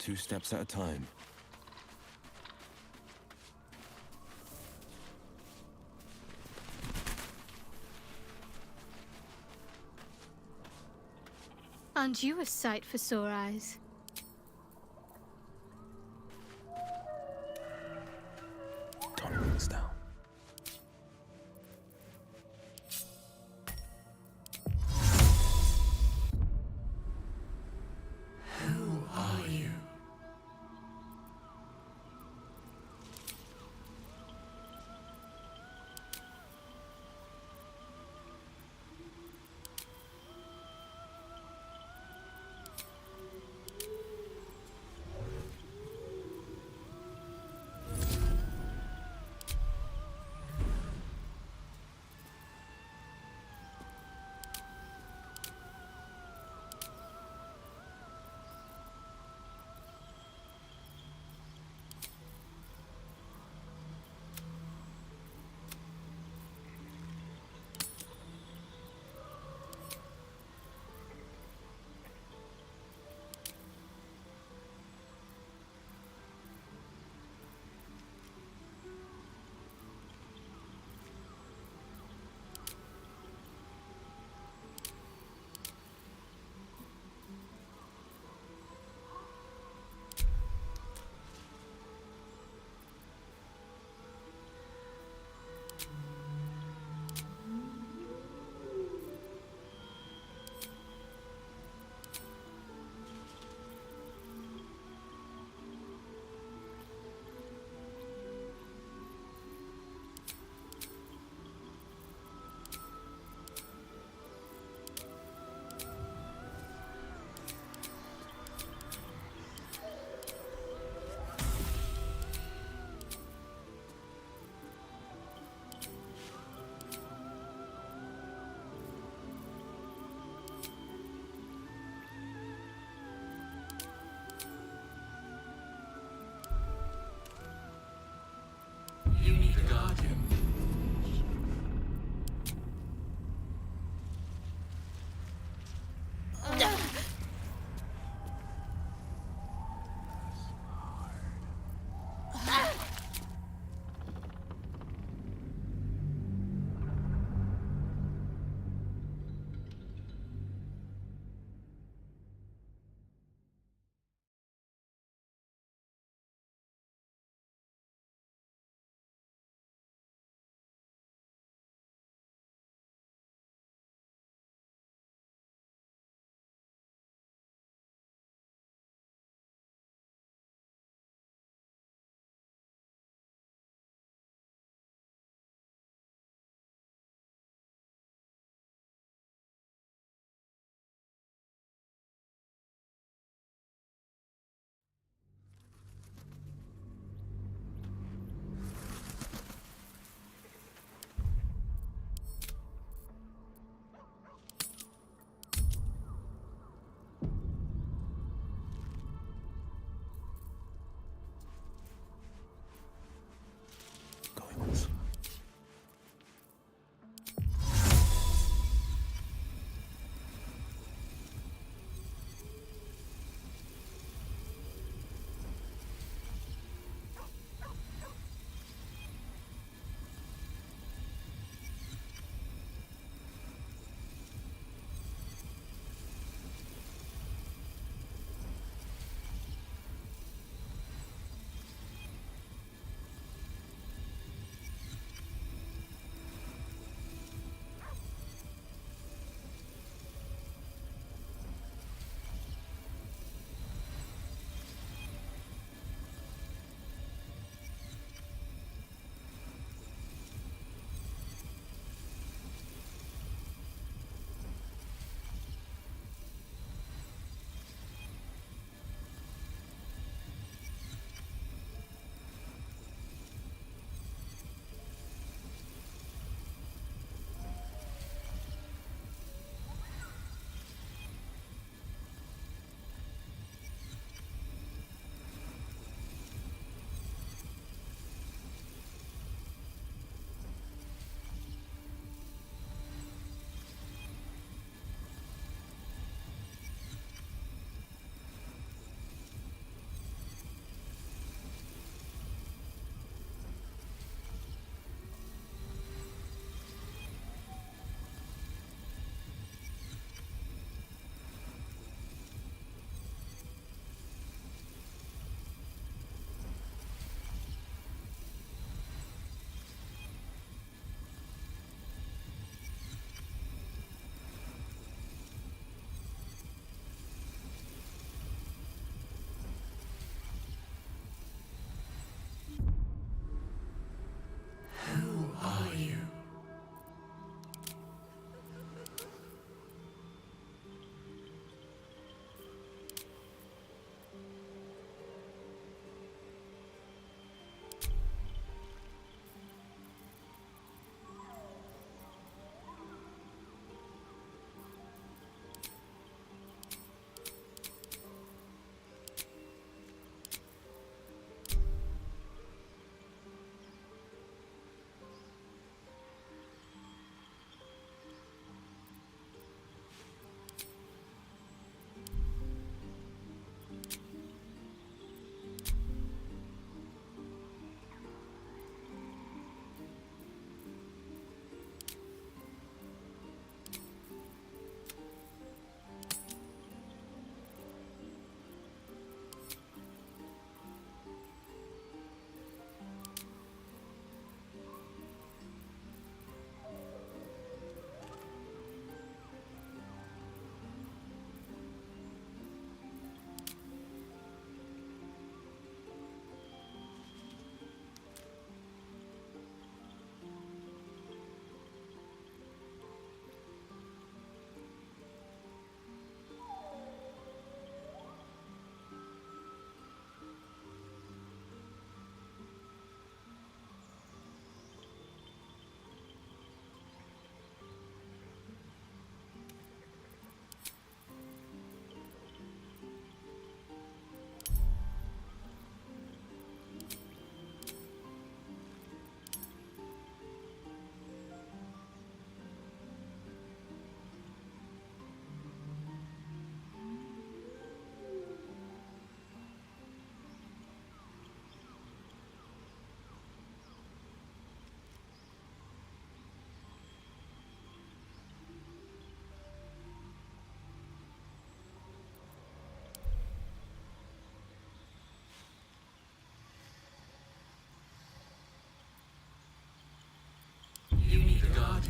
2 steps at a time. Aren't you a sight for sore eyes? Tolerance down. Who are you?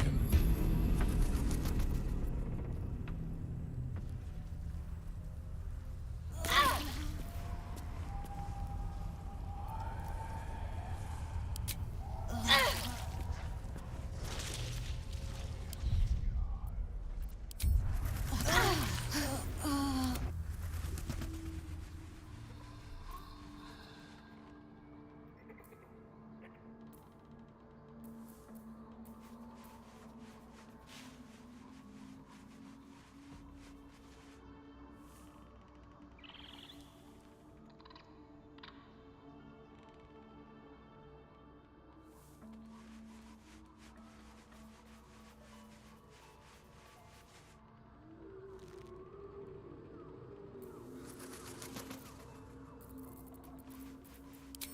him.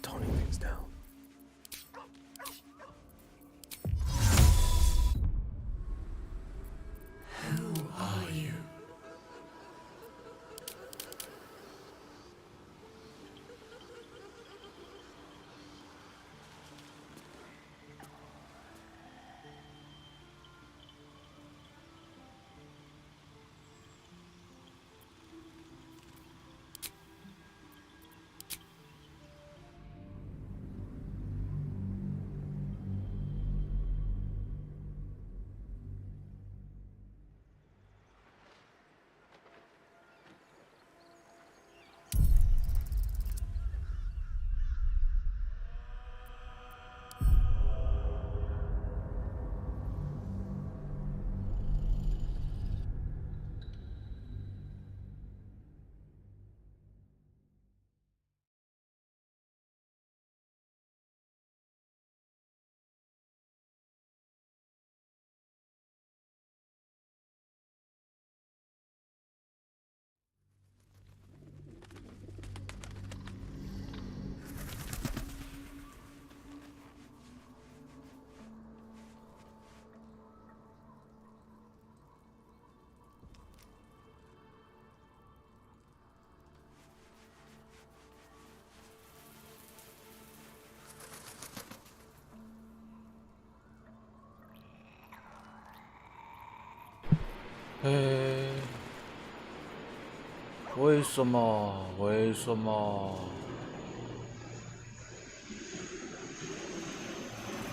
Toning things down. Who are you?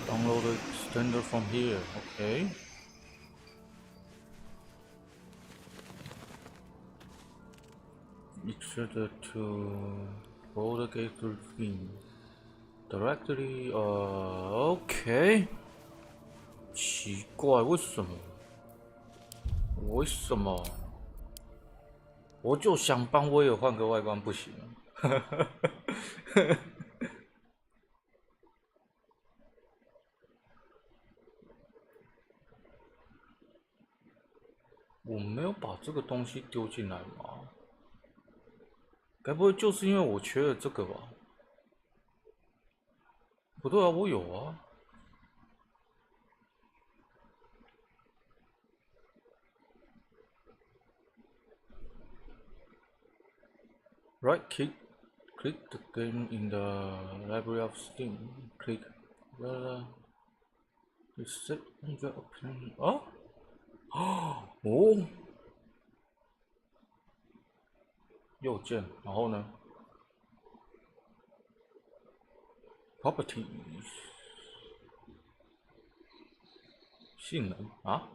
Downloaded standard from here, okay. Extruder to roll the gate through thing. Directly, okay. 奇怪，为什么？为什么？我就想帮威尔换个外观，不行吗？我没有把这个东西丢进来吗？该不会就是因为我缺了这个吧？不对啊，我有啊。Right click the game in the library of Steam. Click the reset the option. 哦，右键，然后呢 ？Properties 性能啊？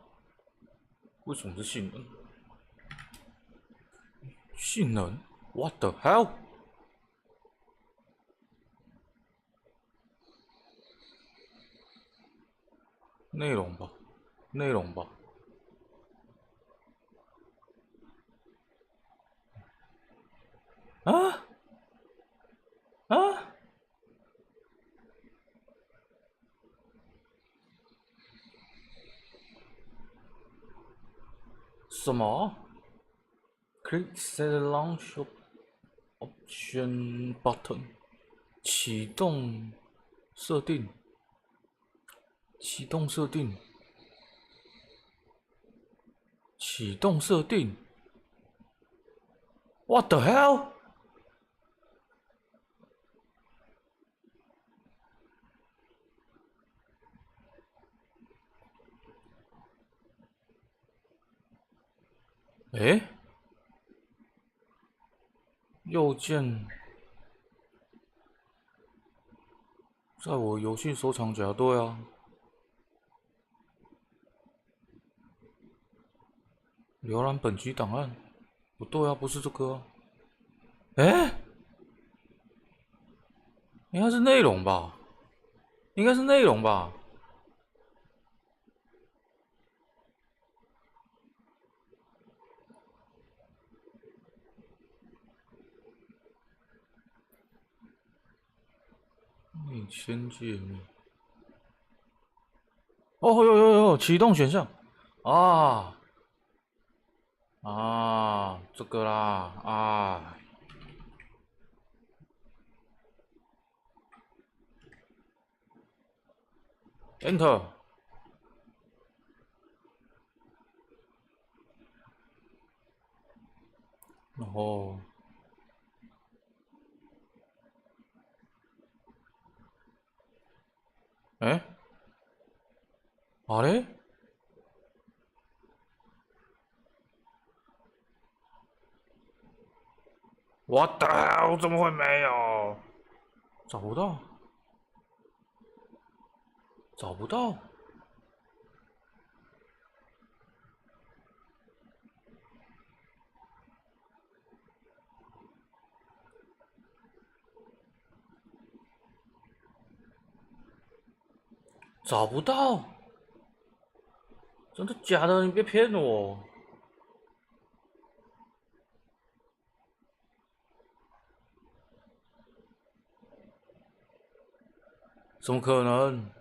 为什么是性能？性能 ？What the hell？ 内容吧，内容吧。啊啊！什么 ？Click set launch option button， 启动设定，启动设定，启动设定。What the hell？诶，右键在我游戏收藏夹，对啊。浏览本机档案，不对啊，不是这个、啊。诶，应该是内容吧？应该是内容吧？内嵌界面。哦，有，启动选项啊啊，这个啦啊，Enter，然后，哎，啊嘞，What the hell？怎么会没有？找不到，找不到，找不到，真的假的？你别骗我！怎么可能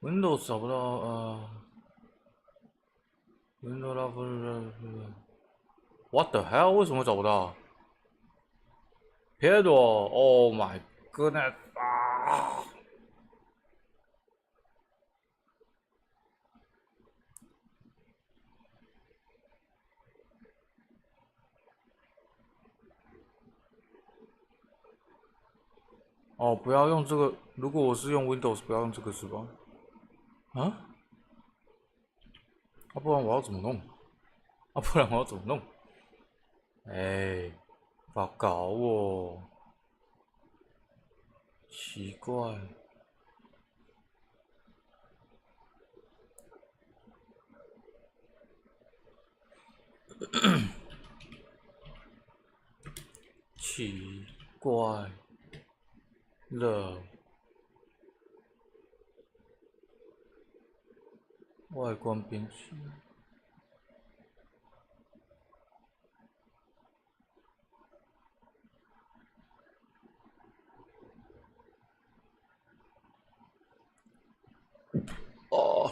？Windows 找不到Windows What the hell？为什么找不到？骗我！Oh my goodness！啊！哦，不要用这个。如果我是用 Windows，不要用这个是吧？啊？不然我要怎么弄？不然我要怎么弄？哎，不要搞我！奇怪，奇怪了，外观编辑。哦，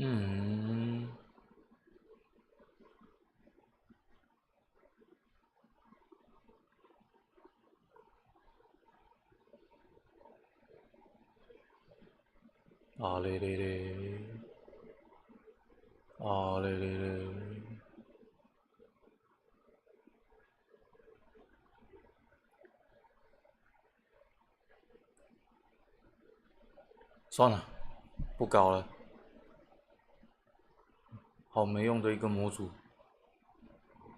嗯，啊嘞嘞嘞，啊嘞嘞嘞，算了，不搞了。好没用的一个模组，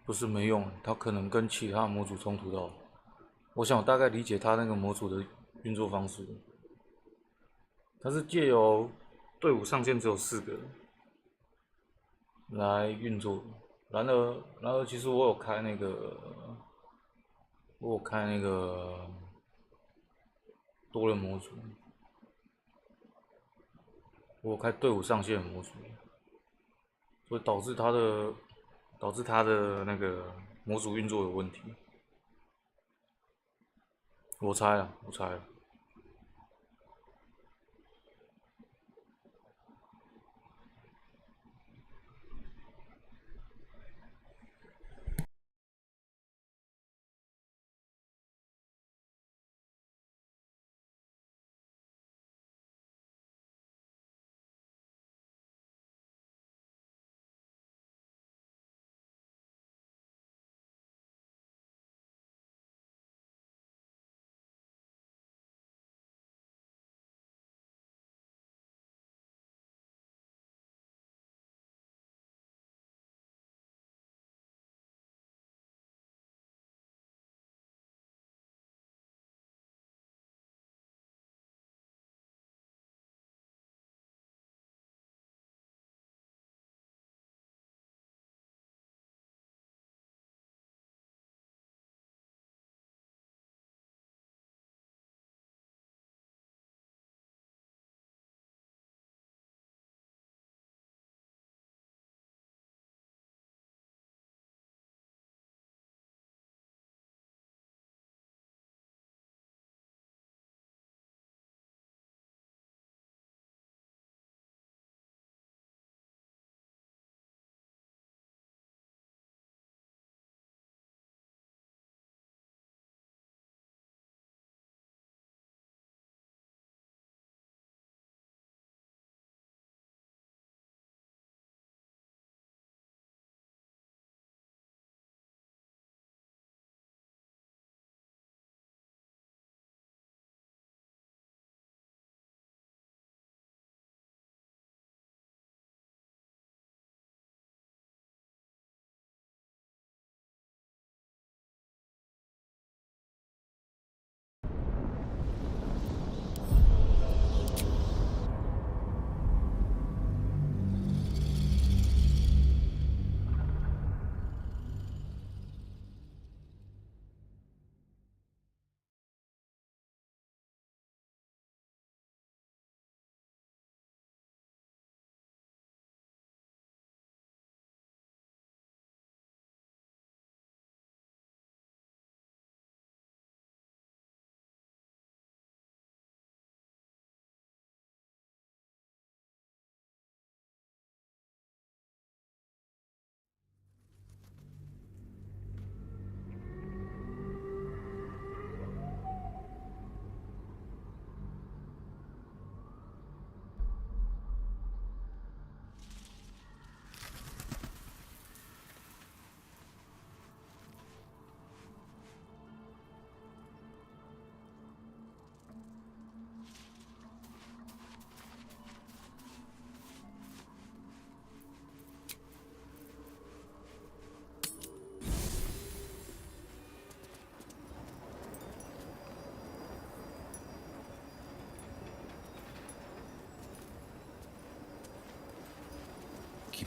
不是没用，它可能跟其他模组冲突到。我想我大概理解它那个模组的运作方式，它是借由队伍上限只有4个来运作。然而，其实我有开那个多人模组，我有开队伍上限模组，所以导致它的那个模组运作有问题。我猜了，我猜了。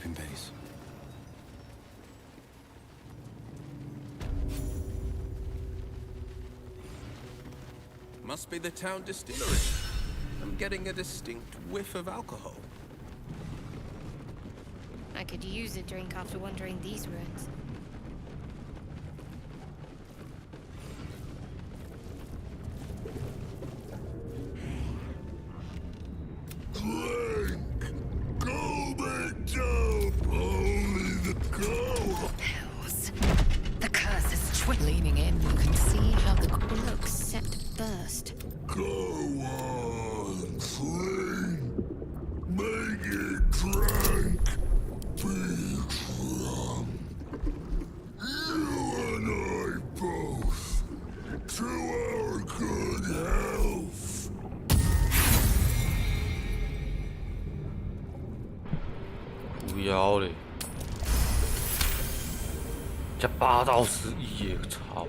keeping pace. Must be the town distillery. I'm getting a distinct whiff of alcohol. I could use a drink after wandering these ruins. Pills. The curse is leaning in. You can see how the Looks set to burst. Go on, clean. Make it drink. Be drunk. You and I both. To our good health. 不要嘞！加8到11耶！操！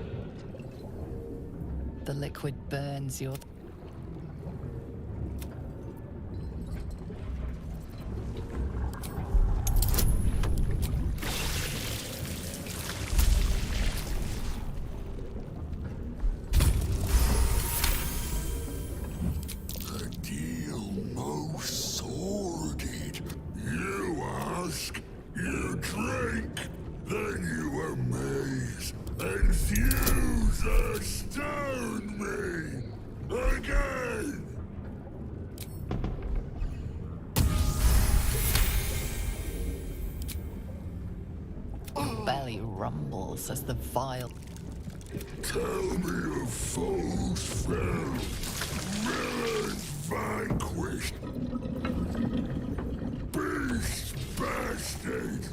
the liquid burns your. The deal most sordid. You ask, you drink, then you amaze, infuse, astound me again. Belly rumbles as the vile. Tell me of foes fell, villains vanquished, beasts bastards.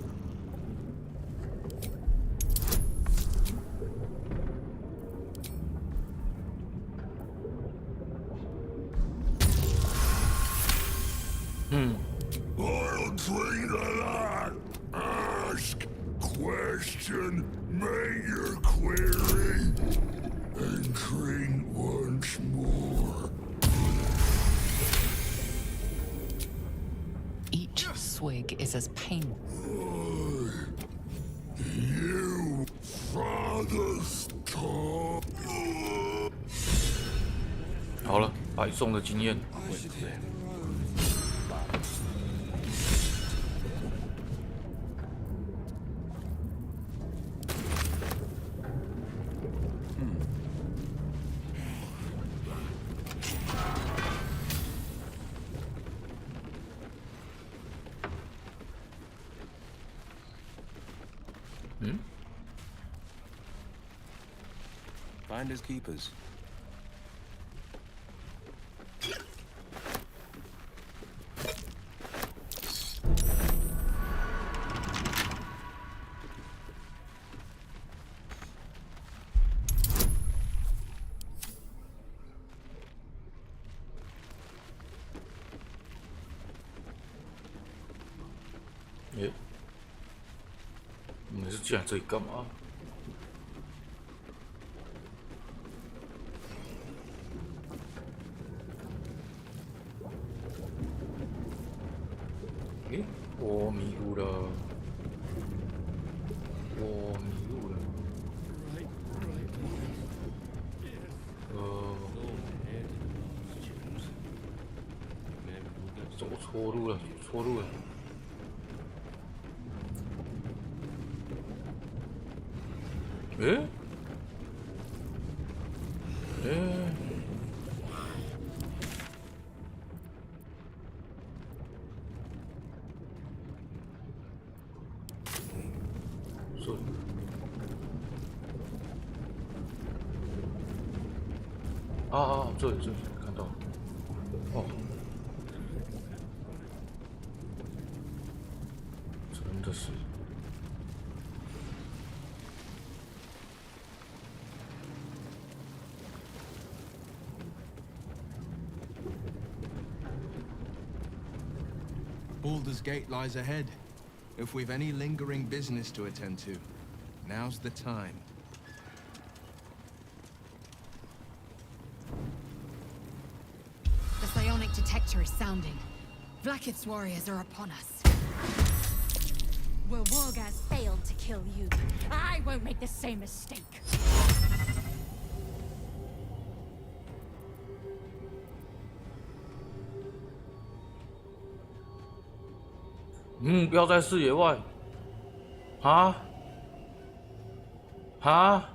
I'll drink to that. Ask, question, make your query, and drink once more. Each swig is as painful. You, father's talk. 好了，白送的经验。 Finders keepers.耶！你们是进来这里干嘛？ 诶，我迷路了，我迷路了。走错路了，走错路了。诶，诶。 这里看到，哦，真的是。Baldur's Gate lies ahead. If we've any lingering business to attend to, now's the time. The psionic detector is sounding. Vlaakith's warriors are upon us. Well, Wargaz failed to kill you. I won't make the same mistake. 不要在视野外。啊？啊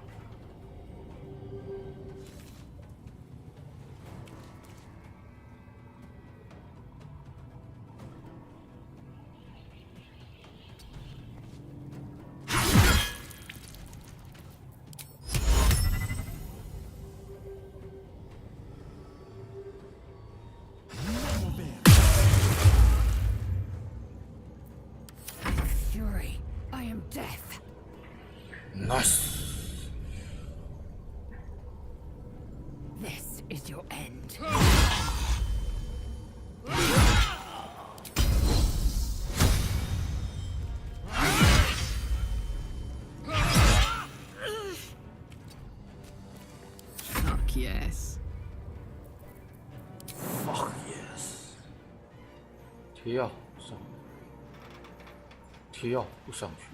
？Fury, I am death. Nice. This is your end. Fuck yes. Fuck yes. 贴药上，贴药不上去。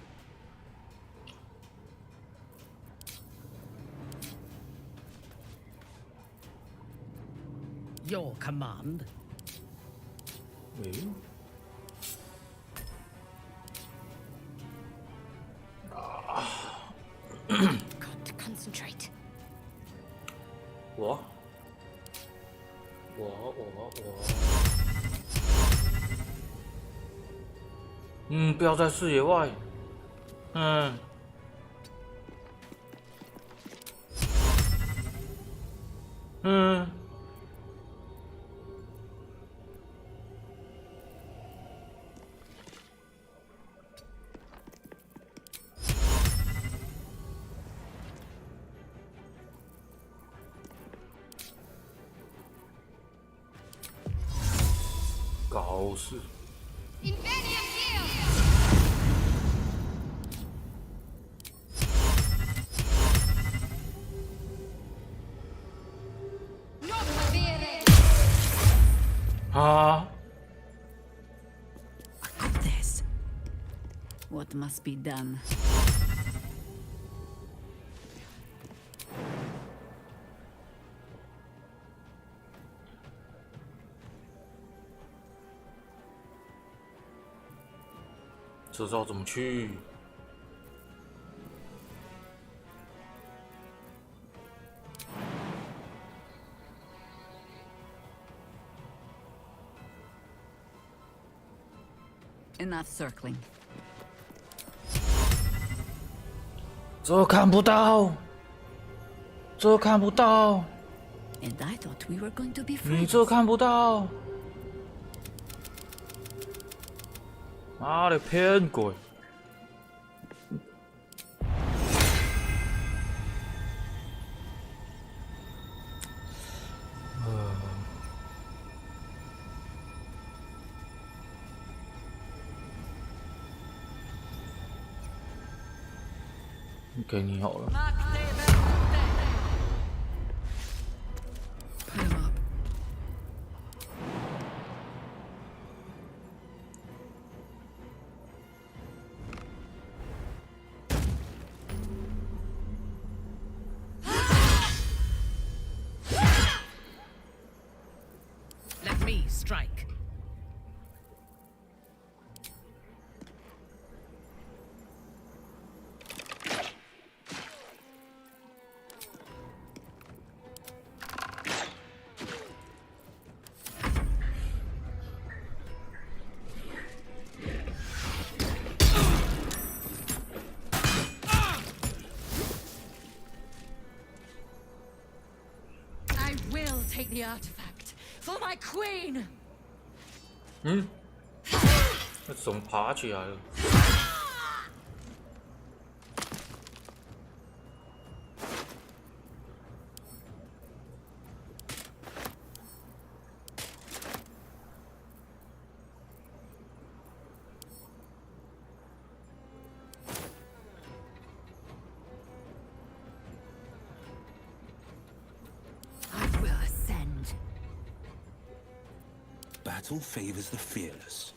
Your command. 诶，Got to concentrate. 我，不要在视野外。搞事。 啊！ Got this. What must be done? 这招怎么去？ Enough circling. 这看不到，这看不到， And I thought we were going to be 你 friends. 这看不到。妈的，骗鬼！给你好了。 Put him up. Let me strike. I will take the artifact for my queen. 那怎么爬起来了？ I will ascend. Battle favors the fearless.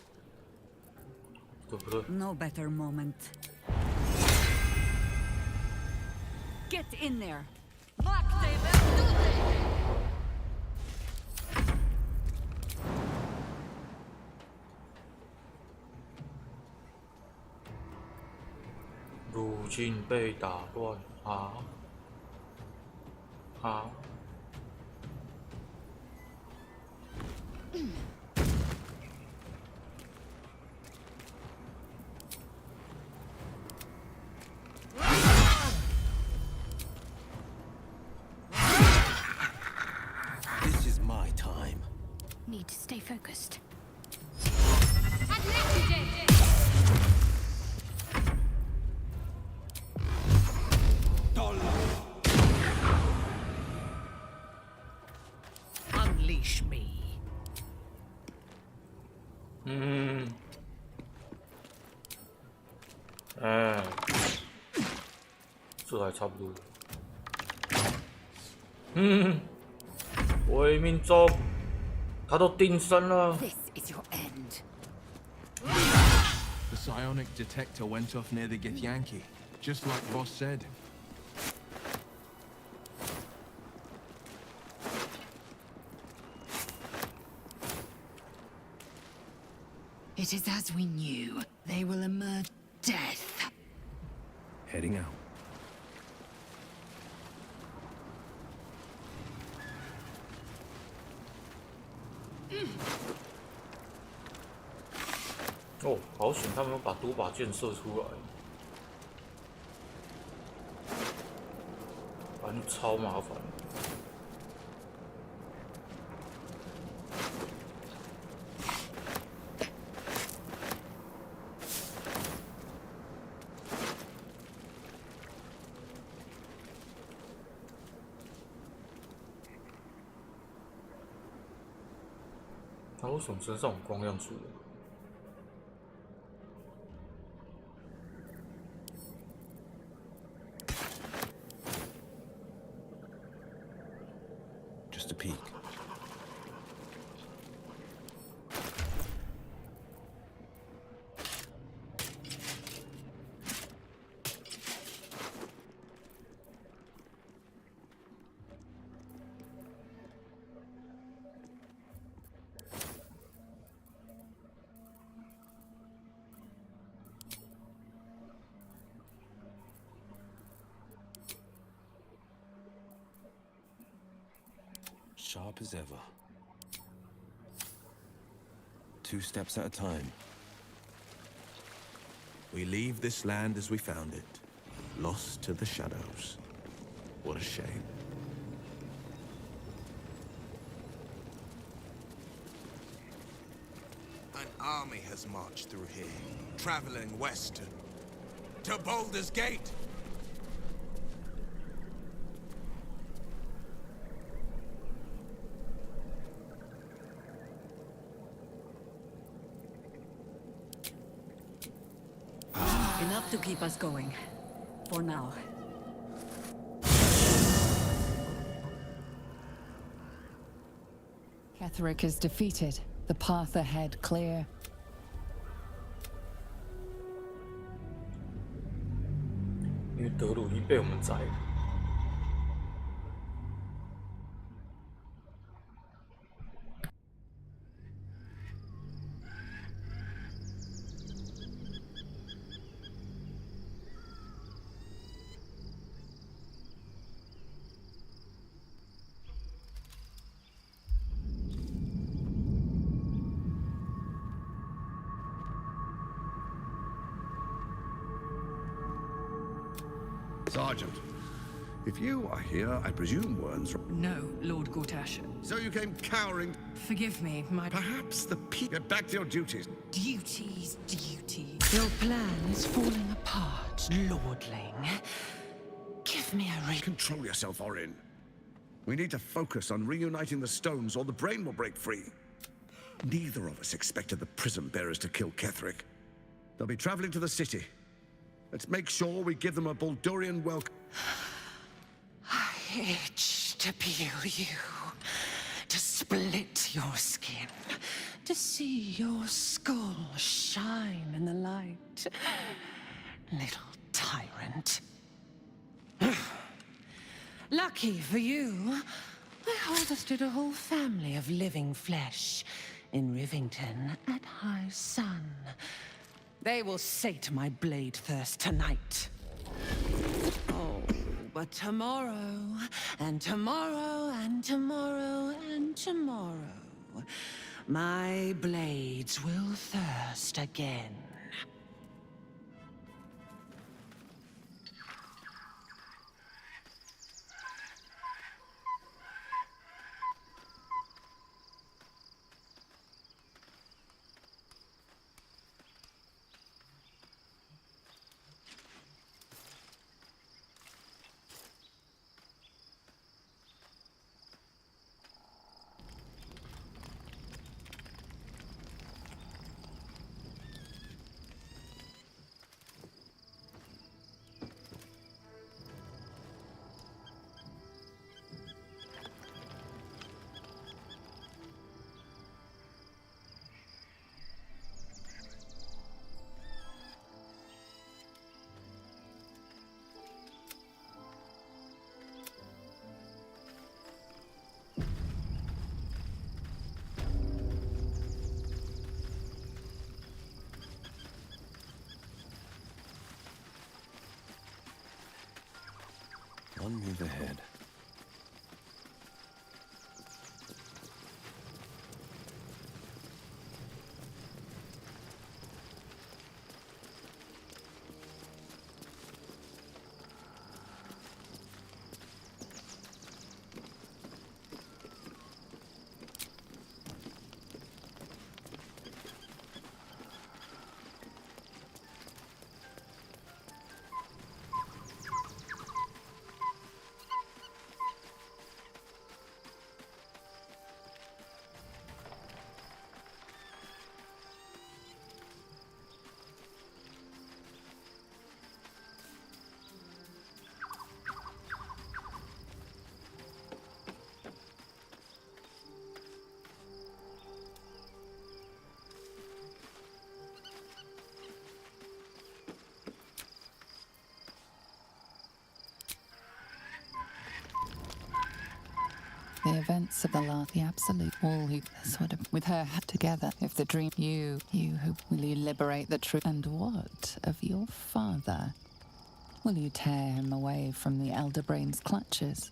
对不对？ No better moment. Get in there. Baldur! 路径被打乱啊！啊！ This is my time. Need to stay focused. Unleash me. 这还差不多。为民众，他都定身了。 This is your end. The psionic detector went off near the Githyanki, just like Boss said. It is as we knew. They will emerge death. Heading out. Mm. 哦，好险，他们有把多把箭射出来，反正超麻烦。他为什么身上有光亮出来？ Just a peek. Sharp as ever. 2 steps at a time. We leave this land as we found it, lost to the shadows. What a shame. An army has marched through here, traveling west to Baldur's Gate. Enough to keep us going. For now. Ketheric is defeated. The path ahead clear. 因为德鲁伊被我们宰了。Sergeant, if you are here, I presume Wern's... No, Lord Gortash. So you came cowering... Forgive me, my... Perhaps the Get back to your duties. Duties. Your plan is falling apart, lordling. Give me a ring. Control yourself, Orin. We need to focus on reuniting the stones or the brain will break free. Neither of us expected the prism bearers to kill Ketheric. They'll be traveling to the city. Let's make sure we give them a Baldurian welcome. I itch to peel you, to split your skin, to see your skull shine in the light. Little tyrant. Lucky for you, I harvested a whole family of living flesh in Rivington at high sun. They will sate my blade thirst tonight. Oh, but tomorrow, and tomorrow, and tomorrow, and tomorrow, my blades will thirst again. One move ahead. The events of the last, the absolute, all who sort of, with her together, if the dream, you who, will you liberate the truth? And what of your father? Will you tear him away from the Elder Brain's clutches?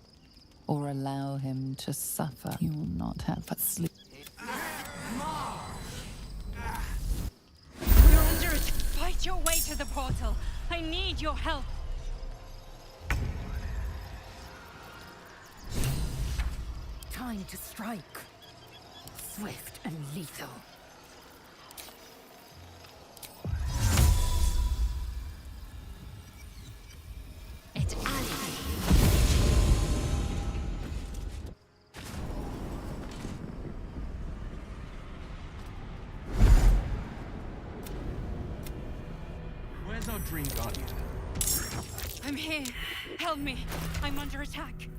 Or allow him to suffer? You will not have a sleep. We're under it. Fight your way to the portal. I need your help. Time to strike. Swift and lethal. It's Ali. Where's our dream guardian? I'm here. Help me. I'm under attack.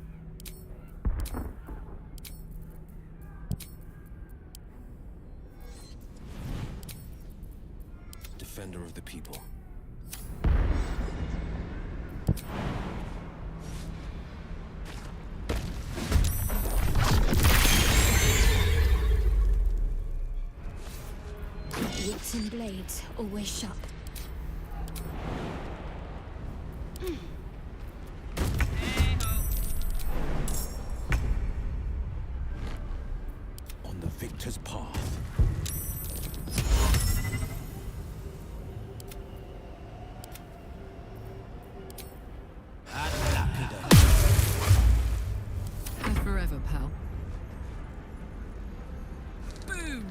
Defender of the people. Wits and blades, always sharp. On the victor's path. Live forever, pal. Boom!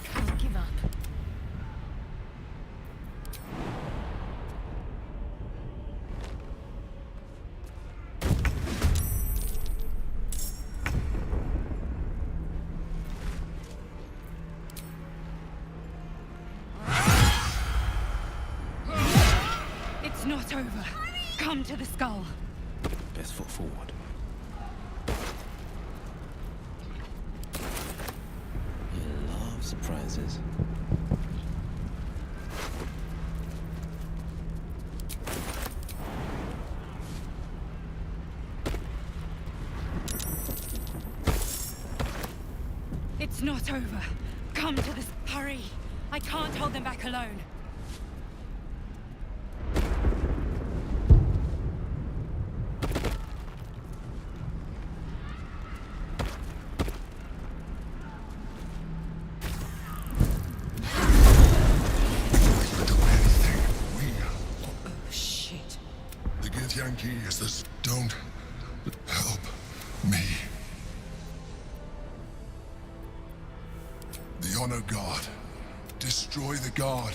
Can't give up. It's not over. Come to the skull. Best foot forward. surprises. It's not over. Come to this. Hurry. I can't hold them back alone. Yankee is this. Don't help me. The Honor God. Destroy the God.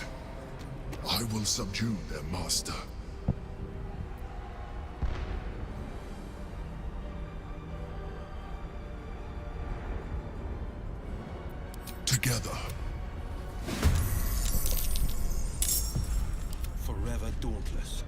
I will subdue their master. Together. Forever dauntless.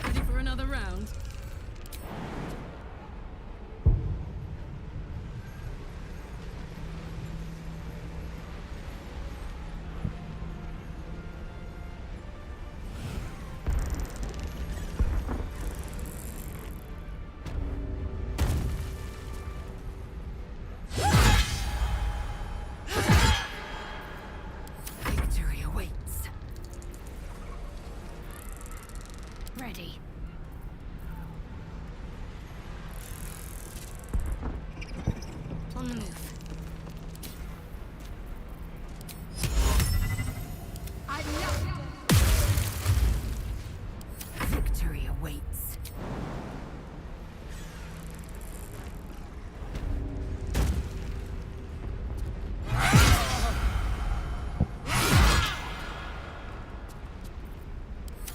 Ready for another round? Victory awaits. Ready. On the move. I love it. Victory awaits.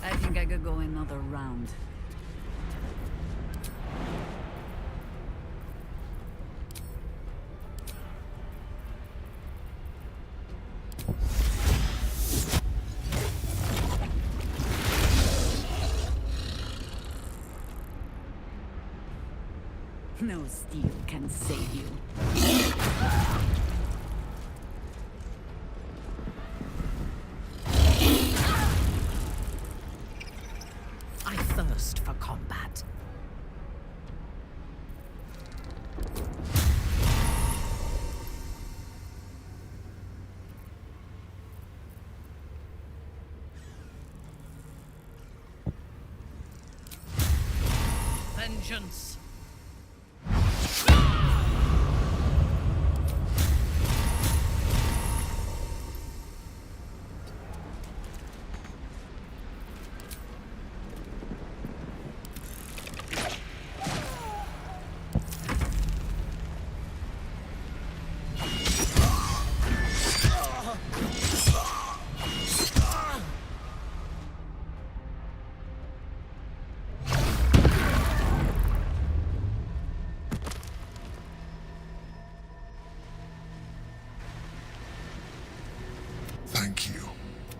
I think I could go another round. No steel can save you. I thirst for combat. Vengeance. Thank you.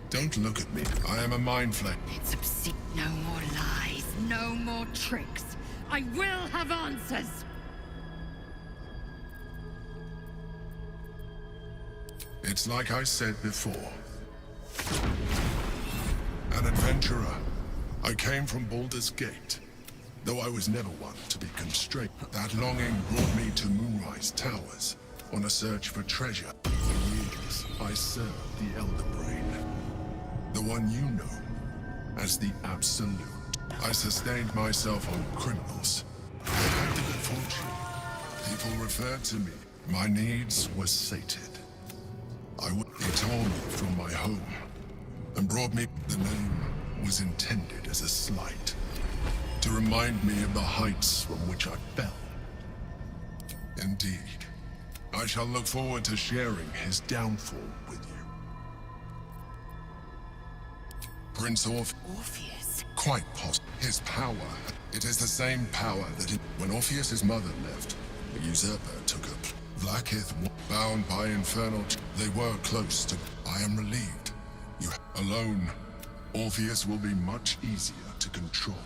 Don't look at me. I am a mind flame. It's obscene. No more lies. No more tricks. I will have answers. It's like I said before. An adventurer. I came from Baldur's Gate. Though I was never one to be constrained. That longing brought me to Moonrise Towers on a search for treasure. For years, I served the Elder Brain. The one you know as the Absolute. I sustained myself on criminals. I had the good fortune. People referred to me. My needs were sated. I would... He tore me from my home and brought me. The name was intended as a slight, to remind me of the heights from which I fell. Indeed, I shall look forward to sharing his downfall with you. Prince Orpheus? Quite possible. His power. It is the same power that when Orpheus's mother left, the usurper took her. Vlaakith, bound by infernal. They were close to. I am relieved. You alone. Orpheus will be much easier to control.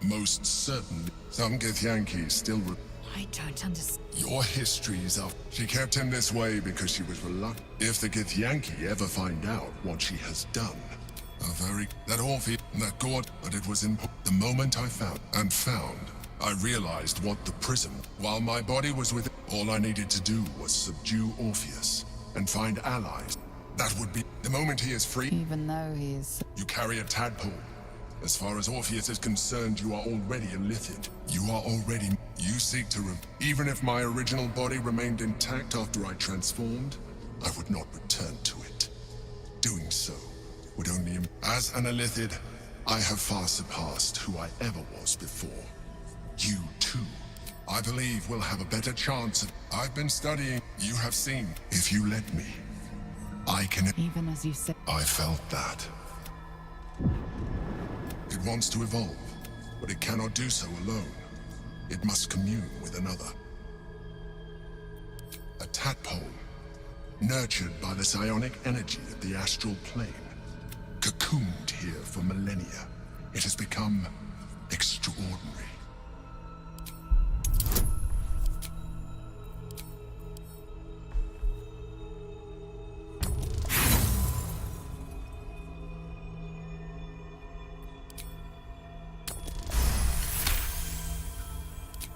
Most certainly. Some Githyanki still. I don't understand. Your histories are. She kept him this way because she was reluctant. If the Githyanki ever find out what she has done, that Orpheus, that god, but it was in the moment I found, I realized what the prism. While my body was with it, all I needed to do was subdue Orpheus and find allies. That would be the moment he is free. Even though he is. You carry a tadpole. As far as Orpheus is concerned, you are already a Lithid. You are already. You seek to. Even if my original body remained intact after I transformed, I would not return to it. Doing so would only. As an Illithid, I have far surpassed who I ever was before. You too. I believe we'll have a better chance of. I've been studying. You have seen. If you let me, I can. Even as you said. I felt that. It wants to evolve, but it cannot do so alone. It must commune with another. A tadpole, nurtured by the psionic energy of the astral plane, cocooned here for millennia. It has become extraordinary.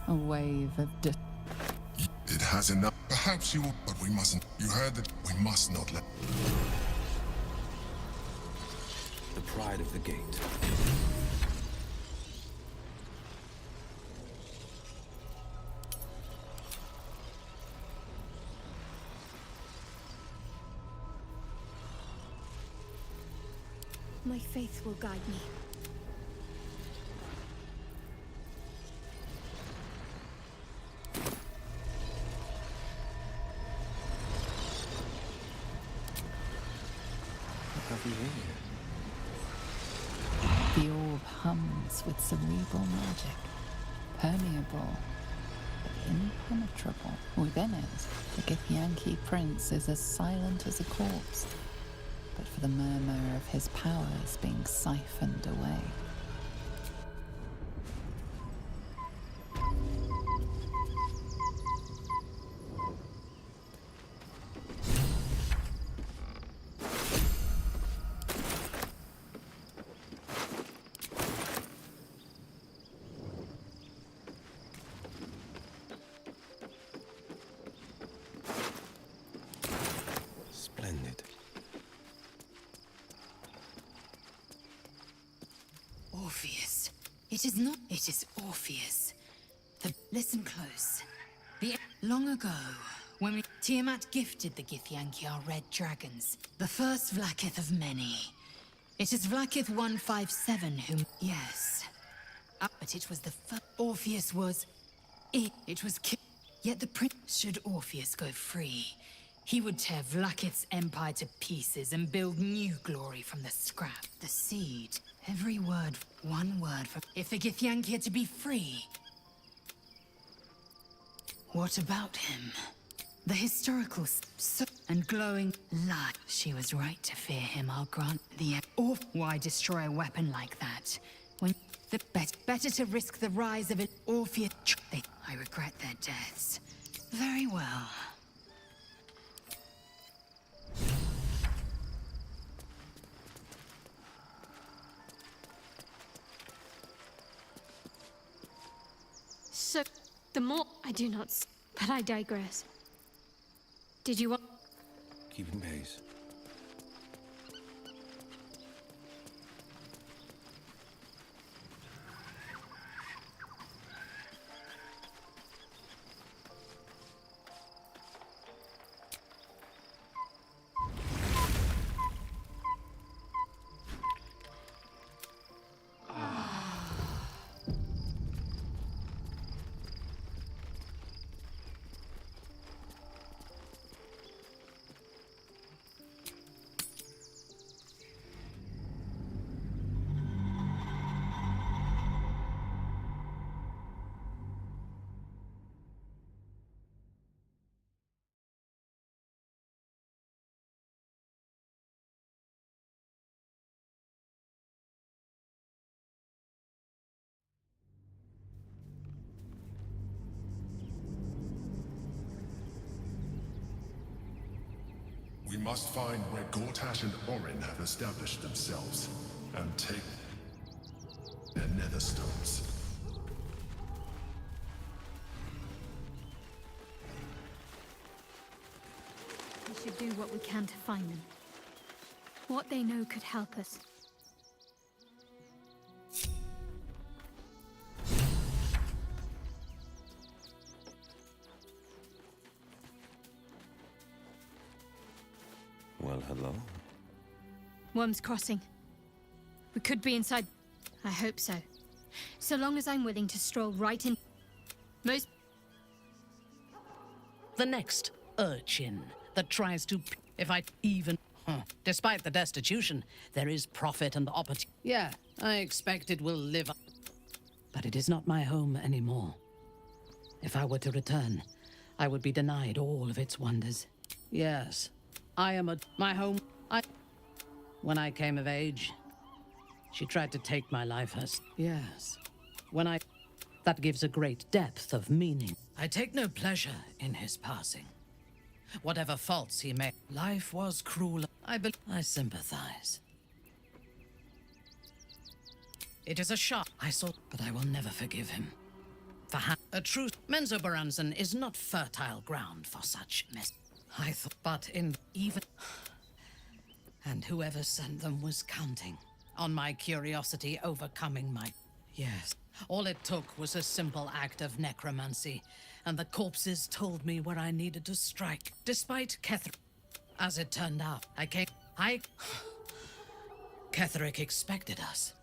A wave of It has enough. Perhaps you will, but we mustn't. You heard that we must not let. The pride of the gate. My faith will guide me. The orb hums with cerebral magic, permeable but impenetrable. Within it, the Githyanki prince is as silent as a corpse, but for the murmur of his powers being siphoned away. Splendid. Orpheus. It is not. It is Orpheus. Listen close. Long ago, when Tiamat gifted the Githyanki our red dragons, the first Vlaakith of many. It is Vlaakith 157 whom. Yes. But it was the first. Orpheus was. It was killed. Yet the prince. Should Orpheus go free, he would tear Vlaakith's empire to pieces and build new glory from the scrap. The seed. Every word. One word for. If the Githyanki are to be free. What about him? The historical and glowing light. She was right to fear him, I'll grant. Or why destroy a weapon like that? When the better to risk the rise of an Orpheus. I regret their deaths. Very well. So, the more I do not, but I digress. Did you want? Keeping pace. We must find where Gortash and Orin have established themselves, and take their nether stones. We should do what we can to find them. What they know could help us. Well, hello. Worm's Crossing. We could be inside. I hope so. So long as I'm willing to stroll right in. Most. The next urchin that tries to... If I even... Despite the destitution, there is profit and opportunity. Yeah, I expect it will live... But it is not my home anymore. If I were to return, I would be denied all of its wonders. Yes, I am my home... When I came of age, she tried to take my life herself. Yes, that gives a great depth of meaning. I take no pleasure in his passing. Whatever faults he made, life was cruel. I sympathize. It is a shock I saw, but I will never forgive him. A true Menzoberranzan is not fertile ground for such mess. I thought, but in even... And whoever sent them was counting on my curiosity overcoming my... Yes. All it took was a simple act of necromancy, and the corpses told me where I needed to strike. Despite Ketheric... As it turned out, Ketheric expected us.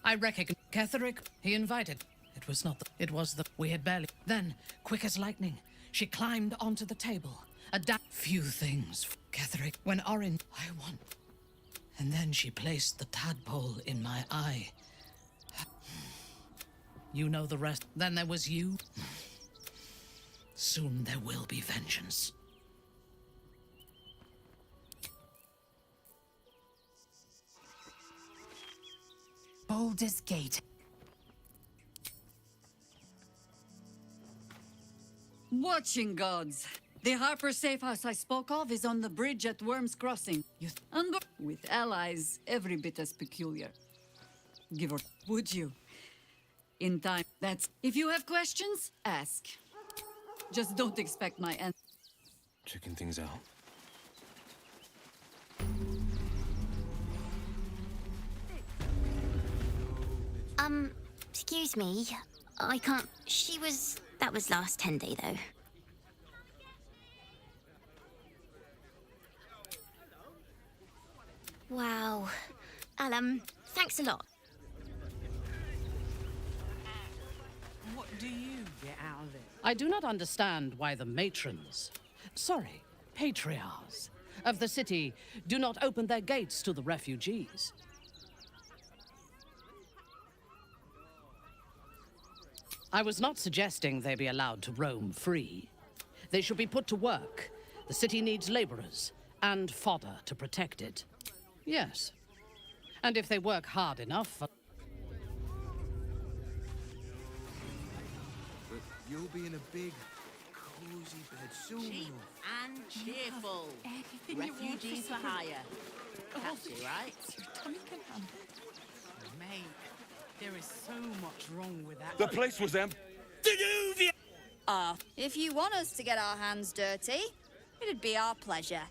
I recognized Ketheric. He invited. It was not the... It was the... We had barely... Then, quick as lightning, she climbed onto the table. Few things. Ketheric, when Orin... I want... And then she placed the tadpole in my eye. You know the rest. Then there was you. Soon there will be vengeance. Baldur's Gate. Watching gods. The Harper safe house I spoke of is on the bridge at Worm's Crossing. With allies every bit as peculiar. Give or... Would you? In time, that's... If you have questions, ask. Just don't expect my answer. Checking things out. Excuse me. I can't... That was last Tenday, though. Wow. Thanks a lot. What do you get out of it? I do not understand why the matrons, patriarchs of the city do not open their gates to the refugees. I was not suggesting they be allowed to roam free. They should be put to work. The city needs laborers and fodder to protect it. Yes. And if they work hard enough... But you'll be in a big, cozy bed soon. Cheap and cheerful. Refugees for hire. Catchy, right? Mate, there is so much wrong with that. The place was empty. If you want us to get our hands dirty, it'd be our pleasure.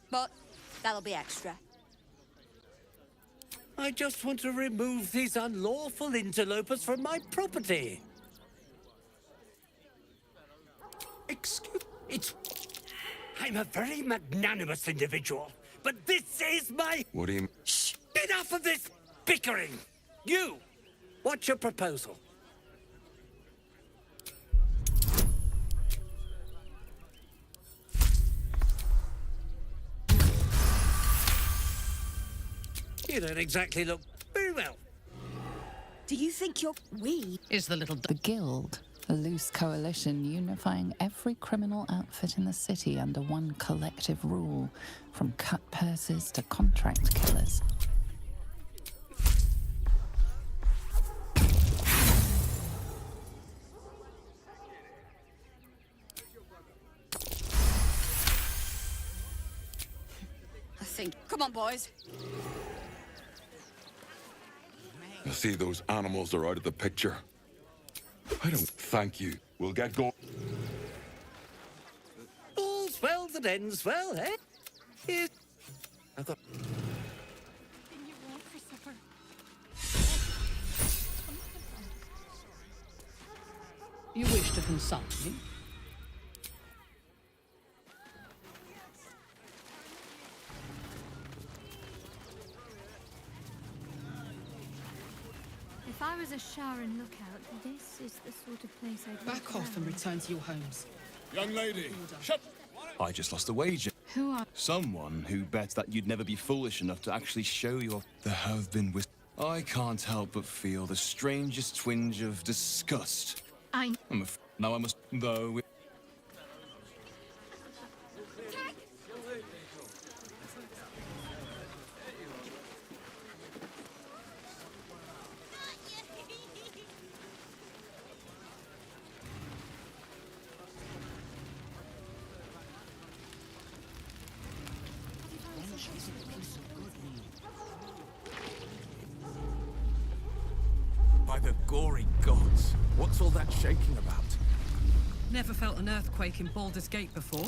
But that'll be extra. I just want to remove these unlawful interlopers from my property. I'm a very magnanimous individual, but this is my... What do you... Shh! Enough of this bickering! You! What's your proposal? You don't exactly look very well. Do you think you're... We? Is the little... The Guild, a loose coalition unifying every criminal outfit in the city under one collective rule, from cut purses to contract killers. nothing. Come on, boys. I see those animals are out of the picture. I don't thank you. We'll get going. All's well that ends well, eh? Here. I've got... You want for supper? You wish to consult me? If I was a Sharon lookout, this is the sort of place I'd Back off and return to your homes. Young lady, shut... I just lost a wager. Who are... Someone who bets that you'd never be foolish enough to actually show your... There have been with... I can't help but feel the strangest twinge of disgust. Now I must... Though... By the gory gods, what's all that shaking about? Never felt an earthquake in Baldur's Gate before.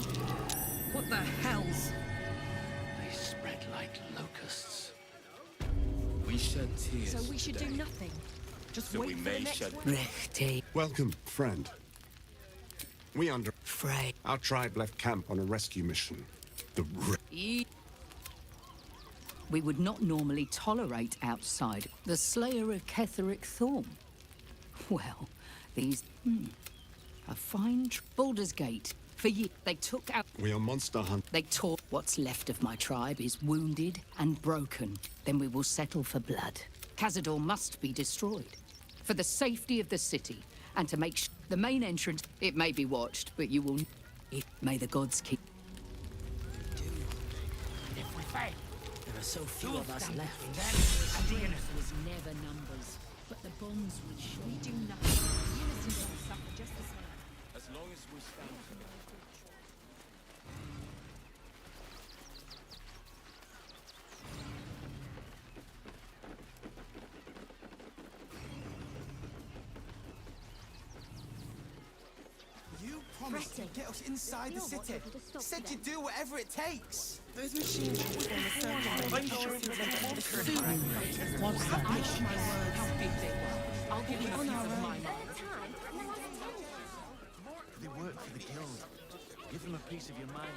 What the hell's... They spread like locusts. We shed tears. So we should today. do nothing. Just So wait we for may the next shed... one. Welcome, friend. We under... Frey. Our tribe left camp on a rescue mission. The We would not normally tolerate outside the slayer of Ketheric Thorn. Well, these... a fine... Baldur's Gate. For ye, they took out... We are monster hunt. They taught what's left of my tribe is wounded and broken. Then we will settle for blood. Cazador must be destroyed. For the safety of the city, and to make the main entrance... It may be watched, but you will... May the gods keep... If we fail, there are so few of us left. Strength was never numbers, but the bonds would show. We do nothing. Innocent will suffer just the same. As long as we stand together. You promised to get us inside the city. Said you'd do whatever it takes. Those machines are I'm sure it was What's that? Mark my words. How big they were. I'll give you a piece of my mind. They work for the guild. Give them a piece of your mind.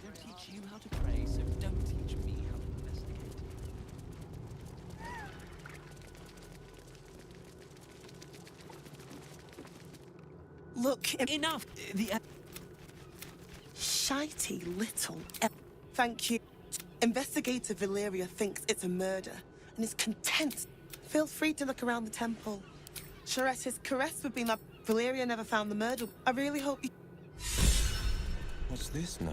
Don't teach you how to pray, so don't teach me how to investigate. Look, enough. The shitey little. Thank you. Investigator Valeria thinks it's a murder and is content. Feel free to look around the temple. Sharetta's caress would be my... Valeria never found the murder. I really hope you... What's this now?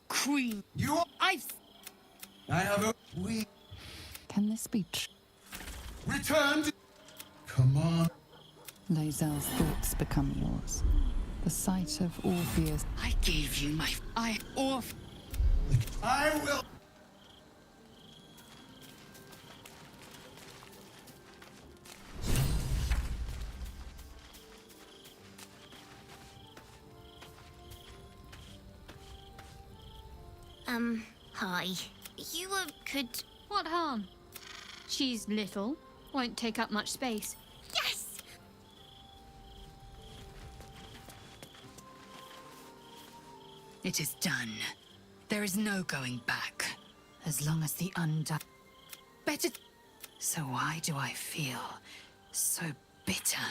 Queen, you are... I have a... We... Can this be Returned! Come on. Lae'zel's thoughts become yours. The sight of Orpheus... I gave you my... I will... Hi. You could... What harm? She's little, won't take up much space. Yes! It is done. There is no going back. As long as the undone... Better... So why do I feel so bitter?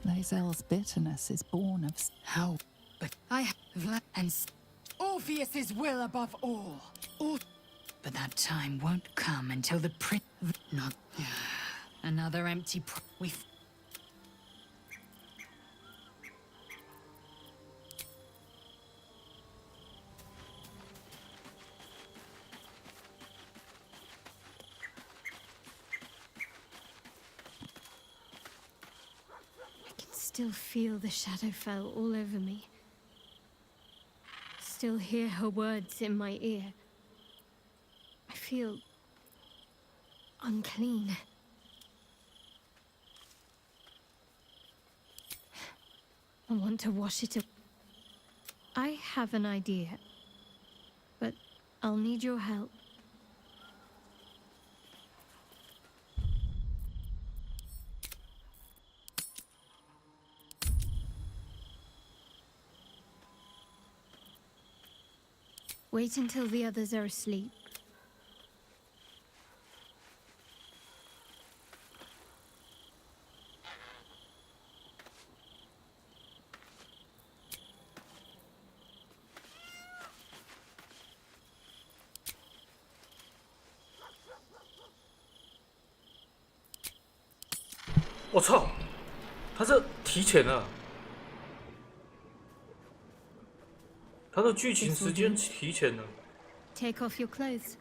Lae'zel's bitterness is born of... How? But I have and Orpheus's will above all. But that time won't come until the not another empty we still feel the Shadowfell all over me. Still hear her words in my ear. I feel unclean. I want to wash it away. I have an idea, but I'll need your help. Wait until the others are asleep.我操，他这提前了，他的剧情时间提前了。Take off your clothes.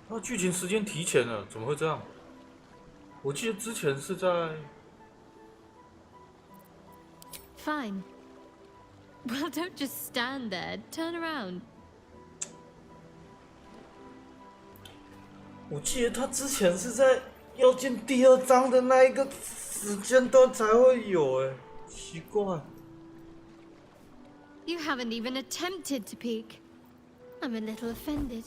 那剧情时间提前了，怎么会这样？我记得之前是在。 Fine. Well, don't just stand there. Turn around. 我记得他之前是在要进第2章的那一个时间段才会有，哎，奇怪。You haven't even attempted to peek. I'm a little offended.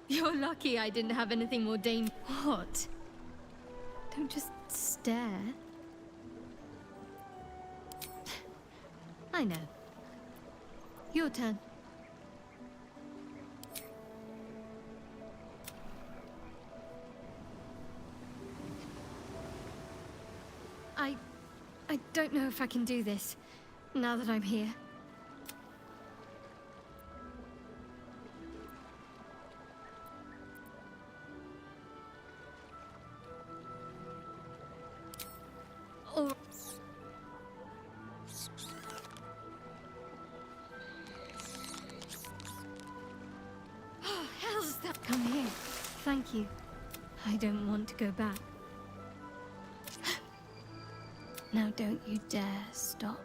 You're lucky I didn't have anything more dangerous. What? Don't just stare. I know. Your turn. I don't know if I can do this, now that I'm here. Oh. Oh, hell's that? Come here. Thank you. I don't want to go back. Now don't you dare stop.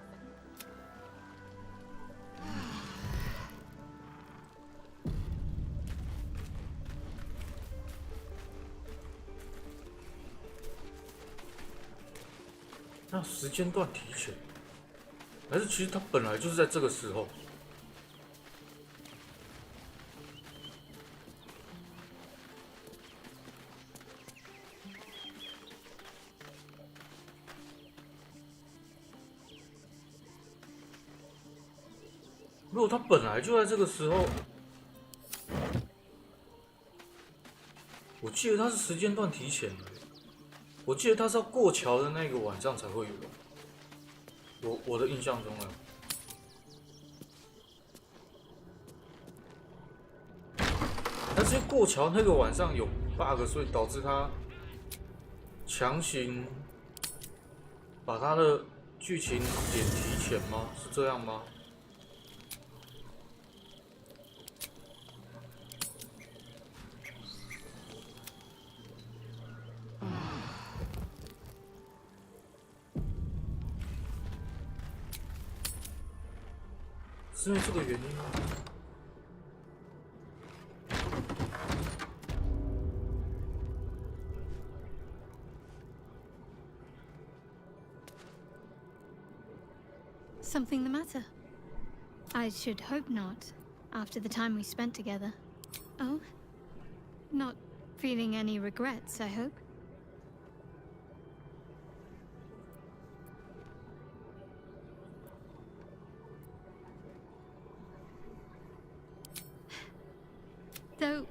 Now 那时间段提前，还是其实他本来就是在这个时候？如果他本来就在这个时候，我记得他是时间段提前的。我记得他是要过桥的那个晚上才会有，我的印象中啊。但是过桥那个晚上有 bug， 所以导致他强行把他的剧情点提前吗？是这样吗？ 是因为这个原因吗？ Something the matter? I should hope not, after the time we spent together. Oh? Not feeling any regrets, I hope? Though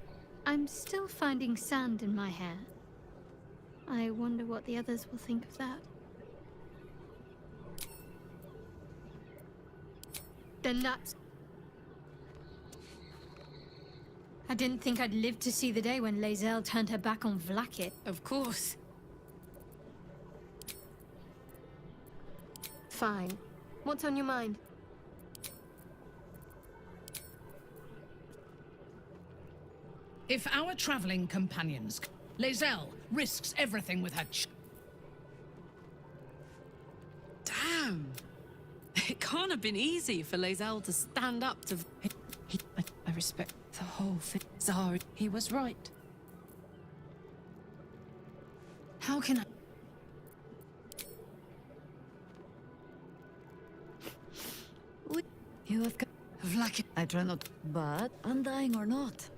I'm still finding sand in my hair. I wonder what the others will think of that. Then that's... I didn't think I'd live to see the day when Lae'zel turned her back on Vlaakith. Of course. Fine. What's on your mind? If our traveling companions... Lae'zel risks everything with her Damn! It can't have been easy for Lae'zel to stand up to... I respect the whole thing. Zari, he was right. How can I... You have got... Vlaakith. I try not... But, undying or not,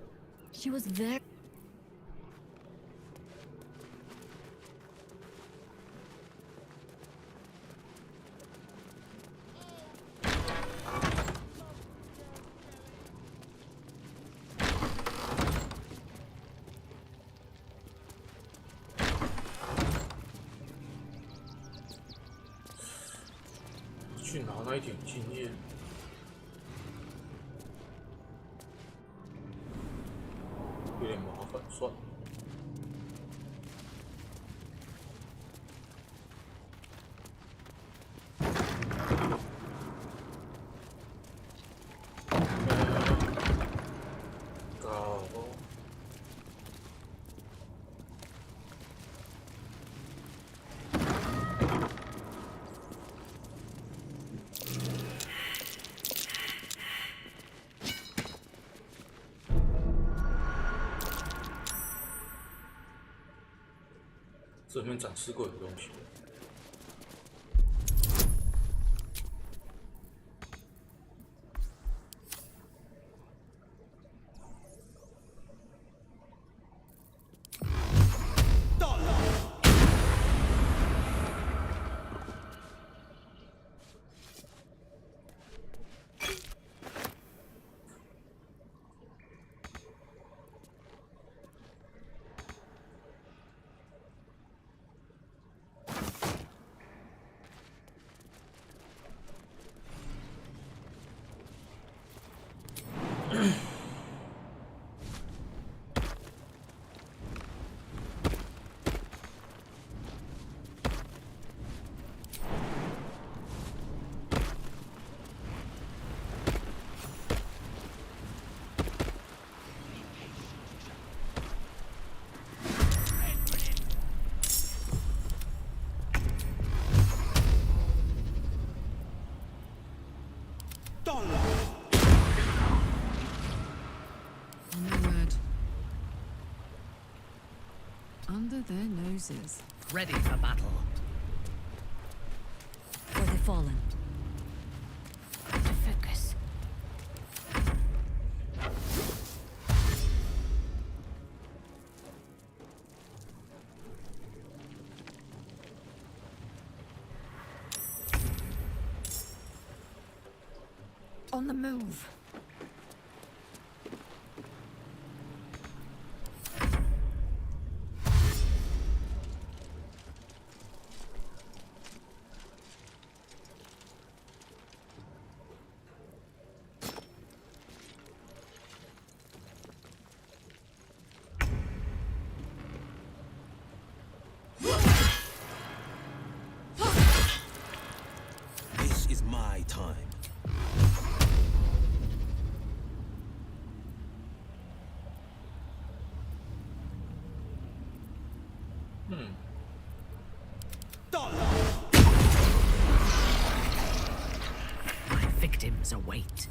she was there.去拿那一点经验。有点麻烦，算了。搞。这里面展示过的东西。Under their noses. Ready for battle. For the fallen. To focus. On the move. This is my time. My victims await.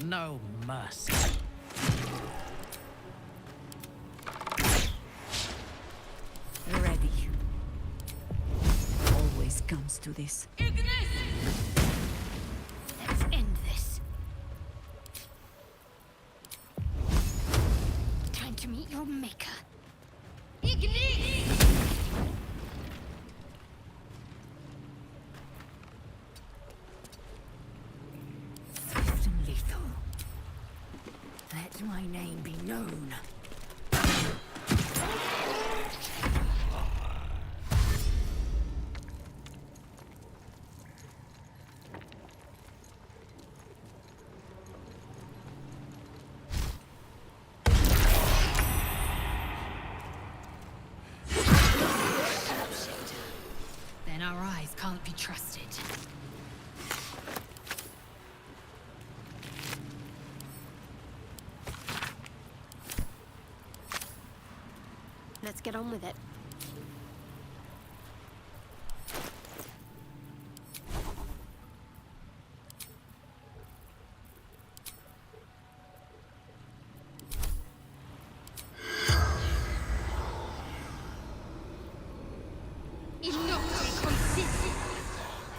No mercy. Ready. Always comes to this. Let's end this. Time to meet your maker. Swift and lethal. Let my name be known. Then our eyes can't be trusted. Let's get on with it.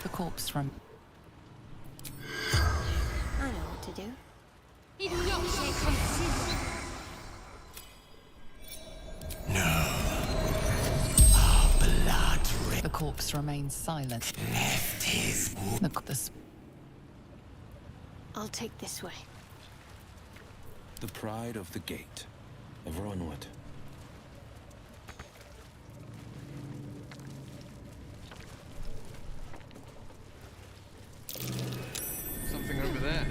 The corpse from. I know what to do. The corpse remains silent. Left his. I'll take this way. The pride of the gate of Ronwood. Something over there.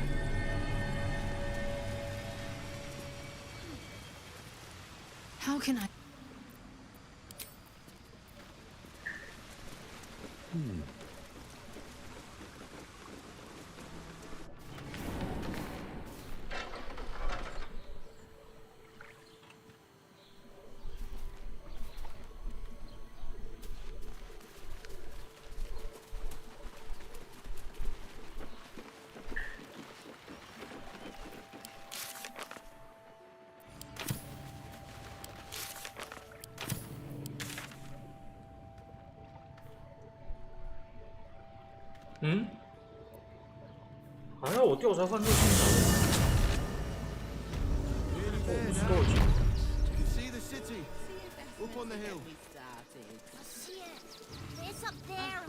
How can I? Hmm? 还要我调查犯罪现场？我不知道已经。 You can see the city up on the hill. It's up there.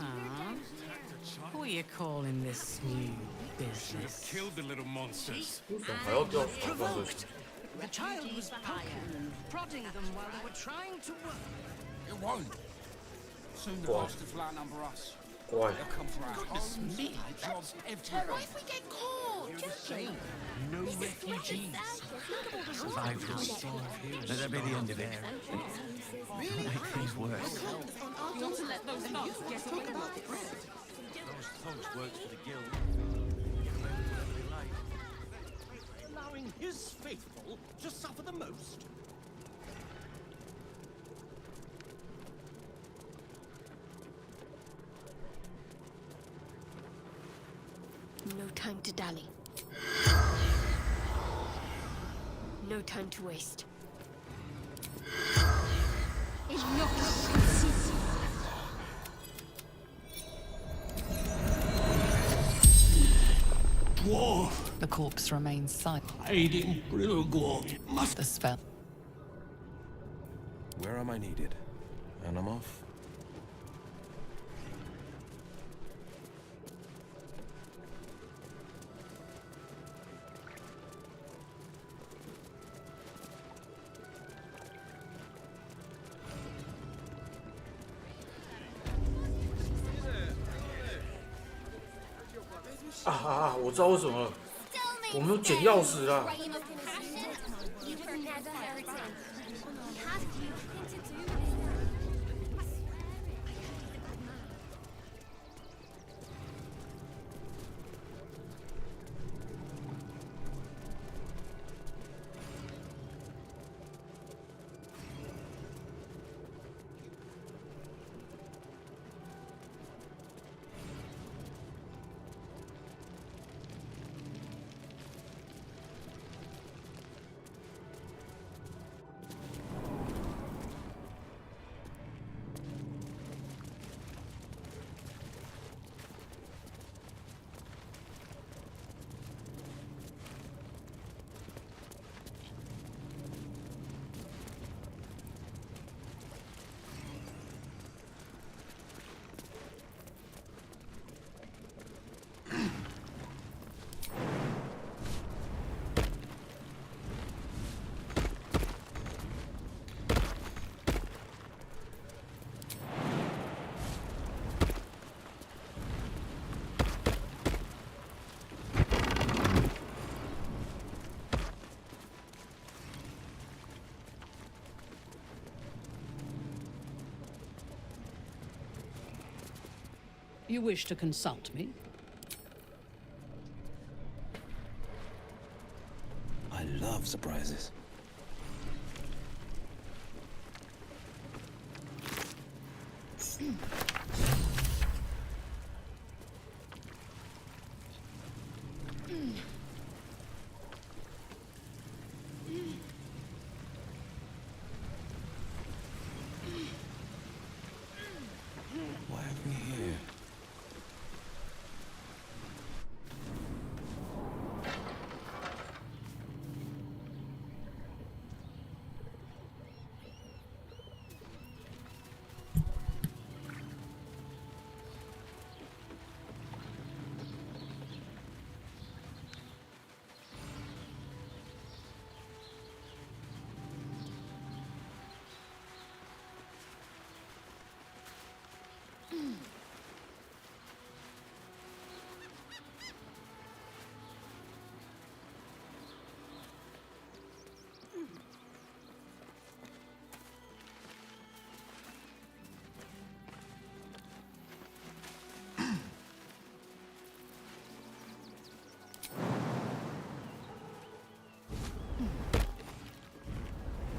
What are you calling this new business? Killed the little monsters. 为什么还要调查犯罪现场？ The child was poking and prodding them while they were trying to work. It won't. Soon the Why? bastards will outnumber us. Why? They'll come for our homes, our jobs, everything. What if we get caught? Joking. No refugees. Survived the storm. Let that be the end of it. Make things worse. Those thugs works for the guild. Allowing his faithful to suffer the most. No time to dally. No time to waste. War. The corpse remains silent. Aiding Brugor. Must. The spell. Where am I needed? And I'm off.啊！我知道为什么了，我们有捡钥匙啦。You wish to consult me? I love surprises. Why are we here?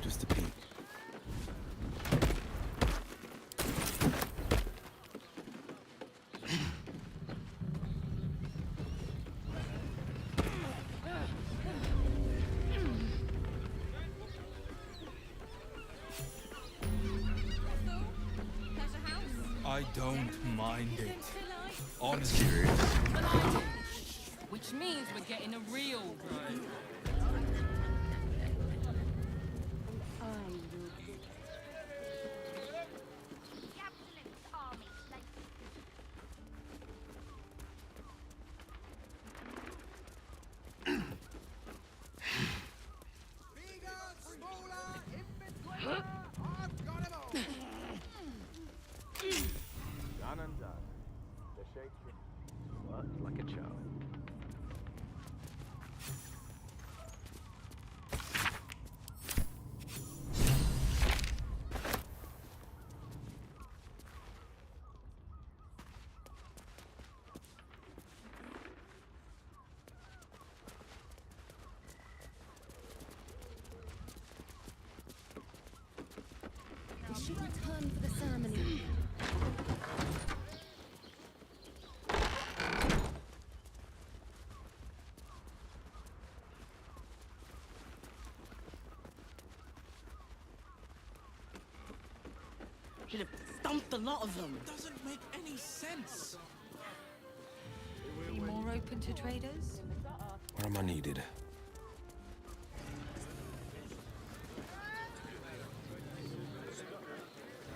Just a peek. I don't mind it. Honestly. Which means we're getting a real grow. Done and done. The shakes worked like a charm. We should return for the ceremony. Should have stumped a lot of them. Doesn't make any sense. Be more open to traders? Where am I needed?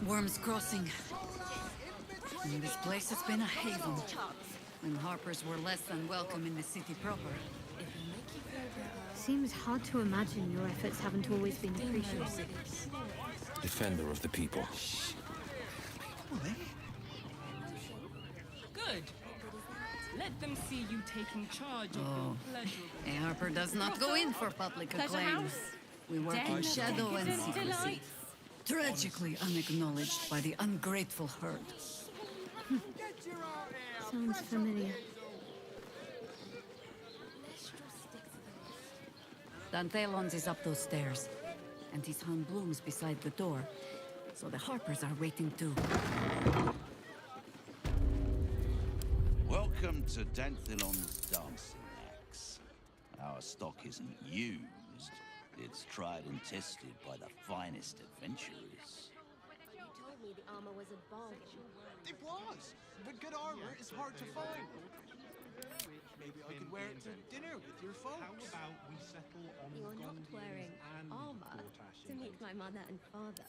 Worm's Crossing. This place has been a haven. When Harpers were less than welcome in the city proper. Seems hard to imagine your efforts haven't always been appreciated. Defender of the people. Good. Let them see you taking charge of your pleasurable. A Harper does not go in for public Pleasure acclaim. house? We work in Death, shadow and decadent secrecy. delights. Tragically unacknowledged by the ungrateful herd. Sounds familiar. Dantelons is up those stairs, and his hand blooms beside the door, so the Harpers are waiting too. Welcome to Danthilon's dancing axe. Our stock isn't used. It's tried and tested by the finest adventurers. You told me the armor was a bargain. It was, but good armor is hard to find. Maybe I could wear it to dinner with your folks. How about we settle on You're not wearing armor to meet my mother and father.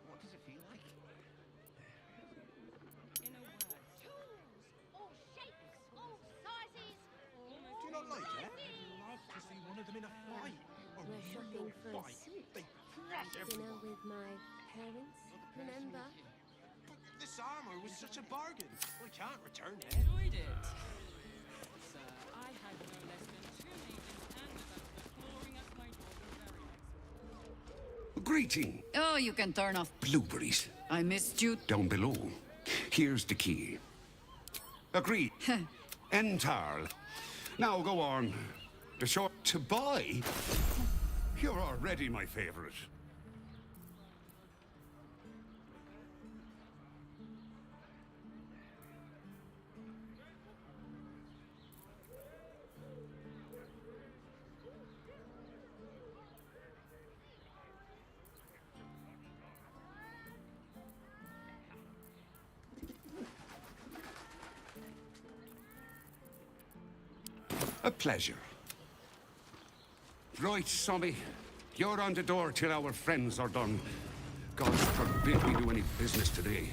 What does it feel like? Do you not like it? I'd love to see one of them in a fight. We're shopping for a fight. suit. They crush Dinner with my parents, remember? This armor was such a bargain. I can't return it. Enjoyed it. Sir, I had no less than 2 maidens and a butler clawing at my daughter very next. Greeting. Oh, you can turn off. Blueberries. I missed you. Down below. Here's the key. Agreed. Entirely. Now go on. The short to buy. You're already my favorite. A pleasure. Right, Sommy. You're on the door till our friends are done. God forbid we do any business today.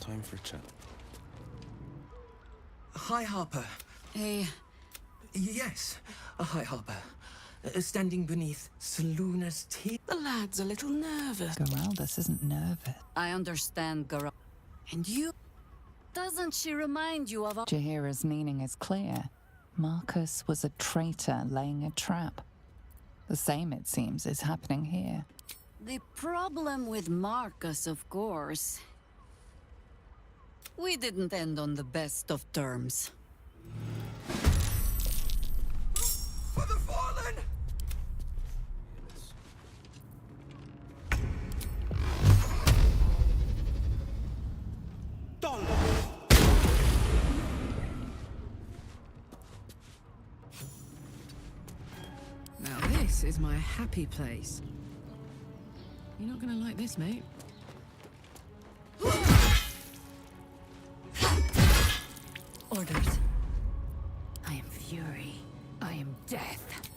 Time for a chat. Hi, Harper. Hey. Yes, hi, Harper. Standing beneath Selûne's teeth. The lad's a little nervous. Geraldus isn't nervous. I understand, Geralt. And you? Doesn't she remind you of a... Jaheira's meaning is clear. Marcus was a traitor laying a trap. The same, it seems, is happening here. The problem with Marcus, of course... We didn't end on the best of terms. For the fallen! Now this is my happy place. You're not gonna like this, mate. Orders. I am fury. I am death.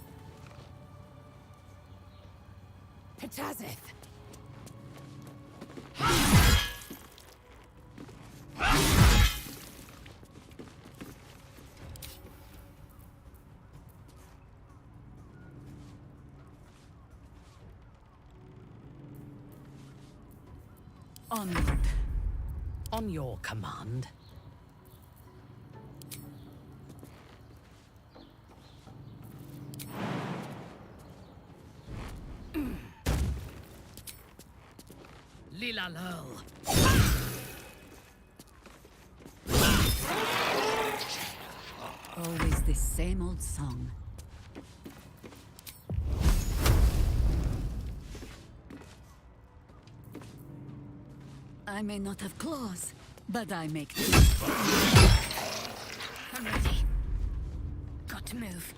Petazith. Onward. On your command. Lila Lurl. Always the same old song. I may not have claws, but I make them. I'm ready. Got to move.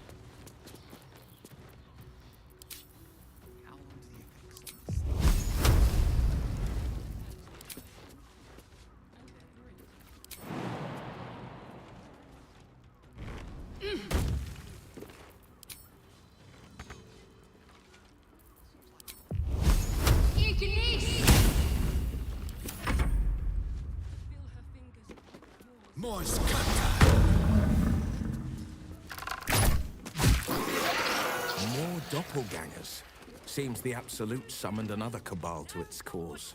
More doppelgangers. Seems the Absolute summoned another cabal to its cause.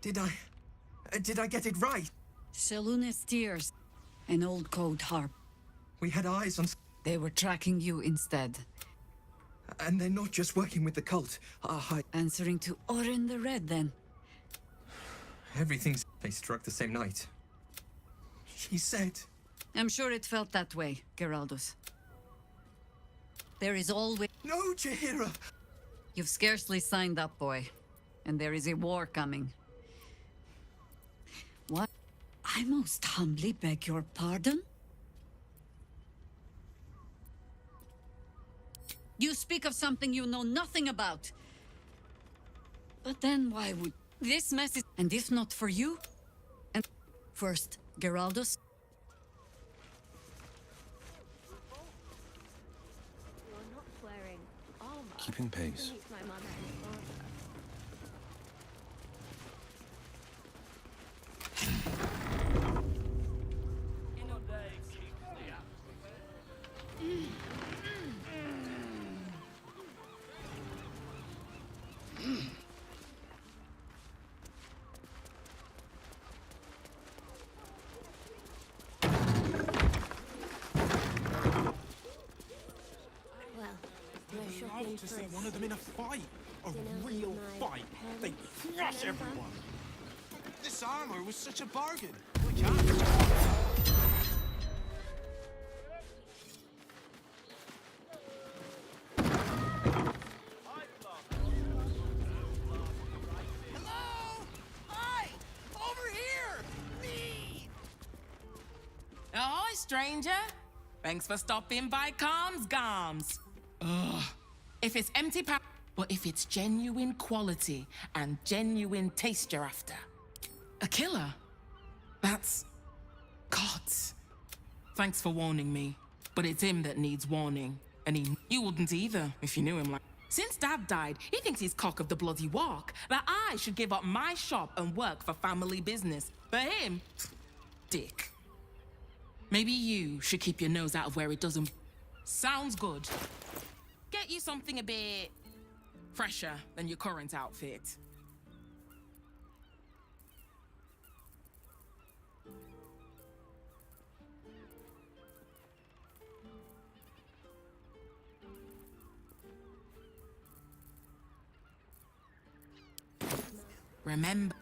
Did I get it right? Selûne's tears. An old code harp. We had eyes on... They were tracking you instead. And they're not just working with the cult. Answering to Orin the Red, then. Everything's... They struck the same night. She said... I'm sure it felt that way, Geraldus. There is always... No, Jaheira! You've scarcely signed up, boy. And there is a war coming. What? I most humbly beg your pardon? You speak of something you know nothing about. But then why would... This message... And if not for you... And First, Geraldus. You're not wearing armor. Keeping pace. To meet my mother and father. Love to see one of them in a fight. A real fight. They crush everyone. This armor was such a bargain. We can't. Ahoy, stranger! Thanks for stopping by Calm's Gums. Ugh. If it's empty but if it's genuine quality and genuine taste you're after. A killer? That's... gods. Thanks for warning me, but it's him that needs warning. And you wouldn't either, if you knew him like... Since Dad died, he thinks he's cock of the bloody walk, that I should give up my shop and work for family business. For him, dick. Maybe you should keep your nose out of where it doesn't... Sounds good. Get you something a bit... fresher than your current outfit. Remember...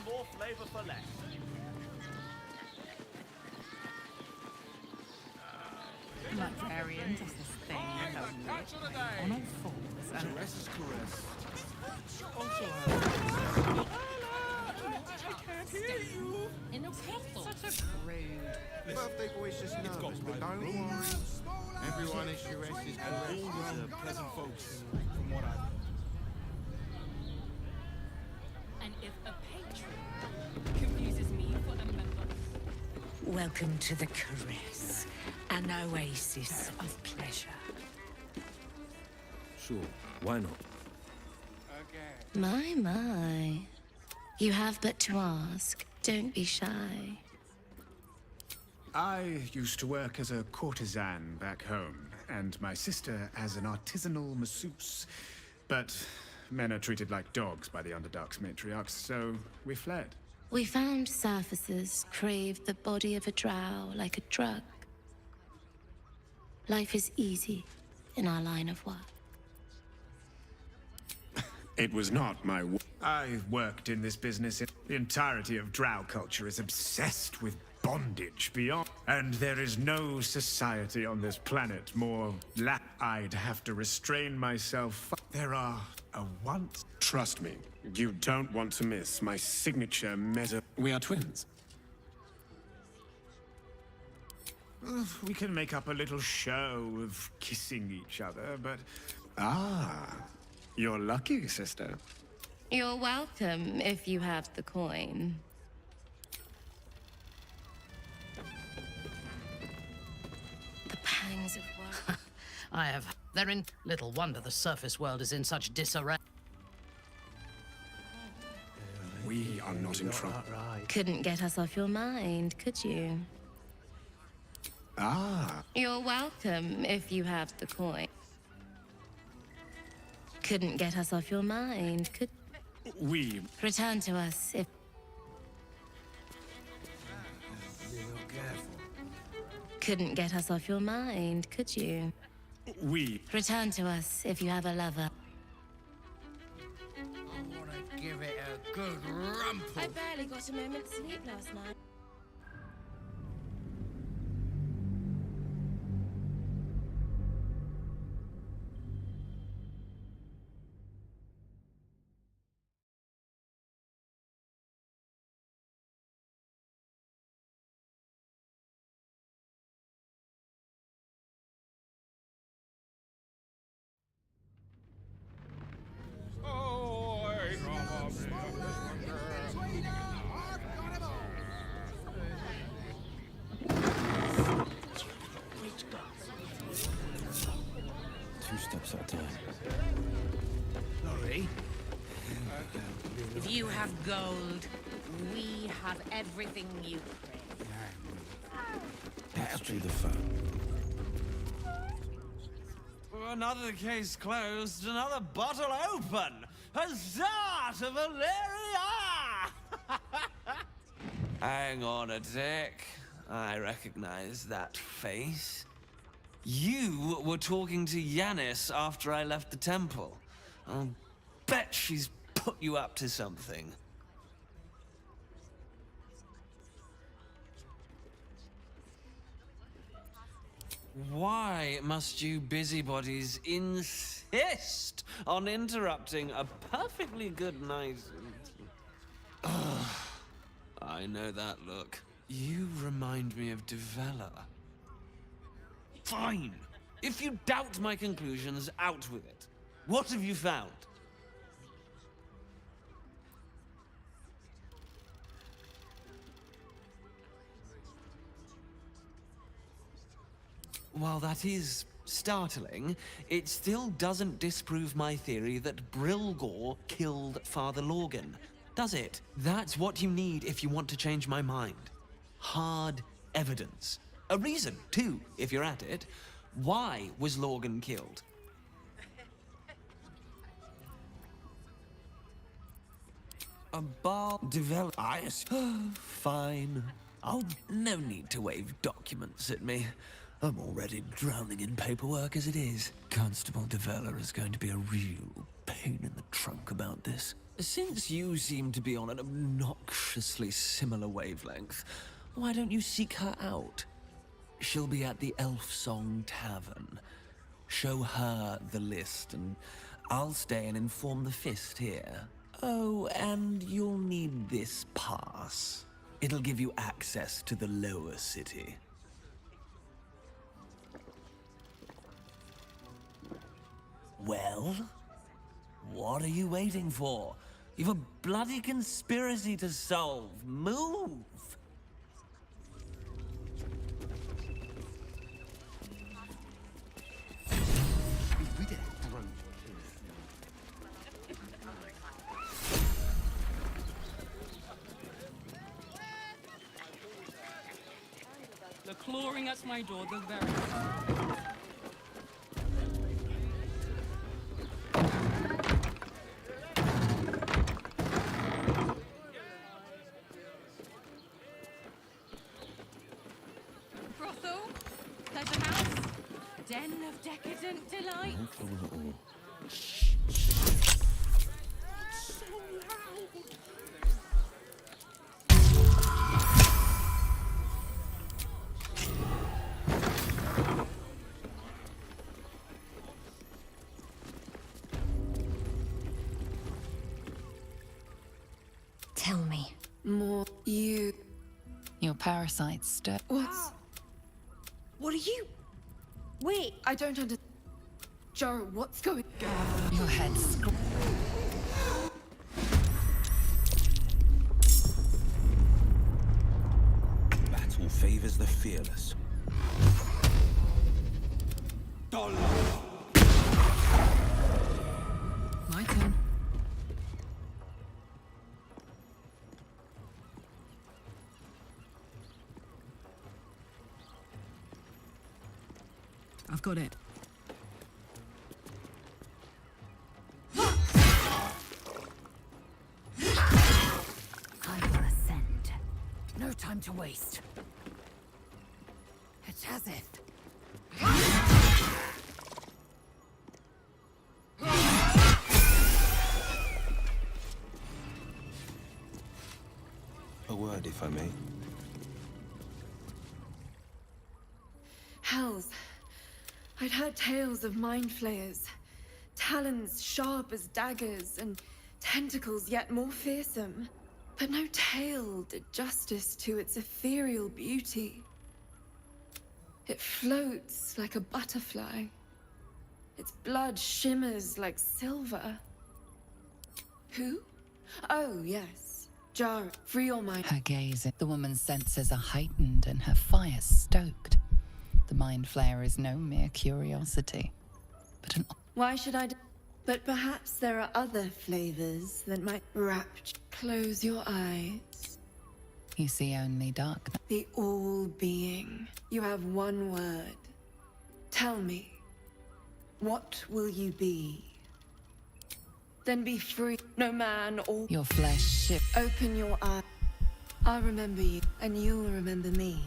More flavor for less. Librarian does this thing on all fours and... Caress is caress. I can't hear you! In a portal. Such a rude. Birthday boy's just nervous, but don't worry. Everyone is Caress is all pleasant folks, from what I've heard. And if a patron confuses me for a member... Welcome to the Caress, an oasis of pleasure. Sure, why not? My. You have but to ask. Don't be shy. I used to work as a courtesan back home, and my sister as an artisanal masseuse. But men are treated like dogs by the Underdark's matriarchs, so we fled. We found surfacers craved the body of a drow like a drug. Life is easy in our line of work. It was not my I worked in this business. The entirety of drow culture is obsessed with bondage beyond. And there is no society on this planet more I'd have to restrain myself. There are a once. Trust me, you don't want to miss my signature meta. We are twins. We can make up a little show of kissing each other, but... Ah, you're lucky, sister. You're welcome if you have the coin. The pangs of work. I have. They're in. Little wonder the surface world is in such disarray. We are not in trouble. Couldn't get us off your mind, could you? Ah. You're welcome if you have the coin. Couldn't get us off your mind, could... We... Return to us if... Couldn't get us off your mind, could you? We... Return to us if you have a lover. I want to give it a good rumple. I barely got a moment's sleep last night. If you have gold, we have everything you crave. Let's do the phone. Another case closed, another bottle open! Huzzah to Valeria! Hang on a tick. I recognize that face. You were talking to Yanis after I left the temple. I'll bet she's put you up to something. Why must you busybodies insist on interrupting a perfectly good night? Ugh, I know that look. You remind me of Devella. Fine. If you doubt my conclusions, out with it. What have you found? While that is startling, it still doesn't disprove my theory that Brilgor killed Father Lorgan, does it? That's what you need if you want to change my mind. Hard evidence. A reason, too, if you're at it. Why was Lorgan killed? A bar developed. Fine. No need to wave documents at me. I'm already drowning in paperwork as it is. Constable Devella is going to be a real pain in the trunk about this. Since you seem to be on an obnoxiously similar wavelength, why don't you seek her out? She'll be at the Elf Song Tavern. Show her the list, and I'll stay and inform the Fist here. Oh, and you'll need this pass. It'll give you access to the lower city. Well? What are you waiting for? You've a bloody conspiracy to solve. Move! They're clawing at my door, the very... Brothel? Pleasure house? Den of decadent delight? So loud! Tell me. More. You. Your parasites stir. What are you? Wait, I don't understand. Joe, what's going on? Your head's. Battle favors the fearless. My turn. I've got it. I will ascend. No time to waste. It has it. A word, if I may. Hells. I'd heard tales of mind flayers. Talons sharp as daggers, and tentacles yet more fearsome. But no tale did justice to its ethereal beauty. It floats like a butterfly. Its blood shimmers like silver. Who? Oh, yes. Jar, free your mind. Her gaze, the woman's senses are heightened and her fire stoked. The mind flayer is no mere curiosity, but an... Why should I... But perhaps there are other flavors that might rapture. Close your eyes. You see only darkness. The all-being. You have one word. Tell me, what will you be? Then be free, no man or... Your flesh shift. Open your eyes. I'll remember you, and you'll remember me.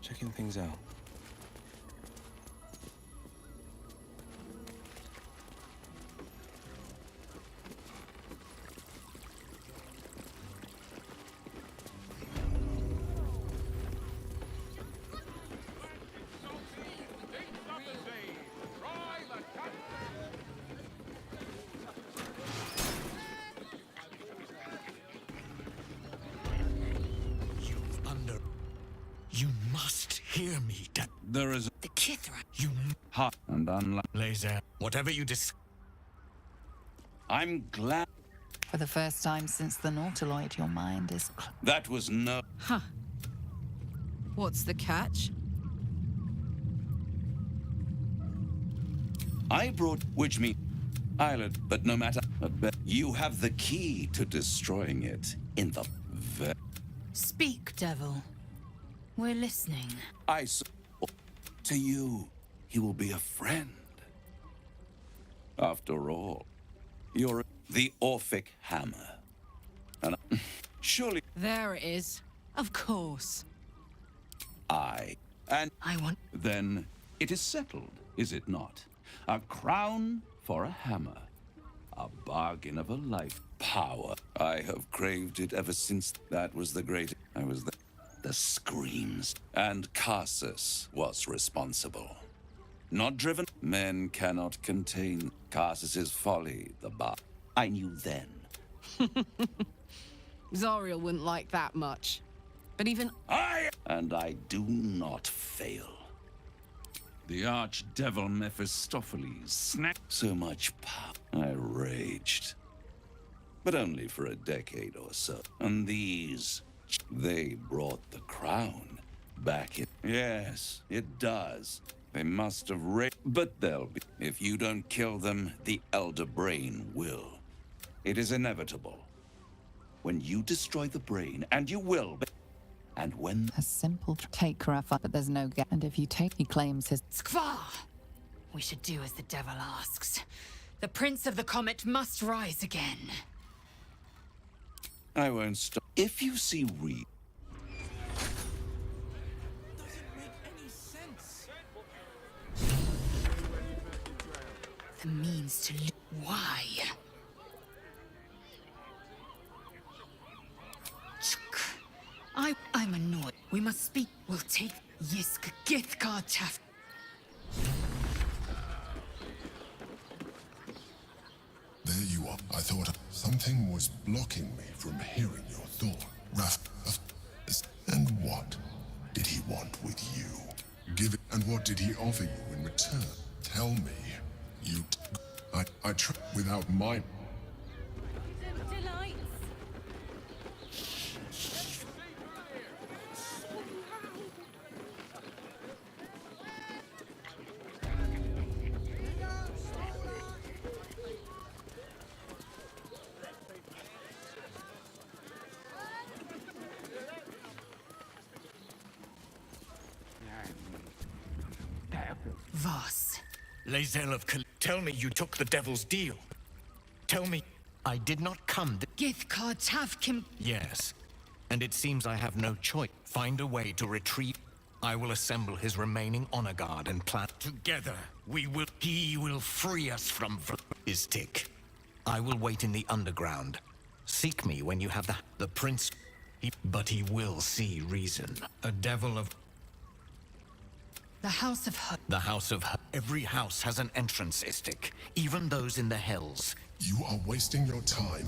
Checking things out. You must hear me, There is The Kithra. You hot and unlike laser. Whatever you I'm glad. For the first time since the Nautiloid, your mind is... That was no... Huh. What's the catch? I brought, which means island, but no matter. You have the key to destroying it in the... Speak, devil. We're listening. I saw. To you, he will be a friend. After all, you're the Orphic Hammer. And surely There it is. Of course. I want... Then it is settled, is it not? A crown for a hammer. A bargain of a life. Power. I have craved it ever since that was the great... I was the screams. And Carsus was responsible. Not driven. Men cannot contain Carsus's folly, the bar. I knew then. Zariel wouldn't like that much. But even... And I do not fail. The archdevil Mephistopheles snapped so much power. I raged. But only for a decade or so. And these, they brought the crown back in. Yes, it does. They must have but they'll be. If you don't kill them, the Elder Brain will. It is inevitable. When you destroy the brain, and you will, and when... A simple take Rafa, but there's no gap. And if you take, he claims his... Skvar! We should do as the devil asks. The Prince of the Comet must rise again. I won't stop. If you see Reed... The means to... Why? I'm annoyed. We must speak. We'll take Yisk Githkar Taf. There you are. I thought something was blocking me from hearing your thought. And what did he want with you? Give it. And what did he offer you in return? Tell me. I try without my... Voss. Lae'zel of tell me you took the devil's deal. Tell me I did not come. Githkar Tavkim. Yes, and it seems I have no choice. Find a way to retrieve. I will assemble his remaining honor guard and plan. Together, we will. He will free us from Istik. I will wait in the underground. Seek me when you have the prince. But he will see reason. A devil of. The House of Her. The House of Her. Every house has an entrance, Istik. Even those in the Hells. You are wasting your time.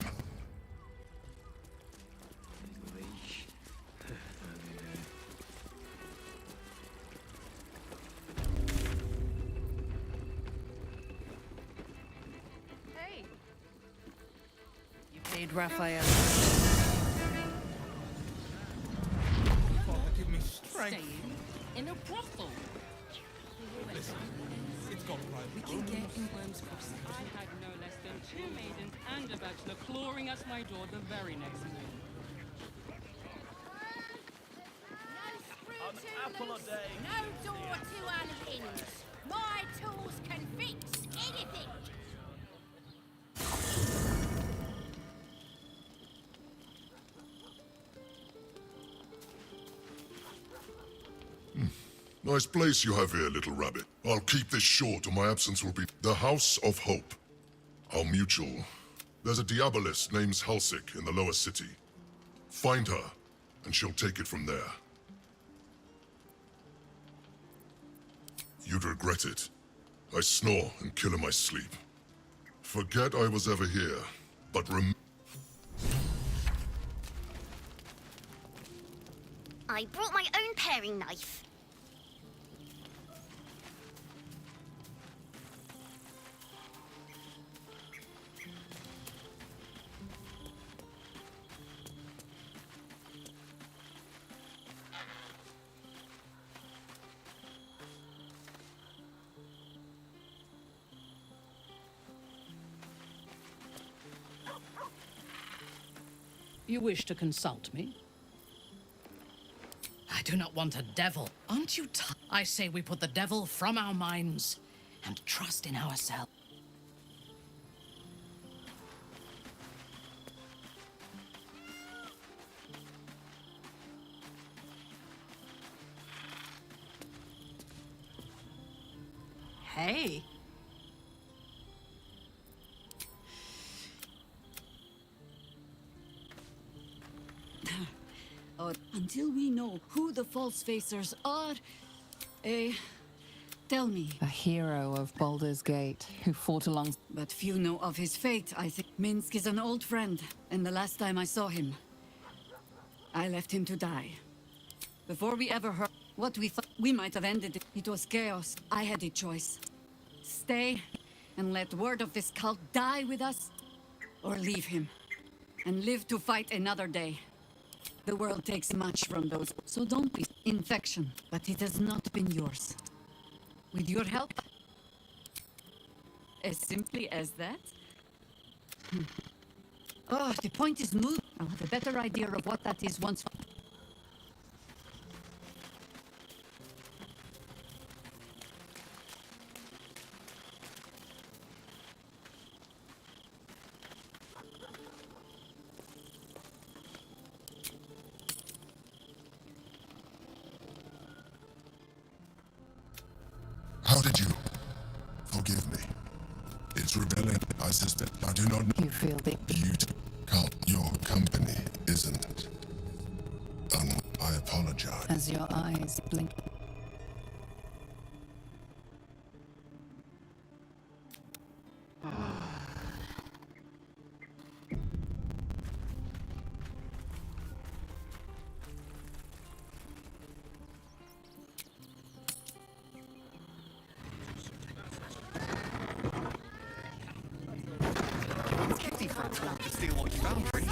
Blade, Raphael. Father, give me strength. Staying in a brothel. Listen, it's gone right. We can get in Worm's Crossing. I had no less than 2 maidens and a bachelor clawing at my door the very next morning. An apple a day. No door too unhinged. My tools can fix anything. Nice place you have here, little rabbit. I'll keep this short or my absence will be the House of Hope. Our mutual. There's a diaboless named Halsik in the lower city. Find her, and she'll take it from there. You'd regret it. I snore and kill in my sleep. Forget I was ever here, but I brought my own paring knife. You wish to consult me? I do not want a devil. Aren't you tired? I say we put the devil from our minds and trust in ourselves. Hey. Until we know who the false facers are, tell me. A hero of Baldur's Gate who fought along. But few know of his fate, I think. Minsk is an old friend, and the last time I saw him, I left him to die. Before we ever heard what we thought we might have ended it, it was chaos. I had a choice. Stay and let word of this cult die with us, or leave him and live to fight another day. The world takes much from those, so don't be infection, but it has not been yours. With your help, as simply as that. Oh, the point is moved. I'll have a better idea of what that is once. How did you? Forgive me. It's rebellion, I suspect. I do not know. You feel the... You can't. Your company isn't. I apologize. As your eyes blink. Steal what you found, Tree.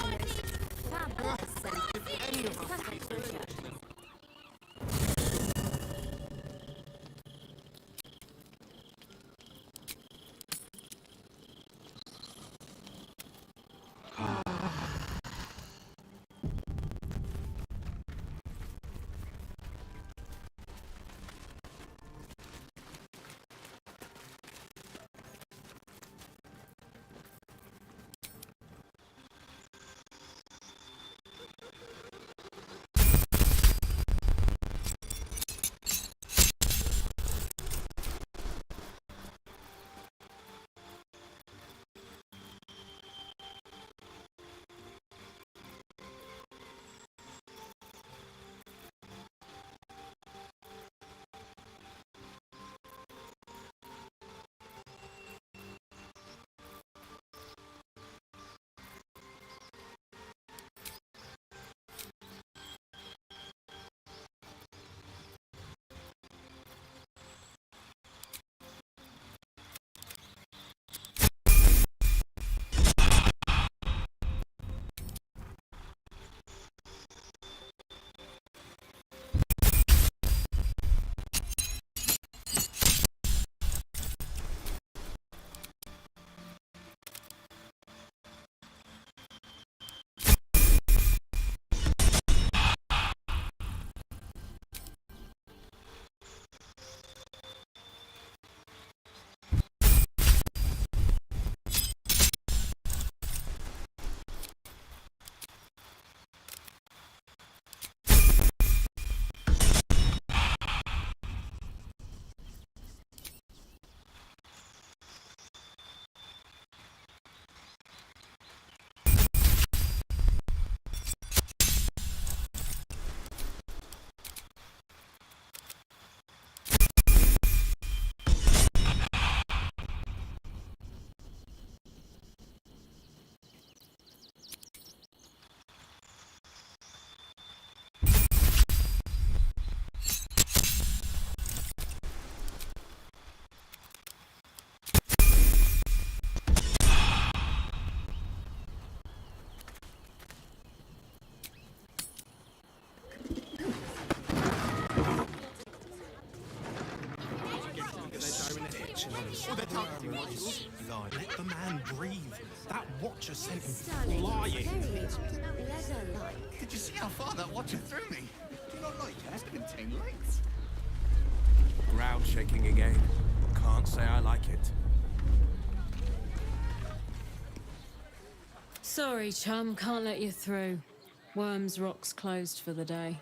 watching us. They're telling what is like. Let the man breathe. That watcher sent him flying. Did you see how far that watcher threw me? Do you not like it? It has to contain lights. Ground shaking again. Can't say I like it. Sorry, chum, can't let you through. Worms Rock's closed for the day.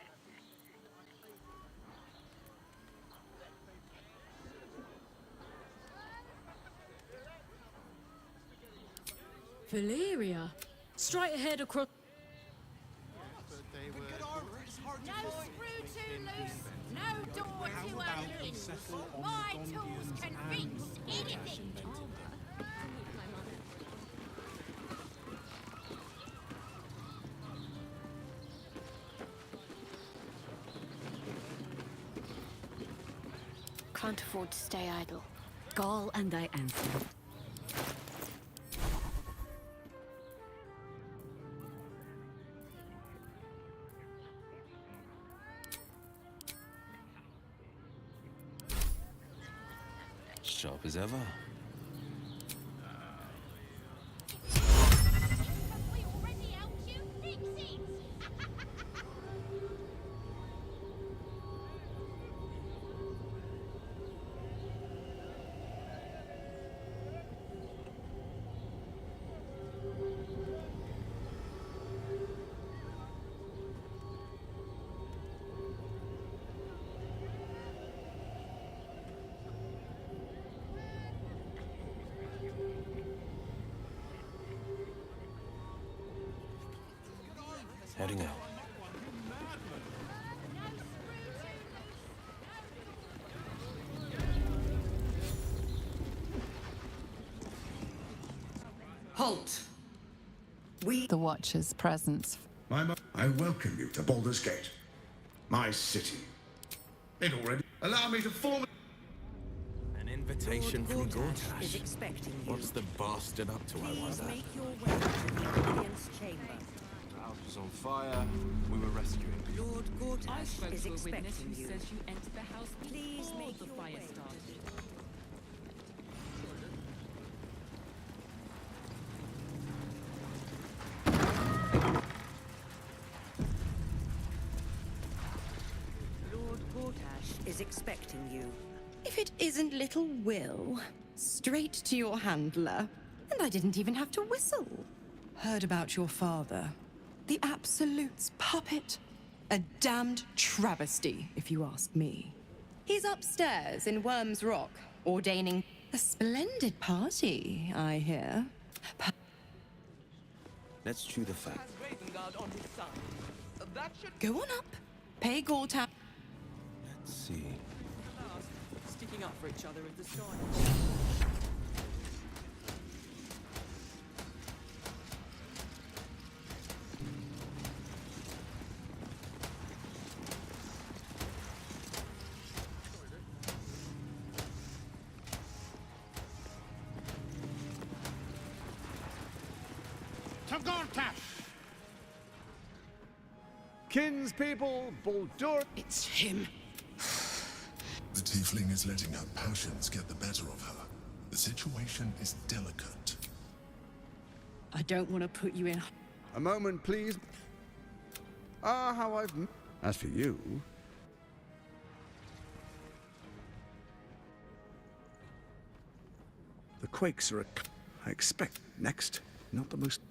Valeria? Straight ahead across... No screw too loose, no door too unhinged. My tools can fix anything. Can't afford to stay idle. Call and I answer. Sharp as ever. We already helped you fix it. Heading out. Halt! The Watcher's presence. I welcome you to Baldur's Gate, my city. It already allow me to form An invitation from Gortash. is expecting you. What's the bastard up to, I Please wonder? make your way to the audience chamber. The house was on fire. We were rescuing people. Lord I spoke Gortash is to a witness expecting who you. says you entered the house Please before make the your fire way. started. Lord Gortash is expecting you. If it isn't little Will, straight to your handler. And I didn't even have to whistle. Heard about your father. The Absolute's puppet. A damned travesty, if you ask me. He's upstairs in Worms Rock, ordaining a splendid party, I hear. Let's chew the fat. Go on up. Pay Gortash. Let's see. Sticking up for each other in the sky. To Gortash! Kinspeople, Baldur. It's him. The tiefling is letting her passions get the better of her. The situation is delicate. I don't want to put you in. A moment, please. Ah, how I've... As for you... The quakes are I expect next. Not the most...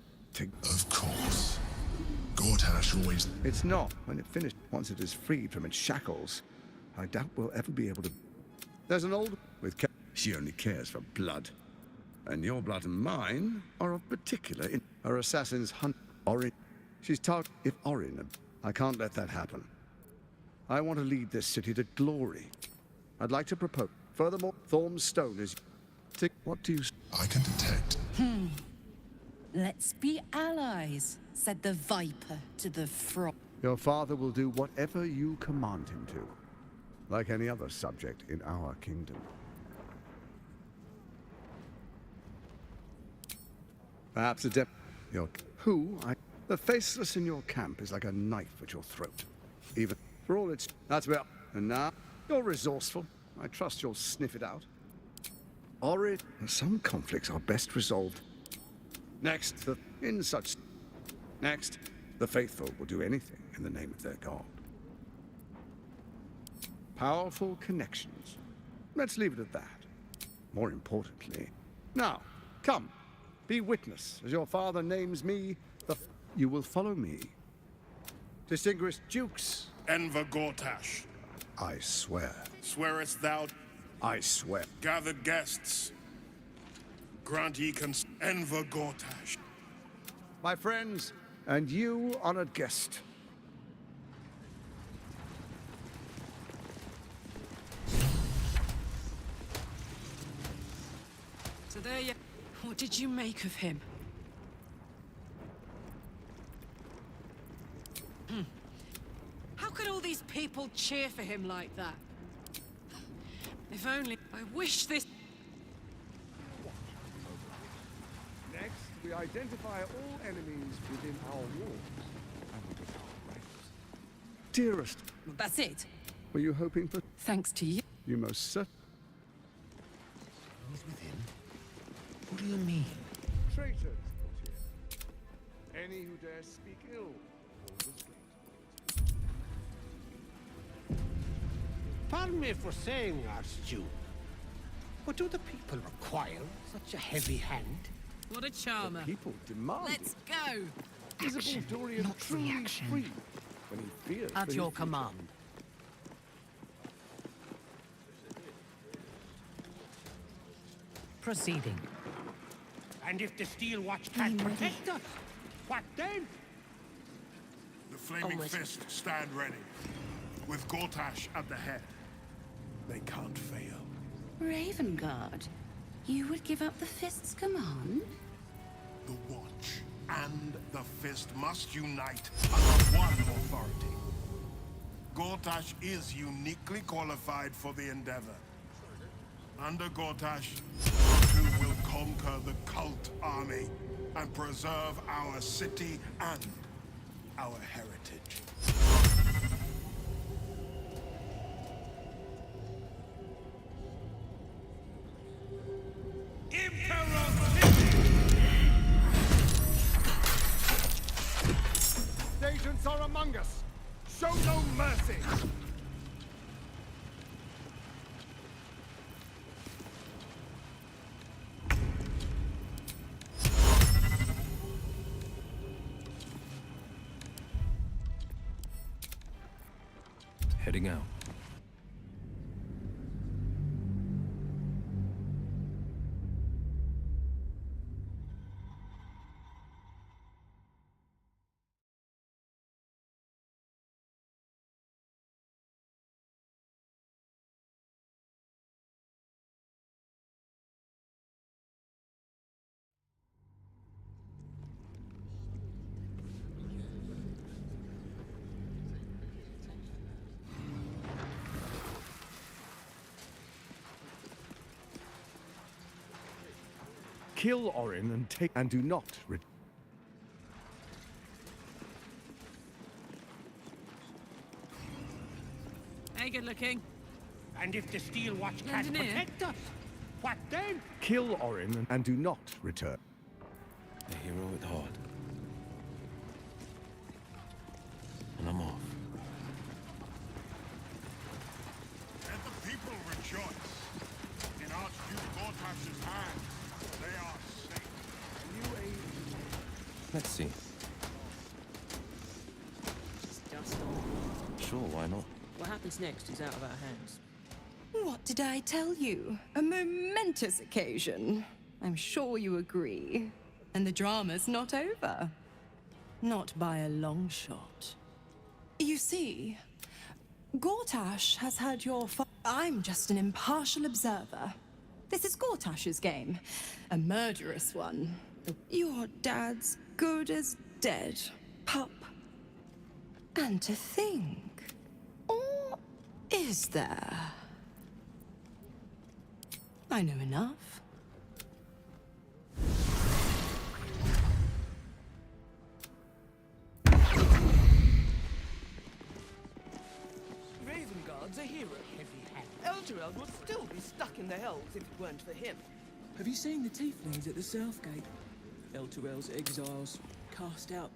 Of course. Gortash always... It's not. When it finished, once it is freed from its shackles, I doubt we'll ever be able to... There's an old... with... She only cares for blood. And your blood and mine are of particular... Her assassins hunt... Orin... She's targeted... If Orin... I can't let that happen. I want to lead this city to glory. I'd like to propose... Furthermore, Thorm's stone is... What do you... I can detect... Let's be allies, said the Viper to the Frog. Your father will do whatever you command him to. Like any other subject in our kingdom. Perhaps a The faceless in your camp is like a knife at your throat. Even for all its... That's well. And now, you're resourceful. I trust you'll sniff it out. Orid. Some conflicts are best resolved. Next, the faithful will do anything in the name of their god. Powerful connections. Let's leave it at that. More importantly, now, come, be witness as your father names me you will follow me. Distinguished dukes. Enver Gortash. I swear. Swearest thou? I swear. Gathered guests. Grant ye Enver Gortash. My friends, and you, honored guest. So there you... What did you make of him? How could all these people cheer for him like that? If only... I wish this... Next, we identify all enemies within our walls. And we become friends. Dearest. That's it? Were you hoping for... Thanks to you. You most certainly... He's within? What do you mean? Traitors put here. Any who dare speak ill of the gate. Pardon me for saying, Archduke, but do the people require such a heavy hand? What a charmer. The people demand Let's it. go! Is a Baldurian truly free when he fears At for your his future? command. Proceeding. And if the Steel Watch can't protect us, what then? The Flaming Fist stand ready, with Gortash at the head. They can't fail. Ravengard, you would give up the Fist's command? The Watch and the Fist must unite under one authority. Gortash is uniquely qualified for the endeavor. Under Gortash, you two will conquer the cult army and preserve our city and our heritage. Agents are among us. Show no mercy. Heading out. Kill Orin and take and do not Hey, good looking. And if the Steel Watch can't Engineer. protect us, what then? kill Orin and do not return. A hero at heart. And I'm off. Let the people rejoice. In Archduke Gortash's hands, they are safe. Let's see. Sure, why not? What happens next is out of our hands. What did I tell you? A momentous occasion. I'm sure you agree. And the drama's not over. Not by a long shot. You see, Gortash has had your I'm just an impartial observer. This is Gortash's game. A murderous one. Your dad's good as dead, pup. And to think... Or is there? I know enough. Ravengard's a hero. Heavy hand. Ezreal would still be stuck in the hells if it weren't for him. Have you seen the tieflings at the south gate? Elturel's exiles, cast out.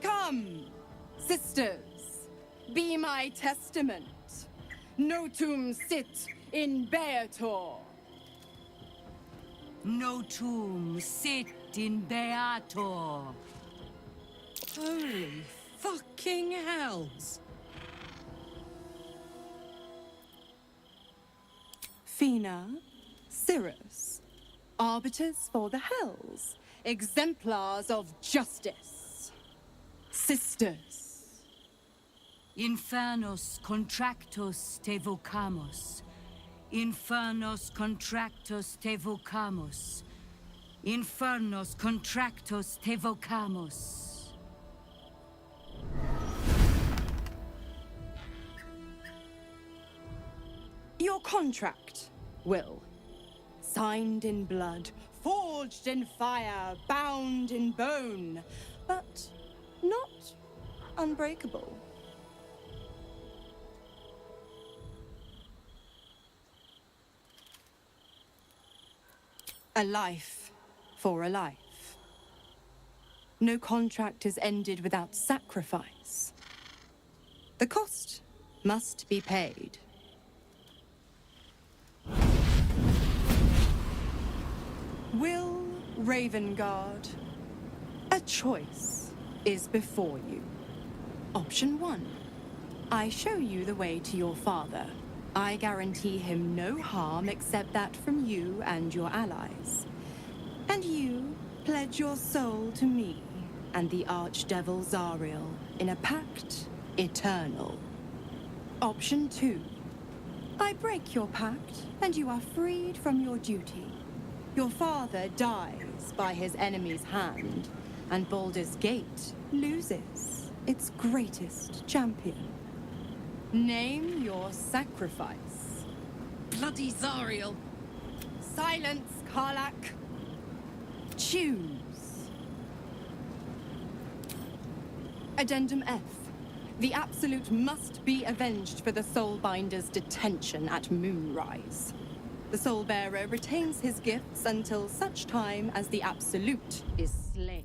Come, sisters, be my testament. Notum sit in Beator. Notum sit in Beator. Holy fucking hells. Fina, Cirrus, arbiters for the hells, exemplars of justice. Sisters. Infernos contractos te vocamus. Infernos contractos te vocamus. Infernos contractos te vocamus. Your contract, Will. Signed in blood, forged in fire, bound in bone, but not unbreakable. A life for a life. No contract is ended without sacrifice. The cost must be paid. Will Ravengard, a choice is before you. Option 1. I show you the way to your father. I guarantee him no harm except that from you and your allies. And you pledge your soul to me and the Archdevil Zariel in a pact eternal. Option 2. I break your pact and you are freed from your duty. Your father dies by his enemy's hand, and Baldur's Gate loses its greatest champion. Name your sacrifice. Bloody Zariel. Silence, Karlak. Choose. Addendum F. The Absolute must be avenged for the Soulbinder's detention at Moonrise. The Soulbearer retains his gifts until such time as the Absolute is slain.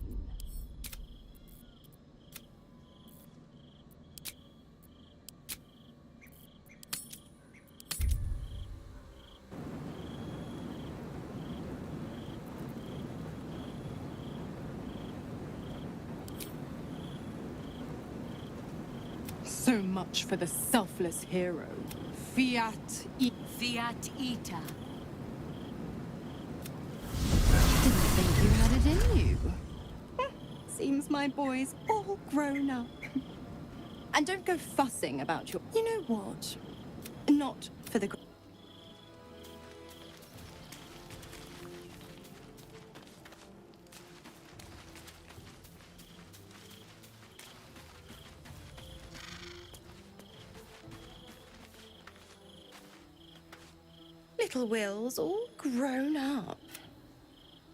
So much for the selfless hero. Fiat Ita. Didn't think you had it in you. Seems my boy's all grown up. And don't go fussing about your... You know what? Not for the... Little Will's all grown up.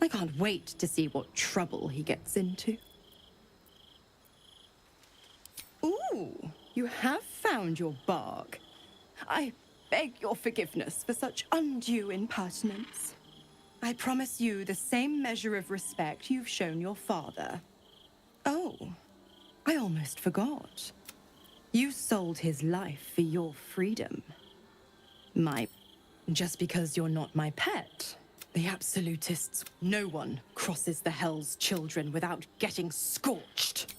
I can't wait to see what trouble he gets into. Ooh, you have found your bark. I beg your forgiveness for such undue impertinence. I promise you the same measure of respect you've shown your father. Oh, I almost forgot. You sold his life for your freedom. Just because you're not my pet, the absolutists... No one crosses the Hell's Children without getting scorched.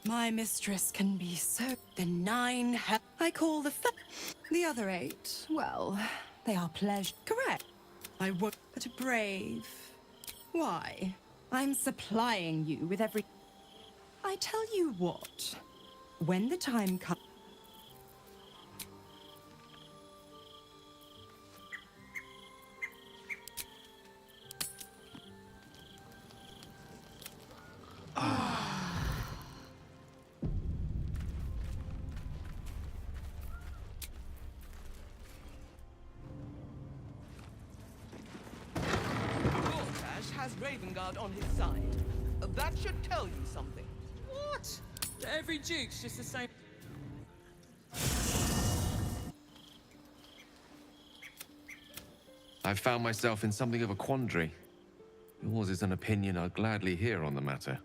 My mistress can be so... The 9 hell... I call the other 8, well, they are pleasure... Correct. I won't... But brave... Why? I'm supplying you with every... I tell you what, when the time comes... Gortash has Ravengard on his side. That should tell you something. What? Every duke's just the same. I've found myself in something of a quandary. Yours is an opinion I'd gladly hear on the matter.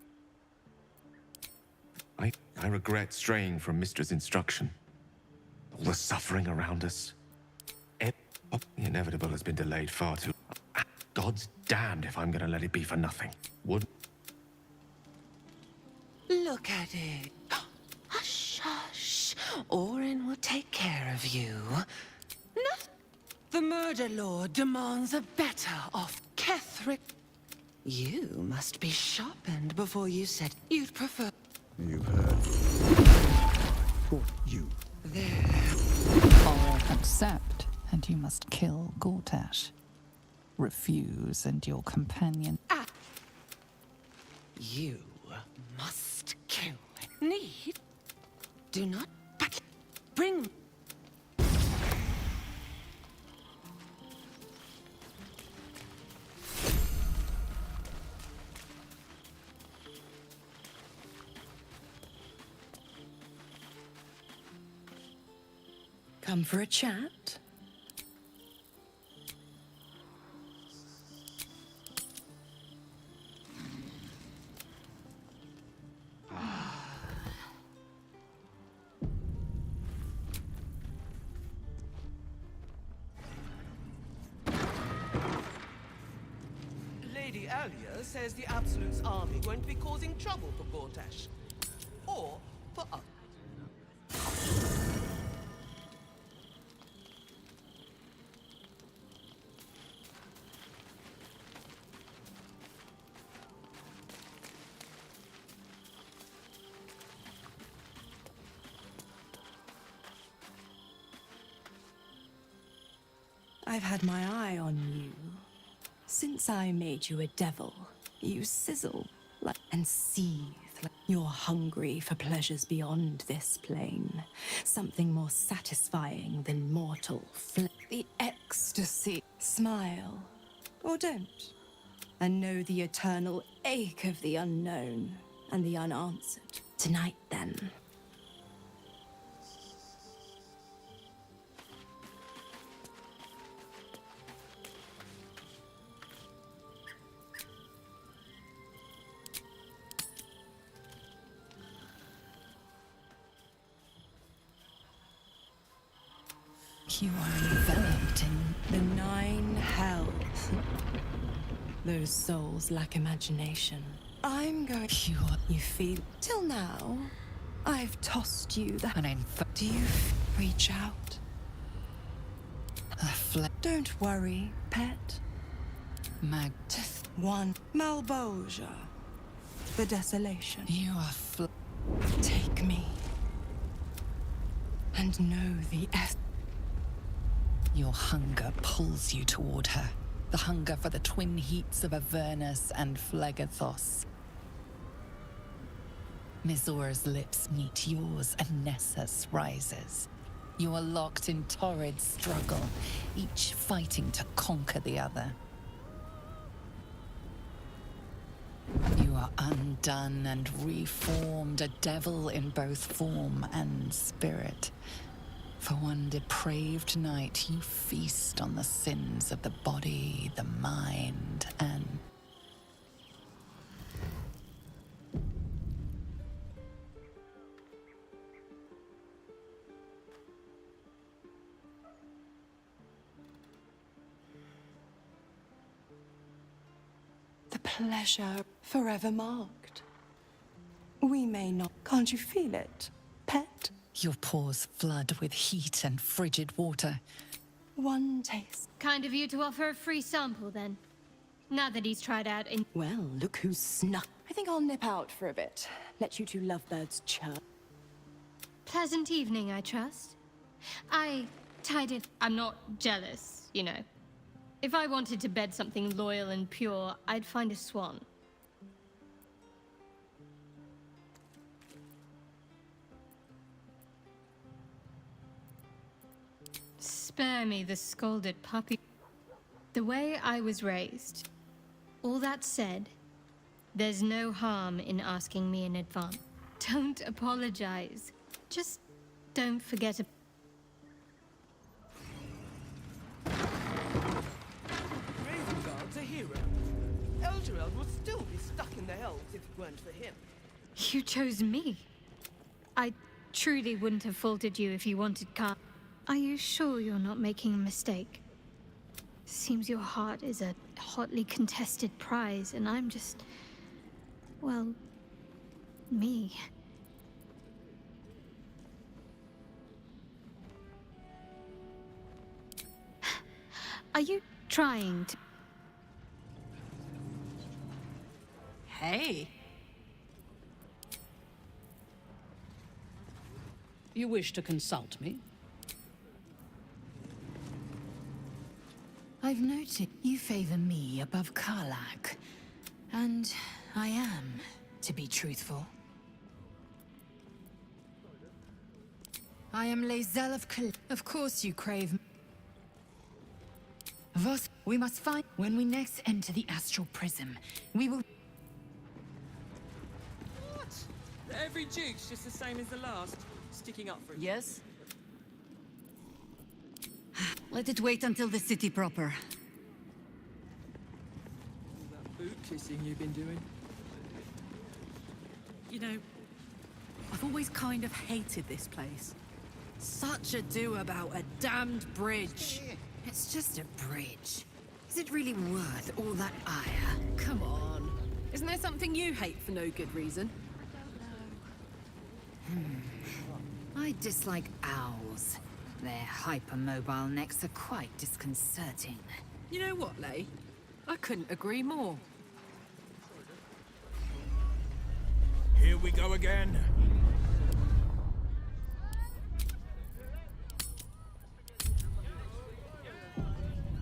I regret straying from Mistra's instruction. All the suffering around us. The inevitable has been delayed far too... God's damned if I'm gonna let it be for nothing. Would... Look at it. Hush, hush. Orin will take care of you. The murder lord demands a better off. Kethric. You must be sharpened before you said you'd prefer... You've heard. Who you? There. Or accept, and you must kill Gortash. Refuse, and your companion... You must kill. Need. Do not... But bring... Come for a chat? Lady Alia says the Absolute's army won't be causing trouble for Gortash. Or for us. I've had my eye on you. Since I made you a devil, you sizzle like and seethe like you're hungry for pleasures beyond this plane. Something more satisfying than mortal the ecstasy. Smile, or don't, and know the eternal ache of the unknown and the unanswered. Tonight, then. You are enveloped in the 9 hells. Those souls lack imagination. I'm going... You feel... Till now, I've tossed you the... Do you reach out? Don't worry, pet. One. Malboja. The desolation. You are Take me. And know the Your hunger pulls you toward her. The hunger for the twin heats of Avernus and Phlegethos. Mizora's lips meet yours and Nessus rises. You are locked in torrid struggle, each fighting to conquer the other. You are undone and reformed, a devil in both form and spirit. For one depraved night, you feast on the sins of the body, the mind, and... the pleasure forever marked. We may not... Can't you feel it, pet? Your pores flood with heat and frigid water. One taste. Kind of you to offer a free sample, then. Now that he's tried out in... Well, look who's snuck. I think I'll nip out for a bit. Let you two lovebirds chirp. Pleasant evening, I trust. I tied it. I'm not jealous, you know. If I wanted to bed something loyal and pure, I'd find a swan. Spare me the scolded puppy. The way I was raised. All that said, there's no harm in asking me in advance. Don't apologize. Just don't forget to... Raven Guard's a hero. Elturel would still be stuck in the Hells if it weren't for him. You chose me. I truly wouldn't have faulted you if you wanted Car. Are you sure you're not making a mistake? Seems your heart is a hotly contested prize, and I'm just... well... me. Are you trying to... Hey. You wish to consult me? I've noted you favor me above Karlak. And I am, to be truthful. I am Lae'zel of Kal. Of course you crave... Vos, we must find... When we next enter the astral prism, we will... What? Every duke's just the same as the last. Sticking up for it. Yes? Let it wait until the city proper. All that boot kissing you've been doing. You know, I've always kind of hated this place. Such ado about a damned bridge. It's just a bridge. Is it really worth all that ire? Come on. Isn't there something you hate for no good reason? I dislike owls. Their hypermobile necks are quite disconcerting. You know what, Lay? I couldn't agree more. Here we go again.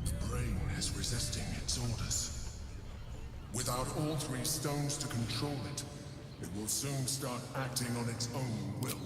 The brain is resisting its orders. Without all three stones to control it, it will soon start acting on its own will.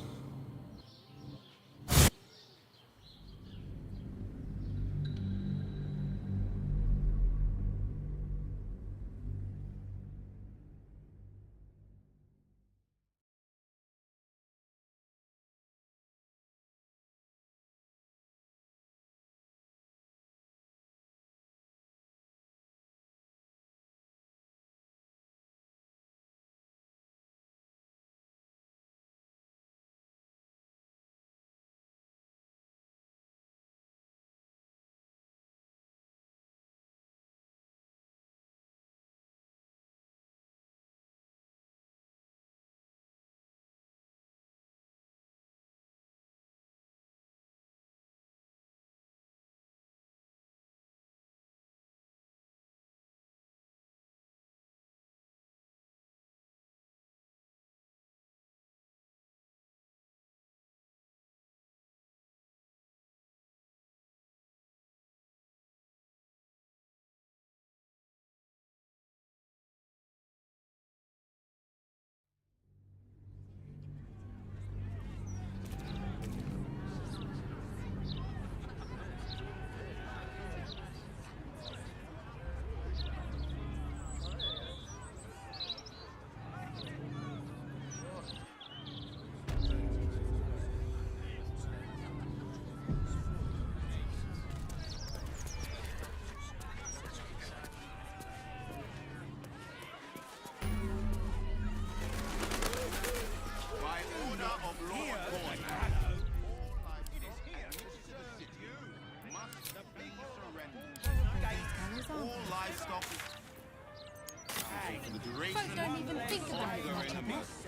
Folk don't even think about it much of us.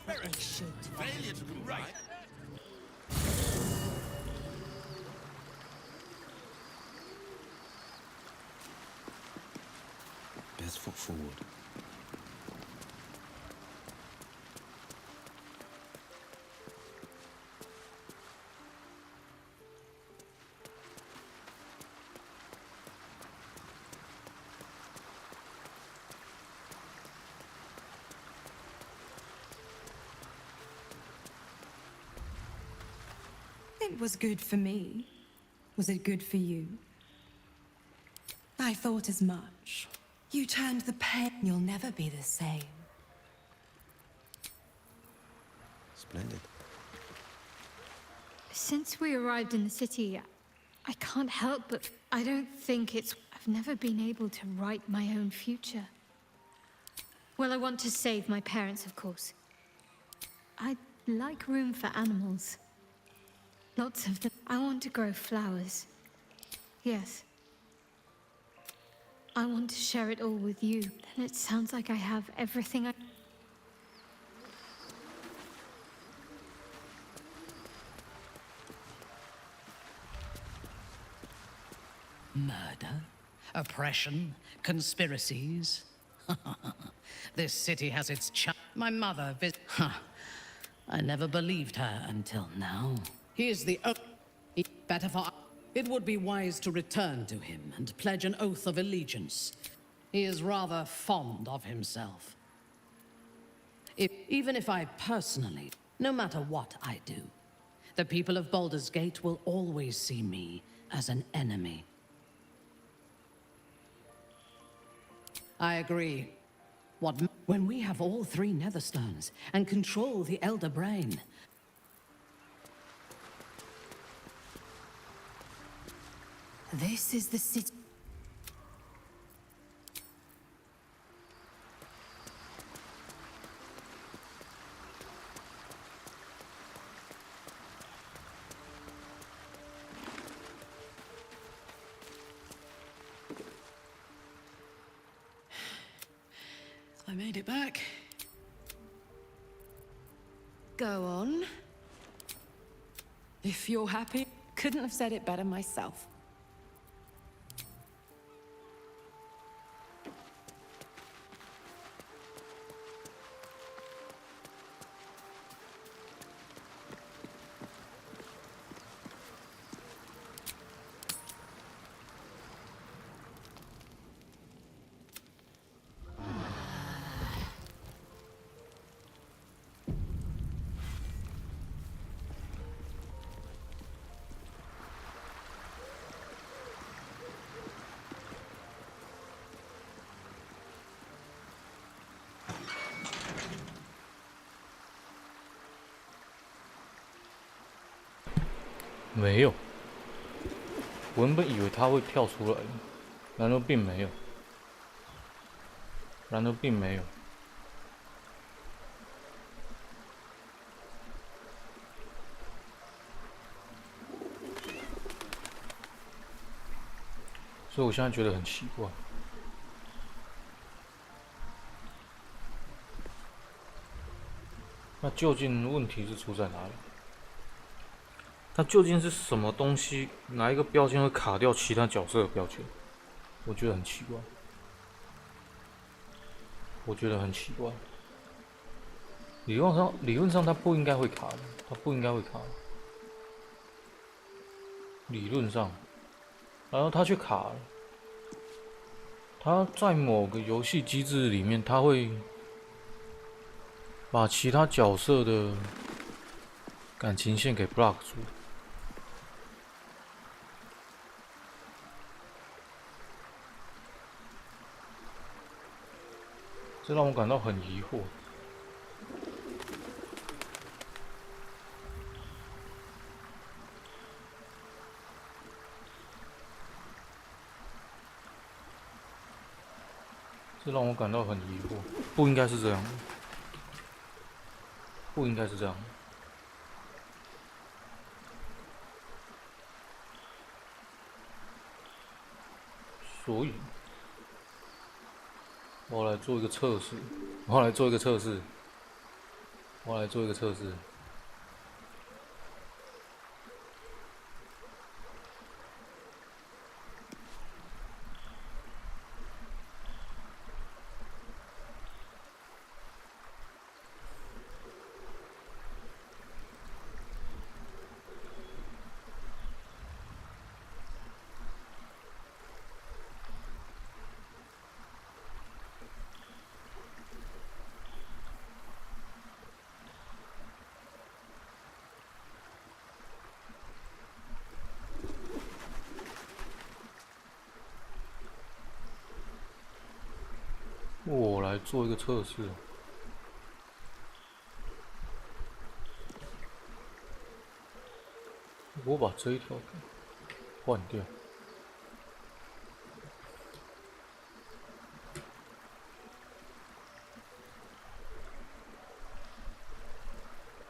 But they should. Failure to comply. Best foot forward. It was good for me. Was it good for you? I thought as much. You turned the pain. You'll never be the same. Splendid. Since we arrived in the city, I can't help but... I don't think it's... I've never been able to write my own future. Well, I want to save my parents, of course. I'd like room for animals. Lots of them. I want to grow flowers. Yes. I want to share it all with you. Then it sounds like I have everything I... Murder, oppression, conspiracies. This city has its my mother I never believed her until now. He is the better for... It would be wise to return to him and pledge an oath of allegiance. He is rather fond of himself. Even if I personally, no matter what I do, the people of Baldur's Gate will always see me as an enemy. I agree. When we have all 3 Netherstones and control the Elder Brain... This is the city. I made it back. Go on. If you're happy, couldn't have said it better myself.没有，我原本以为它会跳出来，然而并没有，所以我现在觉得很奇怪。那究竟问题是出在哪里？它究竟是什么东西？哪一个标签会卡掉其他角色的标签？我觉得很奇怪。理论上它不应该会卡的，理论上，然后它却卡了。它在某个游戏机制里面，它会把其他角色的感情线给 block 住。这让我感到很疑惑。不应该是这样的，所以。我要来做一个测试。来做一个测试。我把这一条换掉。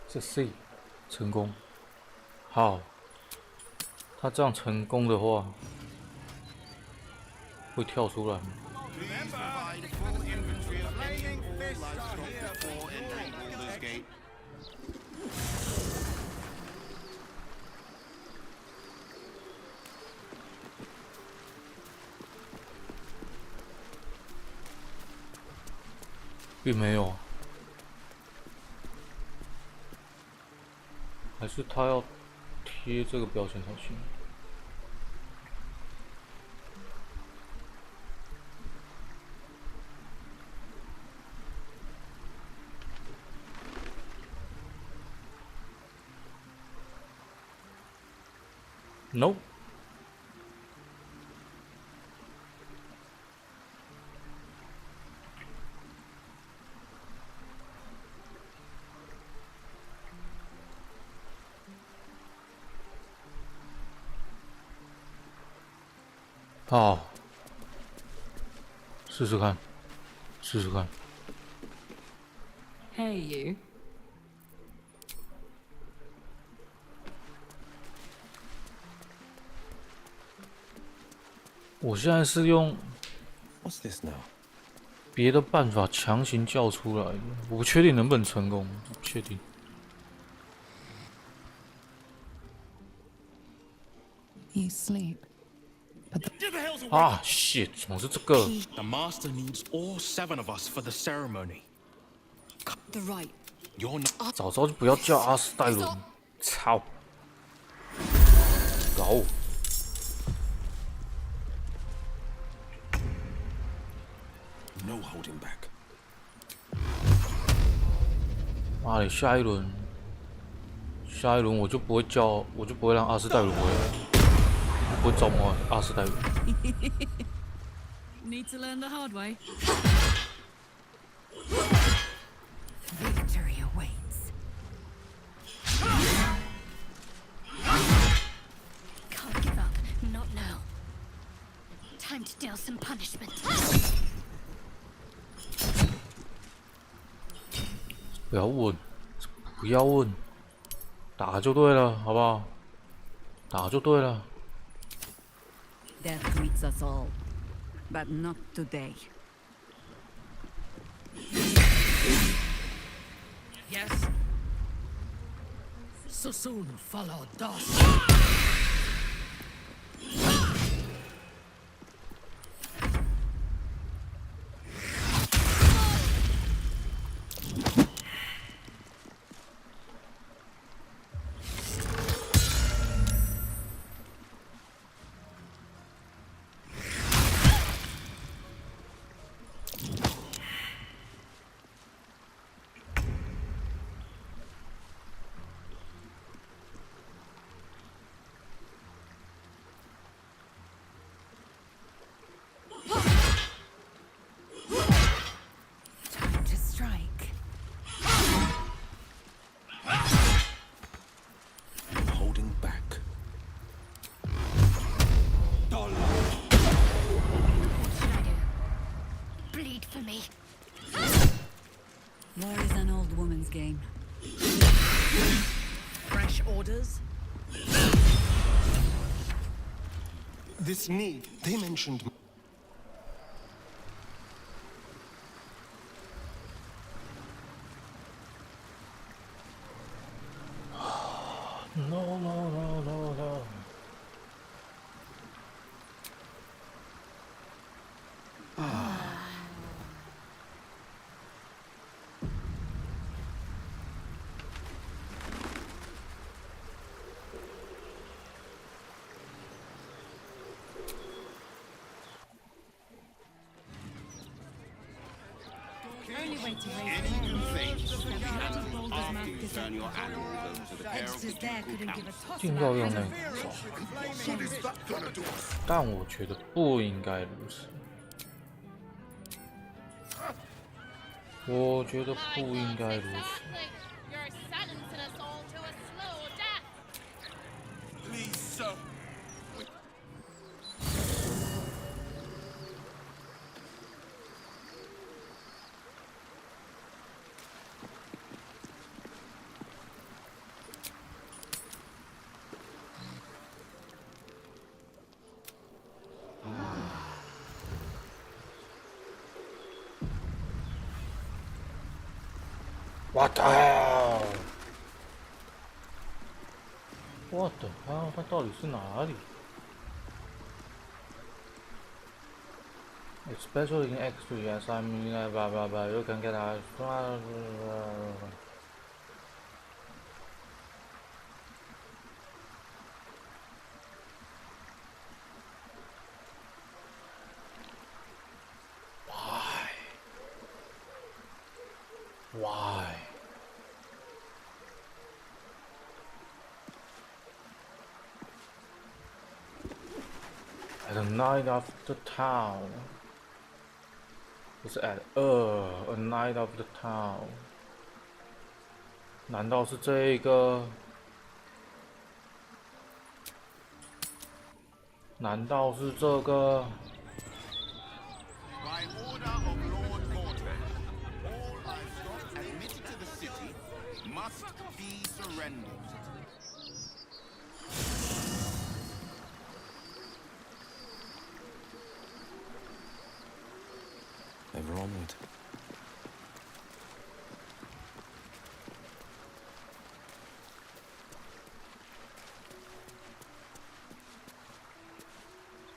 这 C 成功。好，他这样成功的话，会跳出来吗？ 并没有，还是他要贴这个标签才行。No。 好，试试看，试试看。 Hey, you. 我现在是用 What's this now? 别的办法强行叫出来的，我不确定能不能成功，不确定。 You sleep. 啊 ，shit， 怎么是这个？ The master needs all 7 of us for the ceremony. The right. You're not. 早知道就不要叫阿斯戴伦，操！搞。 No holding back. 妈的，下一轮我就不会叫，我就不会让阿斯戴伦回来。 不会招募阿斯戴伦。Need to learn the hard way. Victory awaits. Can't give up. Not now. Time to deal some punishment. 不要问，不要问，打就对了，好不好？打就对了。 Death greets us all, but not today. Yes. So soon follow dust. Time to strike. No holding back. What should I do? Bleed for me. War is an old woman's game. Fresh orders? This need, they mentioned. No, no, no, no, no. Ah. 尽要用那个，但我觉得不应该如此。我觉得不应该如此。 You're sentencing us all to a slow death. Please, sir. What the hell? What the hell? 它到底是哪里 ？Especially in X3, as I mean, blah blah blah. You can get out. Why? At the night of the town. 不是 at a night of the town. 难道是这个？难道是这个？ By order of Lord Cortes, all livestock admitted to the city must be surrendered. Ever onward.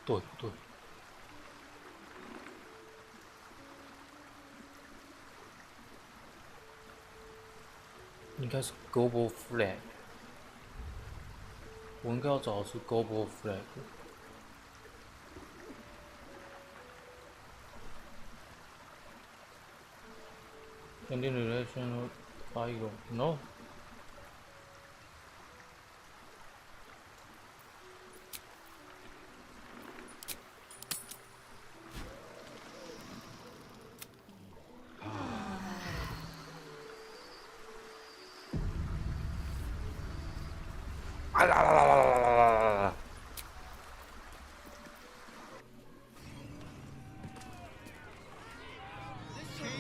Good, good. 应该是 Global Flag， 我应该要找的是 Global Flag。Ending relation with Baldur. No.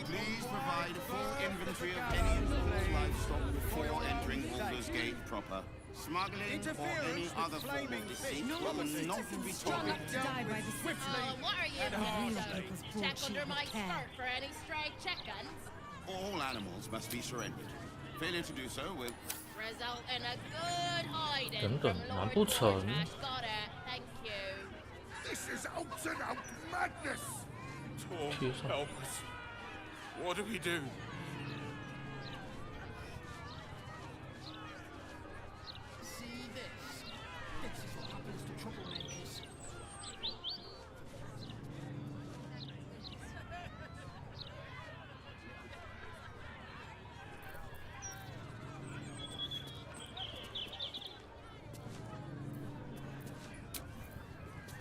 Please provide a full inventory of any and all livestock before entering Baldur's Gate proper. Smuggling or any other form of deceit will not be tolerated. What are you doing? Check under my skirt for any stray chickens. All animals must be surrendered. Failure to do so will Result in a good hiding 等等， from 难 Lord 不成 Cortash. Got it. Thank you. This is out and out madness! Tor, help us. What do we do? See this? This is what happens to troublemakers.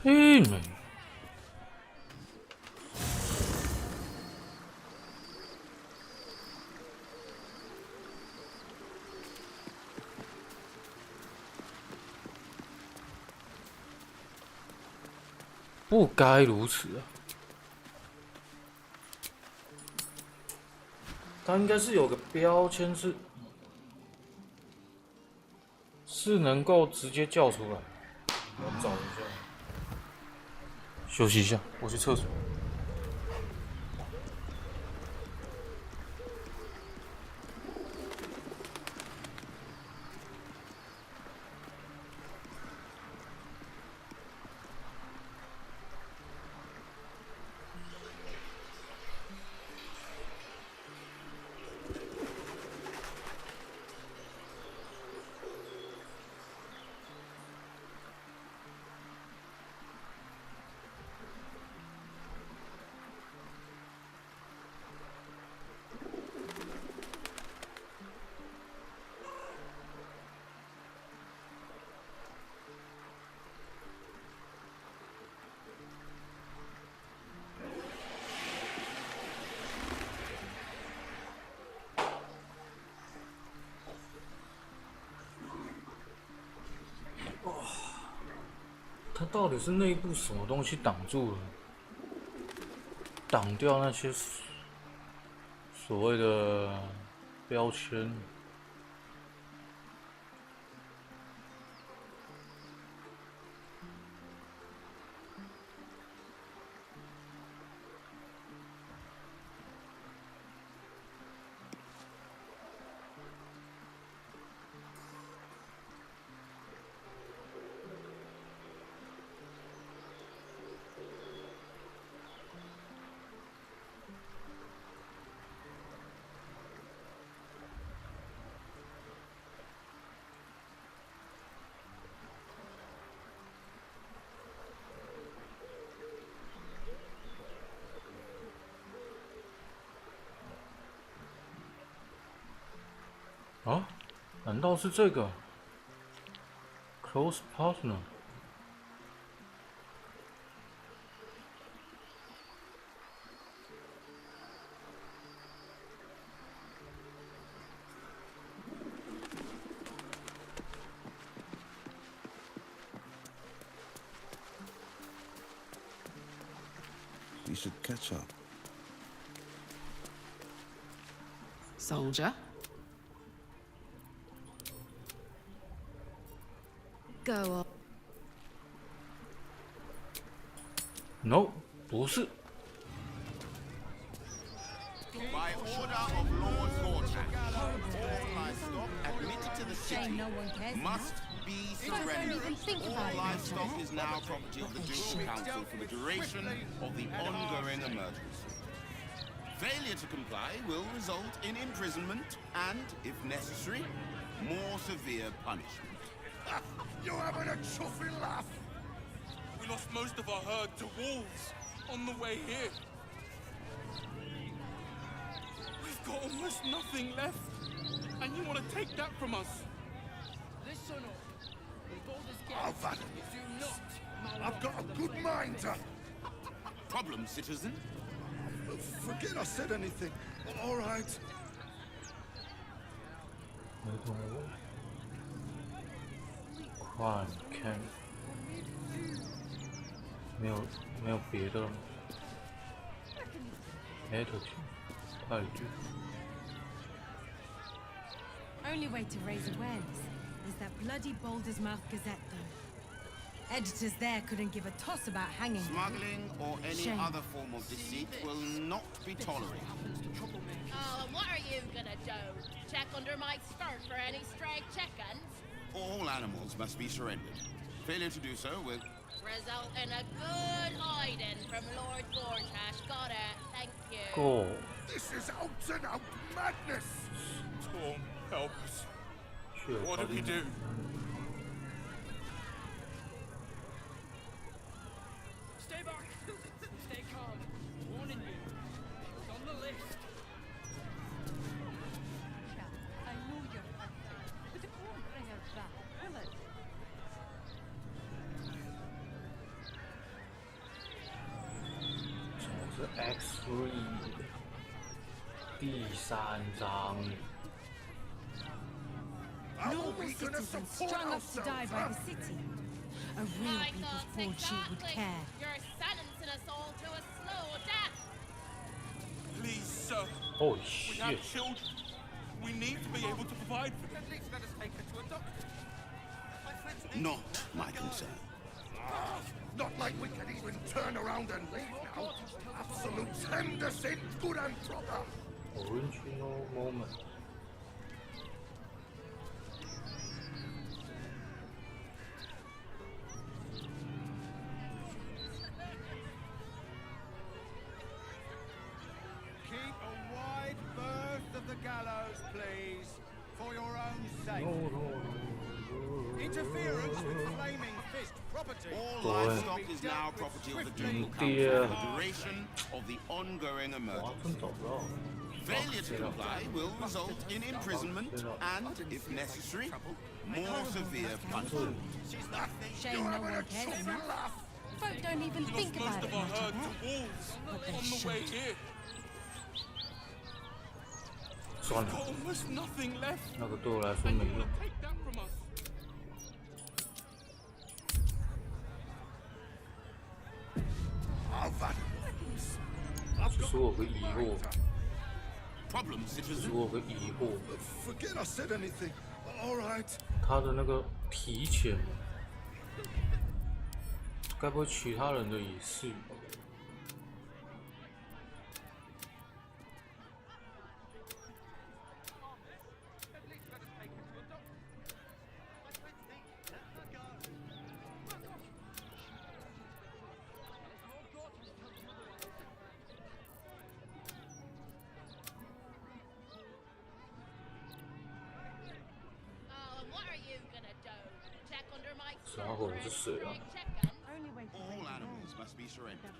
Amen. 不该如此啊！它应该是有个标签是能够直接叫出来。我找一下，休息一下，我去厕所。它到底是内部什么东西挡住了？挡掉那些所谓的标签？啊？难道是这个 ？Close partner。We should catch up. Soldier? Go on. No， 不是。By order of Lord Gortash, all livestock admitted to the city must be surrendered. All livestock is now property of the Ducal Council for the duration of the ongoing emergency. Failure to comply will result in imprisonment and, if necessary, more severe punishment. You're having a chuffing laugh! We lost most of our herd to wolves on the way here. We've got almost nothing left, and you want to take that from us? Listen up. With all this I've had do not. I've got a good mind to... Problem, citizen? Forget I said anything. All right. 快看，没有别的了吗 ？Attitude， 态度。 Only way to raise awareness is that bloody Baldur's Mouth Gazette, though. Editors there couldn't give a toss about hanging. Smuggling or any Shame. other form of deceit will not be tolerated. Oh, and what are you gonna do? Check under my skirt for any stray chickens? All animals must be surrendered. Failure to do so will Result in a good hiding from Lord Gortash. Got it. Thank you. Go. This is out and out madness! Torm, help us. Sure, What do we do? Stay back. Stay calm. Warning you. It's on the list. I know you're hunting, but it won't bring us back, will it? 这是 X3 第3章。 Normal citizens strung up to die by the city. A real My people's thoughts fortune would exactly. care. You're sentencing us all to a slow death. Please, sir. Holy We have shit. children. We need to be able to provide for them. At least let us take her to a doctor. My friend's not my concern. Not like we can even turn around and leave now. Absolute Henderson, good and proper. Original moment. Keep a wide berth of the gallows, please, for your own sake. Interference with flaming fist property. All livestock is now property of the Ducal Council for the duration of the ongoing emergency. Failure to comply will result in imprisonment and, if necessary, more severe punishment. Shame no one cares enough. Folk don't even We think lost most about it of our much herd anymore. to wolves But they on the way should. here. 算 We've 了 got，almost nothing left. 那个对我来说没用。 Take that from us. 是我有个疑惑， Problem, 其 citizen. 实我有个疑惑， Forget I said anything. All right. 他的那个提前，该不会其他人的也是吧？ Oh, and what are you gonna do? Check under my 家伙是谁啊？ All animals must be surrendered.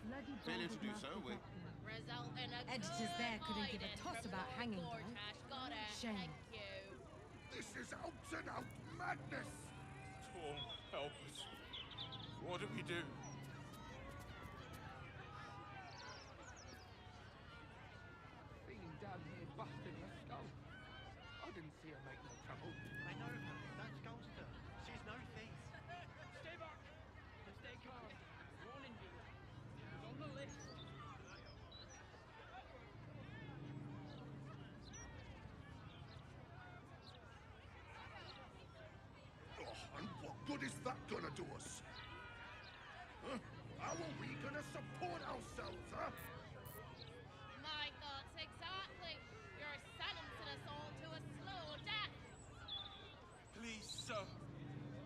Failure to do so will result in a Editors there couldn't give a toss about hanging though. Shame. This is out and out madness. Torm, help us. What do we do? Being down here busting her skull. I didn't see her make no trouble. I know her. That's Ghoster. She's no thief. Stay back and stay calm. Warning you. It's on the list. Oh, and what good is that gonna do us? Huh? How are we gonna support ourselves, huh? My thoughts exactly. You're sentencing us all to a slow death. Please, sir.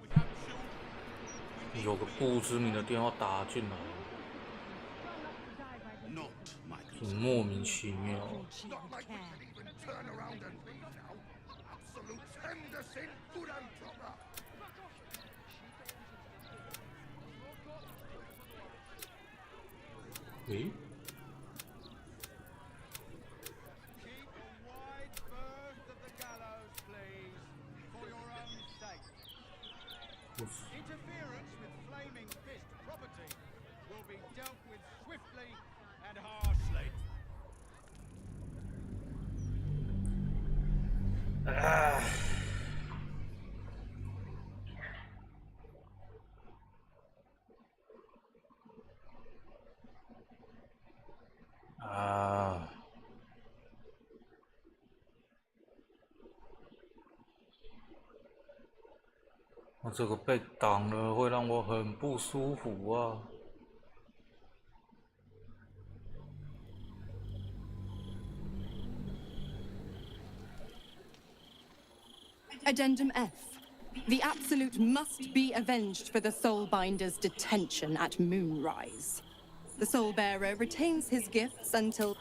We have children. 有个不知名的电话打进来， not my 很莫名其妙。 Not like we can even turn around and leave now. Absolute Henderson, good and proper. 诶？ Keep a wide berth of the gallows, please, for your own sake. Interference with Flaming Fist property will be dealt with swiftly and harshly. 啊！那这个被挡了会让我很不舒服啊！ Addendum F. The Absolute must be avenged for the Soulbinder's detention at Moonrise. The Soulbearer retains his gifts until...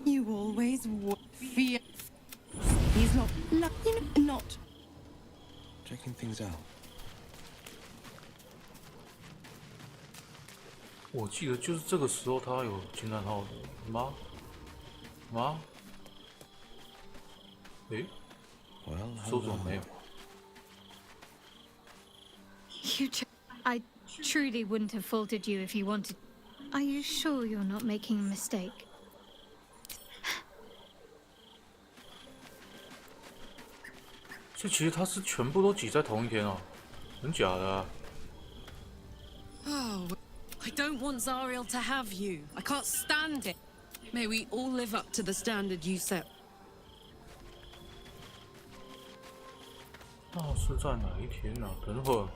You always fear... He's not... not... Checking things out. 我记得就是这个时候他有金蛋号的吗？吗？诶？ Well, 说怎么没有？ I truly wouldn't have faulted you if you wanted. Are you sure you're not making a mistake? 这其实他是全部都挤在同一天哦，真假的啊？ Oh, I don't want Zariel to have you. I can't stand it. May we all live up to the standard you set. 那是在哪一天啊？等会儿。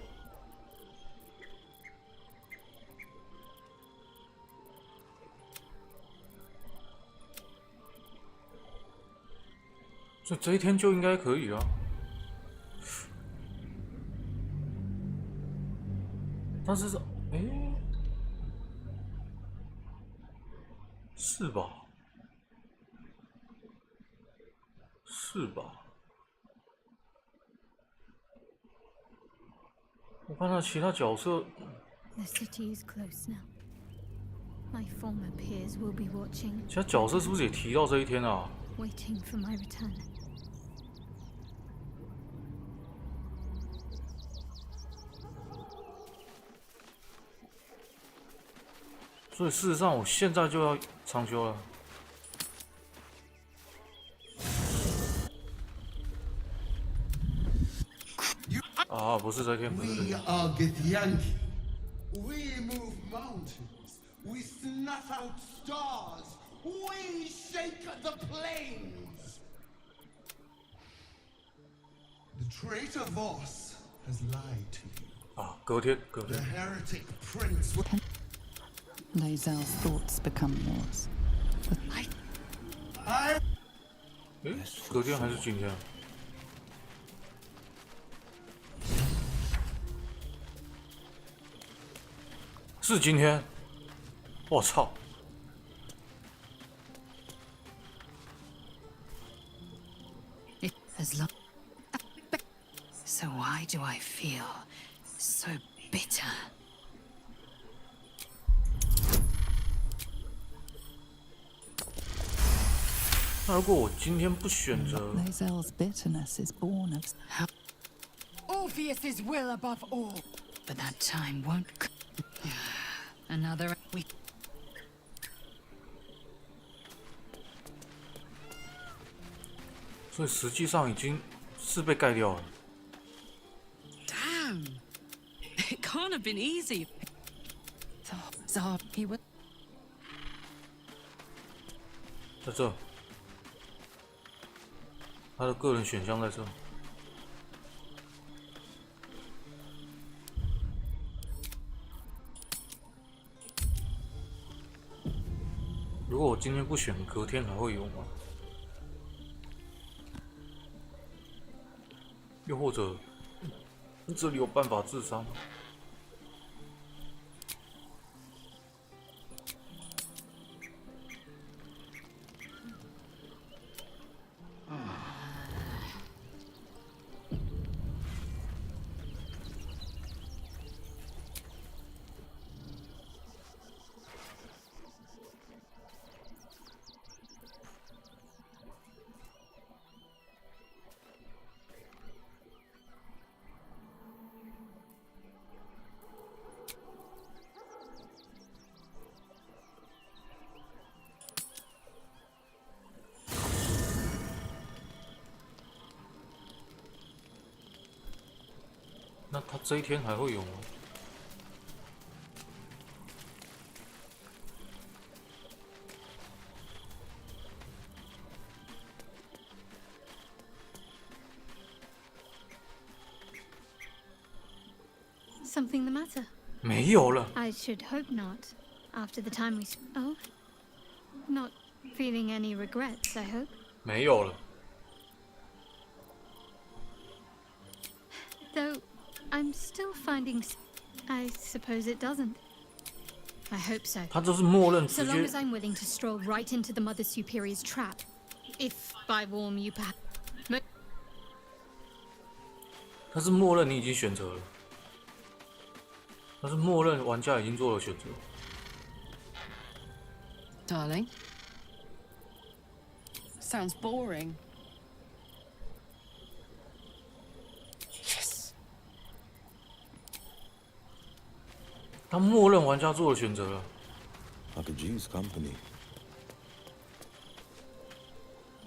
所以这一天就应该可以啊。但是，诶，是吧？是吧？ 我看到其他角色。 The city is close now. My former peers will be watching. 其他角色是不是也提到这一天啊？ Waiting for my return. 所以事实上，我现在就要长休了。啊，不是这天，不是这 We 天。 are Githyanki. We move mountains. We snuff out stars. we shake the plains. The traitor Voss has lied to you. 啊，隔天。 The heretic prince. Lae'zel's thoughts become yours. 诶，隔天还是今天？是今天。我操！ As long. So why do I feel so bitter? 那如果我今天不选择 Lae'zel's bitterness is born of Orpheus's will above all. But that time won't. Another week. 所以实际上已经是被盖掉了。 Damn! It can't have been easy. Zar, he would. 在这，他的个人选项在这。如果我今天不选，隔天还会有吗？又或者，这里有办法自杀吗？ 那他这一天还会有吗？ Something the matter? 没有了。 I should hope not. After the time we. Oh? Not feeling any regrets, I hope? 没有了。 Though, I'm still finding. I suppose it doesn't. I hope so. 他这是默认 So 直 long 接 as I'm willing to stroll right into the Mother Superior's trap. If by warm you perhaps. 他是默认你已经选择了，他是默认玩家已经做了选择。 Darling. Sounds boring. Yes. 他默认玩家做了选择了。 I could use company.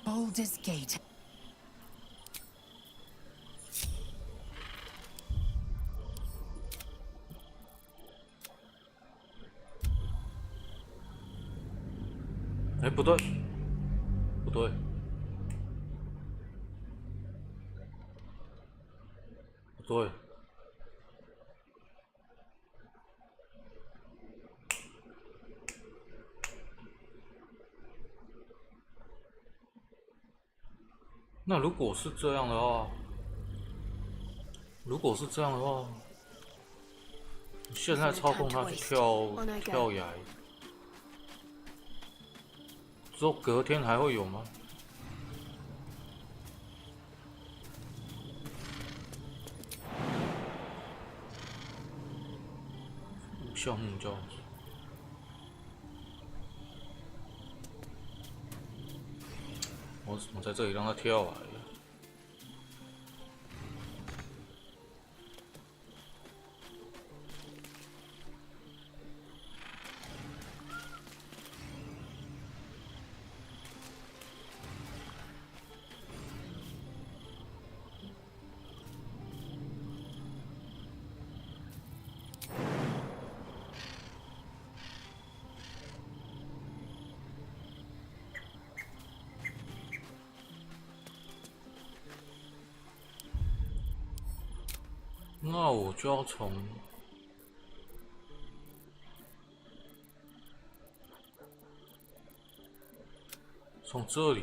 Baldur's Gate. 哎，不对，不对，不对。那如果是这样的话，现在操控它去跳崖。 之后隔天还会有吗？项目这样子，我怎么在这里让他跳啊？那我就要从这里。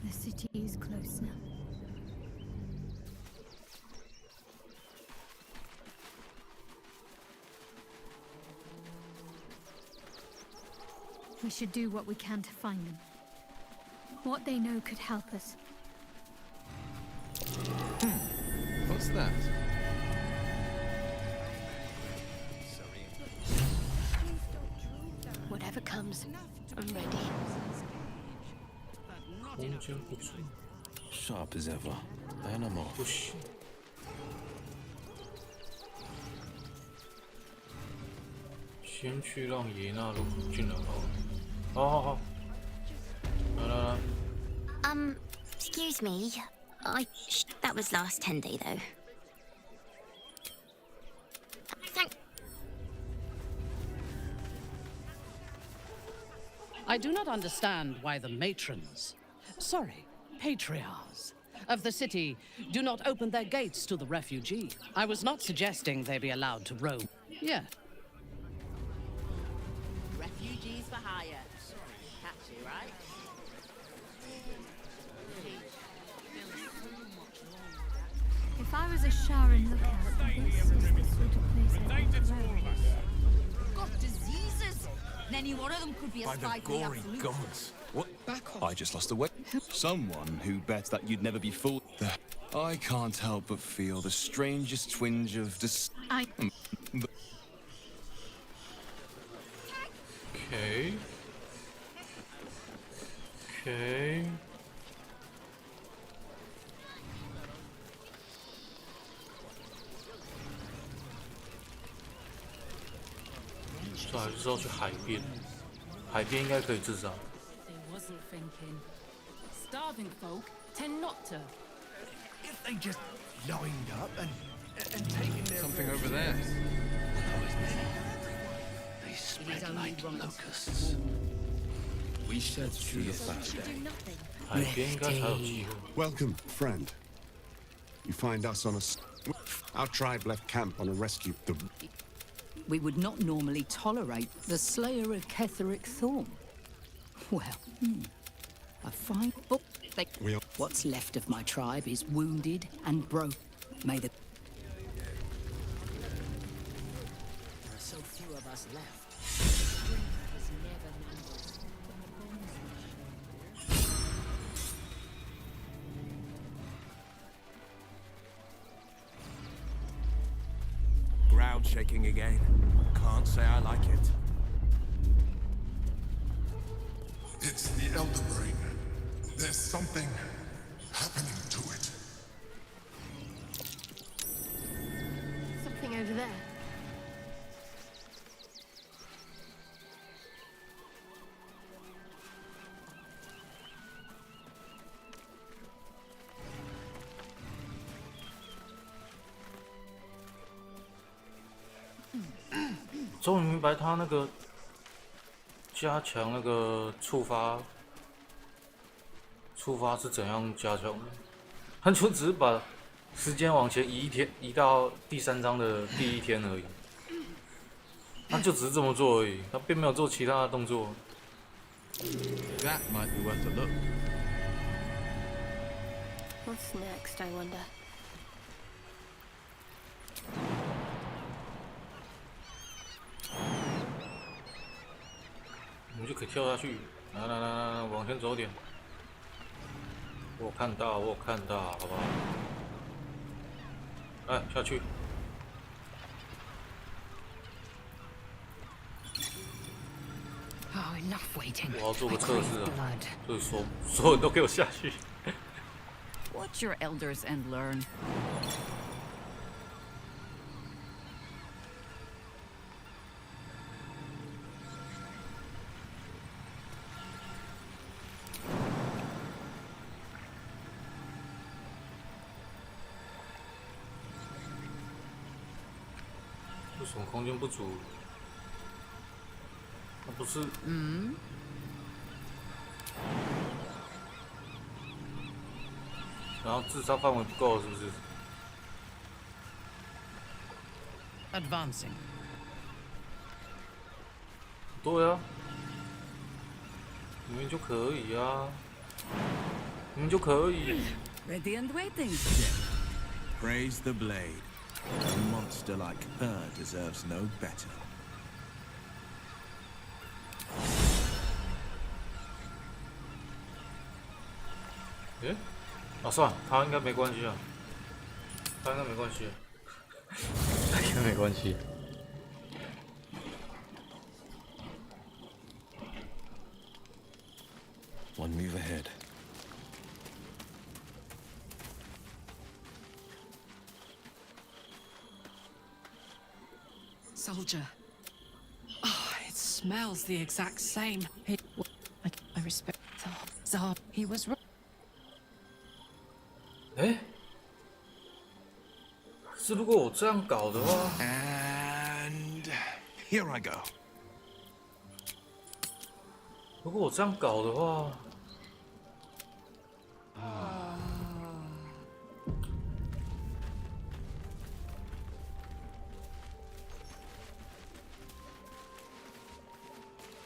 The city is close now. We should do what we can to find them. What they know could help us. What's that? Whatever comes, I'm ready. Sharp as ever. And I'm off. Push. 先去让耶娜路进来哦。好，来。Excuse me. That was last Tenday, though. I do not understand why the matrons, patriarchs of the city do not open their gates to the refugee. I was not suggesting they be allowed to roam. Yeah. Refugees for hire. Catchy, right? If I was a Sharon lookout, this is the sort of place I'd want to wear. Got diseases? Any one of them could be a By the spy to the gory absolute. gods. What? Back off. I just lost a way. Someone who'd bet that you'd never be fooled. I can't help but feel the strangest twinge of Okay. 这还是要去海边，海边应该可以自杀。 They wasn't thinking. Starving folk tend not to. If they just lined up and taken their Something over there. They spread like locusts. We shed through the fast day. 海边应该才有机会。 Welcome, friend. You find us on our tribe left camp on a rescue. We would not normally tolerate the slayer of Ketheric Thorn. Well, a fine book. What's left of my tribe is wounded and broke. May the... There are so few of us left. Strength is never numbers. Ground shaking again. Can't say I like it. It's the Elder Brain. There's something happening to it. Something over there. Hmm. 终于明白他那个加强那个触发是怎样加强的，他就只是把时间往前移到第3章的第1天而已，他就只是这么做而已，他并没有做其他的动作。That might be worth a look. What's next, I wonder? 我们就可以跳下去，来，往前走点。我看到，好不好？来，下去。Oh, enough waiting. 我要做个测试啊，所以所有人都给我下去。Watch your elders and learn. 为什么空间不足？那不是？然后自杀范围不够，是不是？ Advancing. 对啊，明明就可以啊，明明就可以。 Ready and waiting. Praise the blade. A monster like her deserves no better. 诶，啊，算了，他应该没关系啊，他应该没关系，他应该没关系。 One move ahead. Soldier. Oh, it smells the exact same. I respect Zar. He was right. 哎，是如果我这样搞的话 And here I go. 如果我这样搞的话，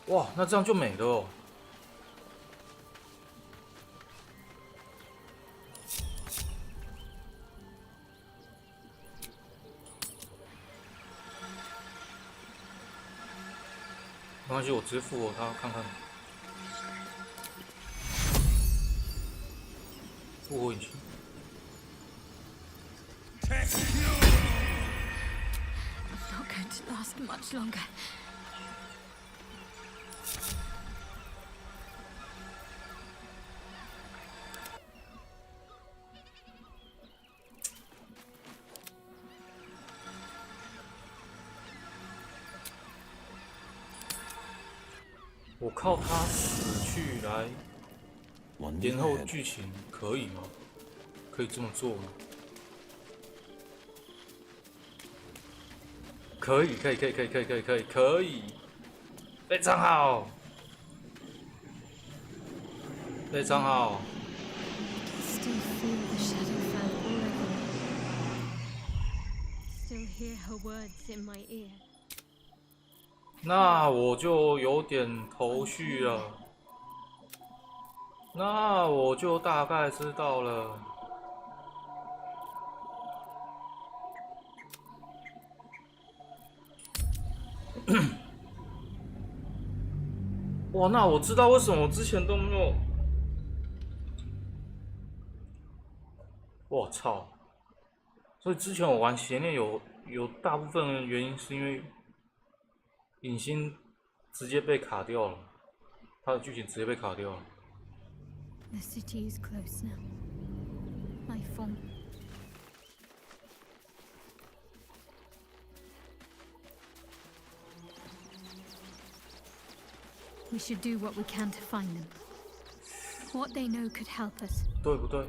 哇，那这样就没了哦。没关系，我直接复活他看看。 复活引擎。 Not going to last much longer. 我靠他死去来延后剧情，可以吗？可以这么做吗？可以，可以，非常好，非常好。 Still feel the shadow fan all over me. Still hear her words in my ear. 那我就有点头绪了，那我就大概知道了。哇，那我知道为什么我之前都没有。我操！所以之前我玩邪念有大部分的原因是因为。 影星直接被卡掉了，他的剧情直接被卡掉了。The city is close now. My form. We should do what we can to find them. What they know could help us. 对不对？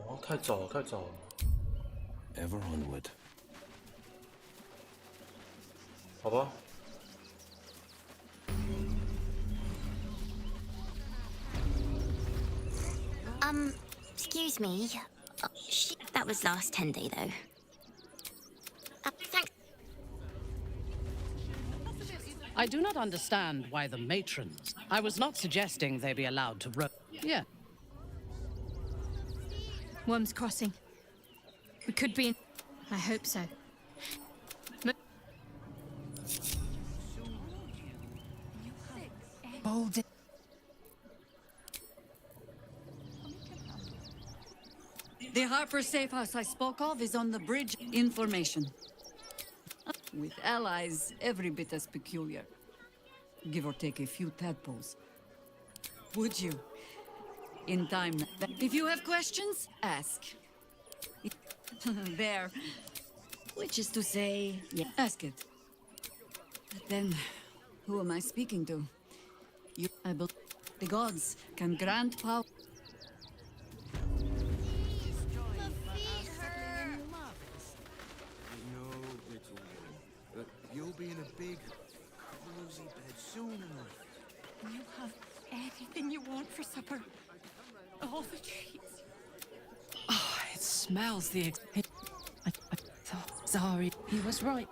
哦，太早了，太早了。Ever onward. 好吧。Excuse me. That was last Tenday, though. Thanks. I do not understand why the matrons. I was not suggesting they be allowed to roam. Yeah. Worm's Crossing. We could be in. I hope so. Baldur. The Harper safe house I spoke of is on the bridge. Information. With allies every bit as peculiar. Give or take a few tadpoles. Would you? In time. If you have questions, ask. There. Which is to say, yeah, ask it. But then, who am I speaking to? You, I believe the gods can grant power. You'll be in a big, cozy bed soon enough. You have anything you want for supper. All the treats. Oh, it smells the. Sorry, he was right.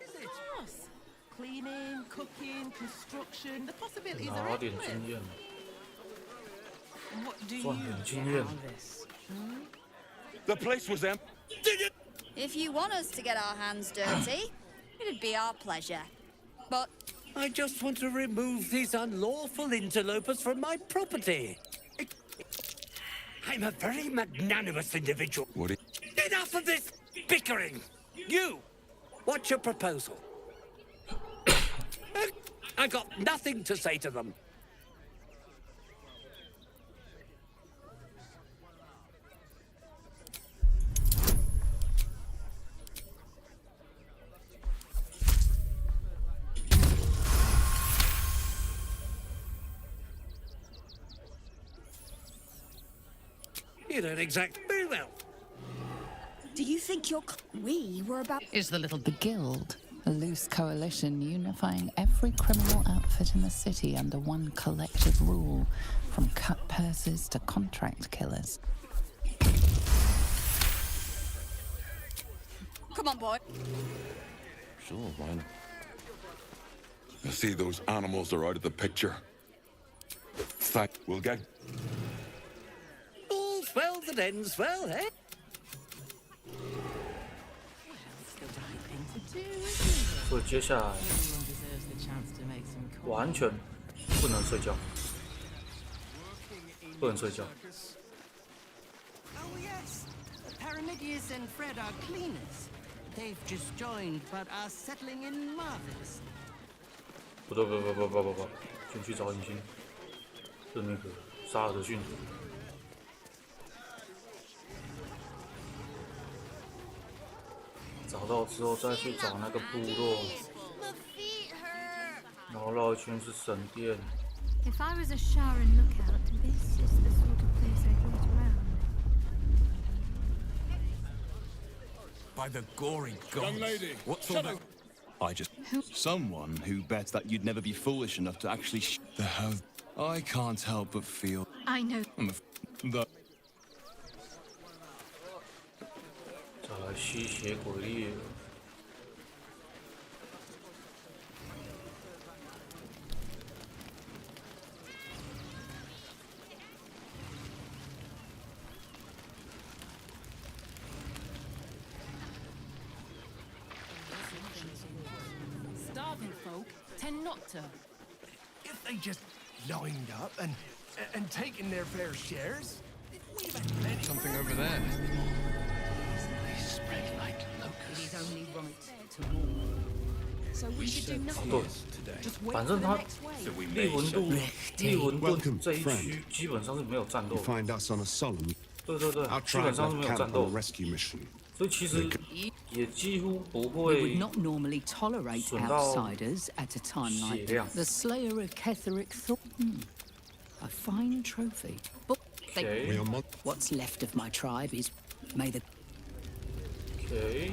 Yes. Cleaning, cooking, construction, the possibilities 拿 are 点 endless. 经验， What do 赚 you 点 get 经验。 out of this? The place was empty. If you want us to get our hands dirty, it'd be our pleasure. But I just want to remove these unlawful interlopers from my property. I'm a very magnanimous individual. What? Enough of this bickering! You! What's your proposal? I got nothing to say to them. You don't exact very well. do you think we were about... Is the little... The Guild, a loose coalition unifying every criminal outfit in the city under one collective rule, from cut purses to contract killers. Come on, boy. Sure, why not? I see those animals are out of the picture. We'll get... All's well that ends well, eh? Still the right thing to do, 所以接下来 Everyone deserves the chance to make some coin. 完全不能睡觉，不能睡觉。 Oh, yes. Paramidius and Fred are cleaners. They've just joined, but are settling in marvelous. 不，先去找隐形的那个沙尔的训。找到之后再去找那个部落，然后绕一圈是神殿。 If I was a Sharon lookout, this is the sort of place I'd look around. By the gory gods. Young lady, What's all that? I just... Someone who bets that you'd never be foolish enough to actually the hell... I can't help but feel... I know. The... 再来吸血鬼猎。 Starving folk tend not to. If they just lined up and taken their fair shares, we've had plenty. Something over there. They spread like locusts. It is only right to war. So we should do 哦 nothing. 对， Just wait 反 for 正 the 他 next wave. 利文顿这一区基本上是没有战斗 You 的。 find us on a solemn. 对对对， Our 基本 tribe 上是 left 没有 camp 战 on 斗 a，rescue mission. 所以其实也几乎不 We 会 would not normally tolerate 损到 outsiders at a time 血 like 量 this. The Slayer of Ketheric thought, a fine trophy. But Okay. We are mon- what's left of my tribe is, may the... OK， There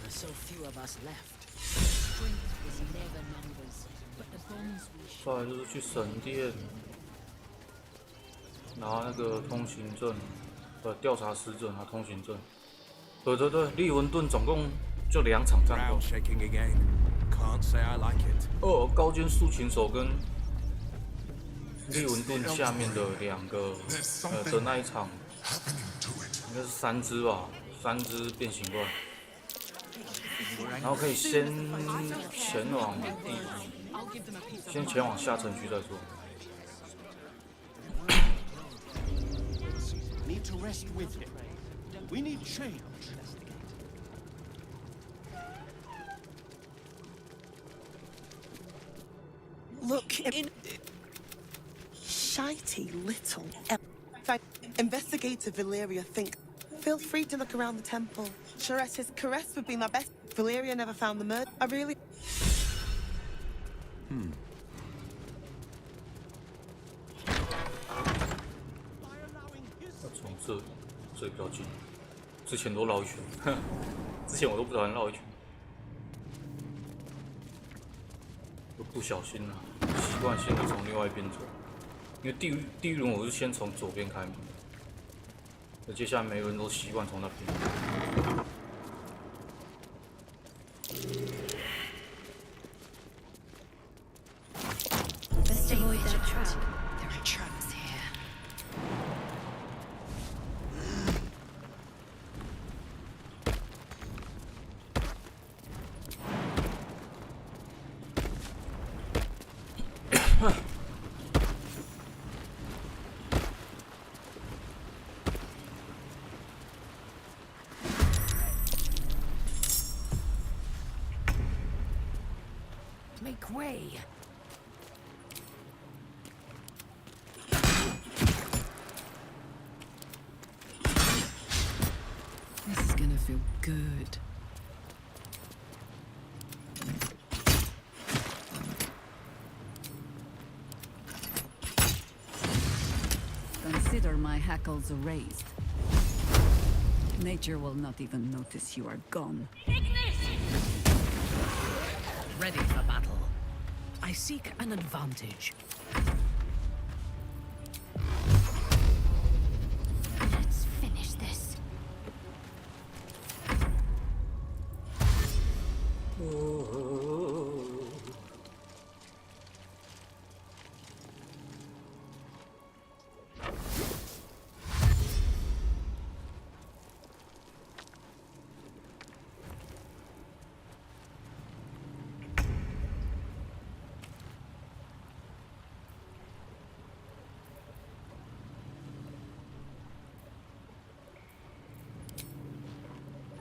are so few of us left. Strength was never numbers, but the bonds we 再来就是去神殿拿那个通行证，调查使者拿通行证。对对对，利文顿总共就2场战斗。 shaking again. Can't say I like it. 哦，高间竖琴手跟利文顿下面的2个的那一场，应该是3只吧，3只变形怪。然后可以先前往先前往下城区再说。 Need to rest with him. We need change. Look in. shitey little. Investigator Valeria think. Feel free to look around the temple. Charette's caress would be my best. Valeria never found the murder. I really. 要从这里比较近，之前都绕一圈，之前我都不小心绕一圈，不小心了，习惯性的从另外一边走，因为地狱轮我是先从左边开门，那接下来每个人都习惯从那边。 Best avoid that trap. There are traps here. Make way. This is gonna feel good. Consider my hackles erased. Nature will not even notice you are gone. Ready for battle. I seek an advantage. Let's finish this.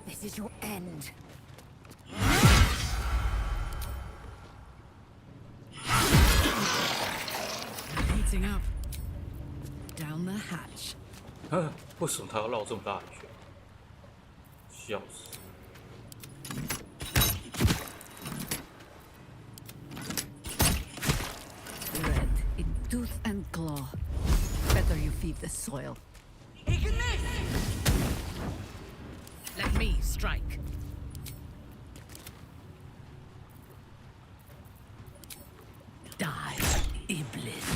This is your end. Heating up. Down the hatch. 为什么他要绕这么大一圈？笑死！ Red in tooth and claw. Better you feed the soil. Let me strike. Die, Iblis.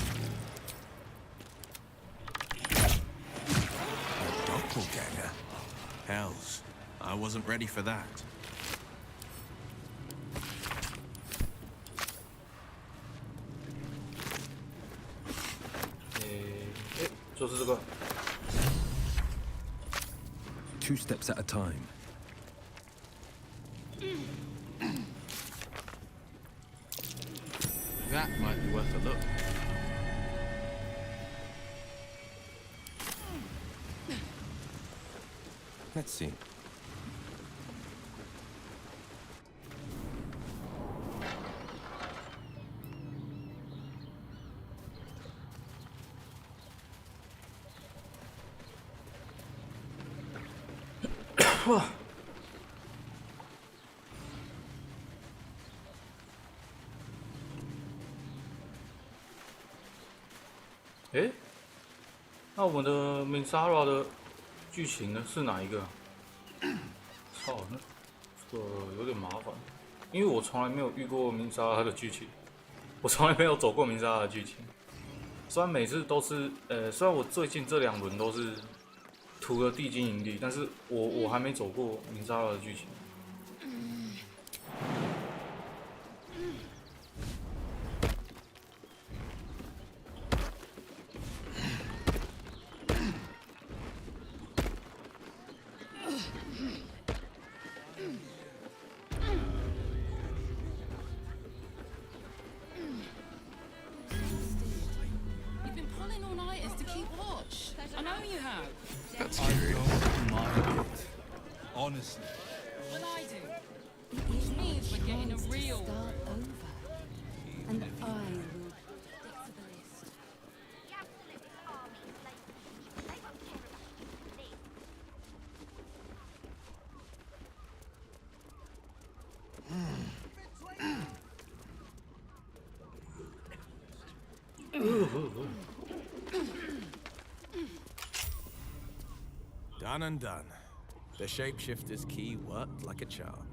Doppelganger? Hells, I wasn't ready for that. 就是这个。 2 steps at a time. That might be worth a look. Let's see. Whew. 诶，那我们的明莎拉的剧情呢是哪一个？操，那这个有点麻烦，因为我从来没有遇过明莎拉的剧情，我从来没有走过明莎拉的剧情。虽然每次都是，虽然我最近这2轮都是图了地精营地，但是我还没走过明莎拉的剧情。 You've been pulling all-nighters to keep watch. I know you have. That's I true. don't mind it. Honestly. Well, I do. Which means we're getting a real Start over. And I will fix the list. Done and done. The shapeshifter's key worked like a charm.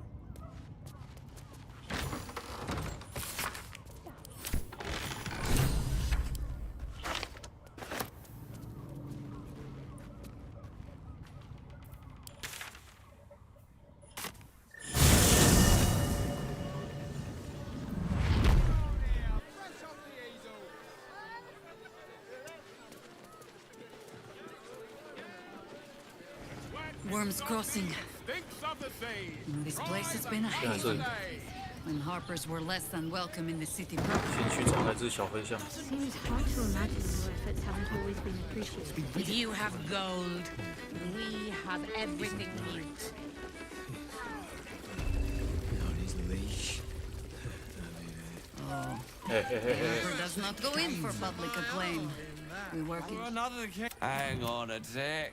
Worms Crossing. Stinks of the sea. This place has been a haven. When harpers were less than welcome in the city proper. 先去找那只小飞象。 Seems hard to imagine your efforts haven't always been appreciated. You have gold. We have everything you need. On his leash. Oh. Harper does not go in for public acclaim. We work in... Another hang on a sec.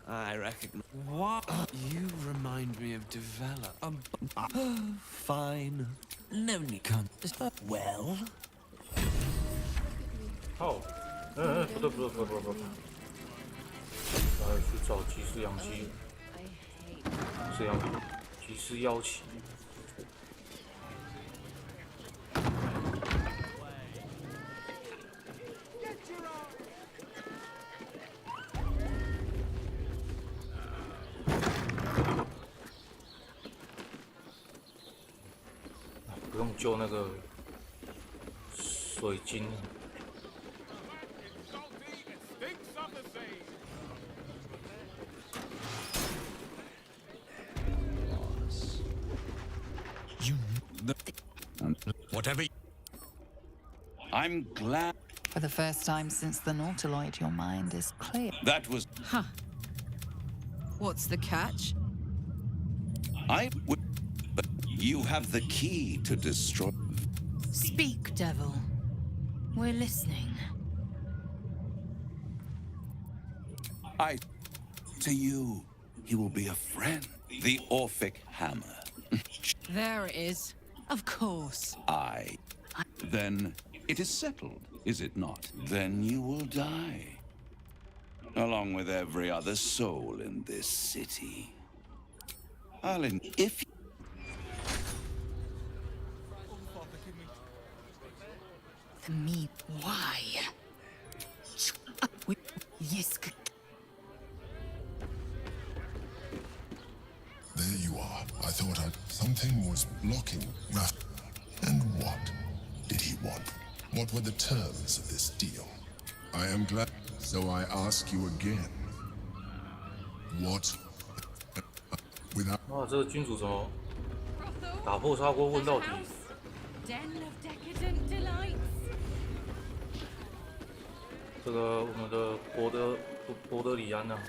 I reckon. What? You remind me of Develop. Fine. No need. Well. 好，不对，去找及时养鸡，是要及时邀请。不用救那个水晶。 Whatever. I'm glad. For the first time since the Nautiloid, your mind is clear. That was. Huh. What's the catch? I would. But you have the key to destroy. Speak, devil. We're listening. To you, he will be a friend. The Orphic Hammer. There it is. Of course. Then it is settled, is it not? Then you will die. Along with every other soul in this city. If Me, why? Yisk. There you are. I thought something was blocking. And what did he want? What were the terms of this deal? I am glad. So I ask you again. What? Without. 哇，这个君主怎么打破砂锅问到底？ Den of decadent delights. 这个我们的博德里安呐、啊。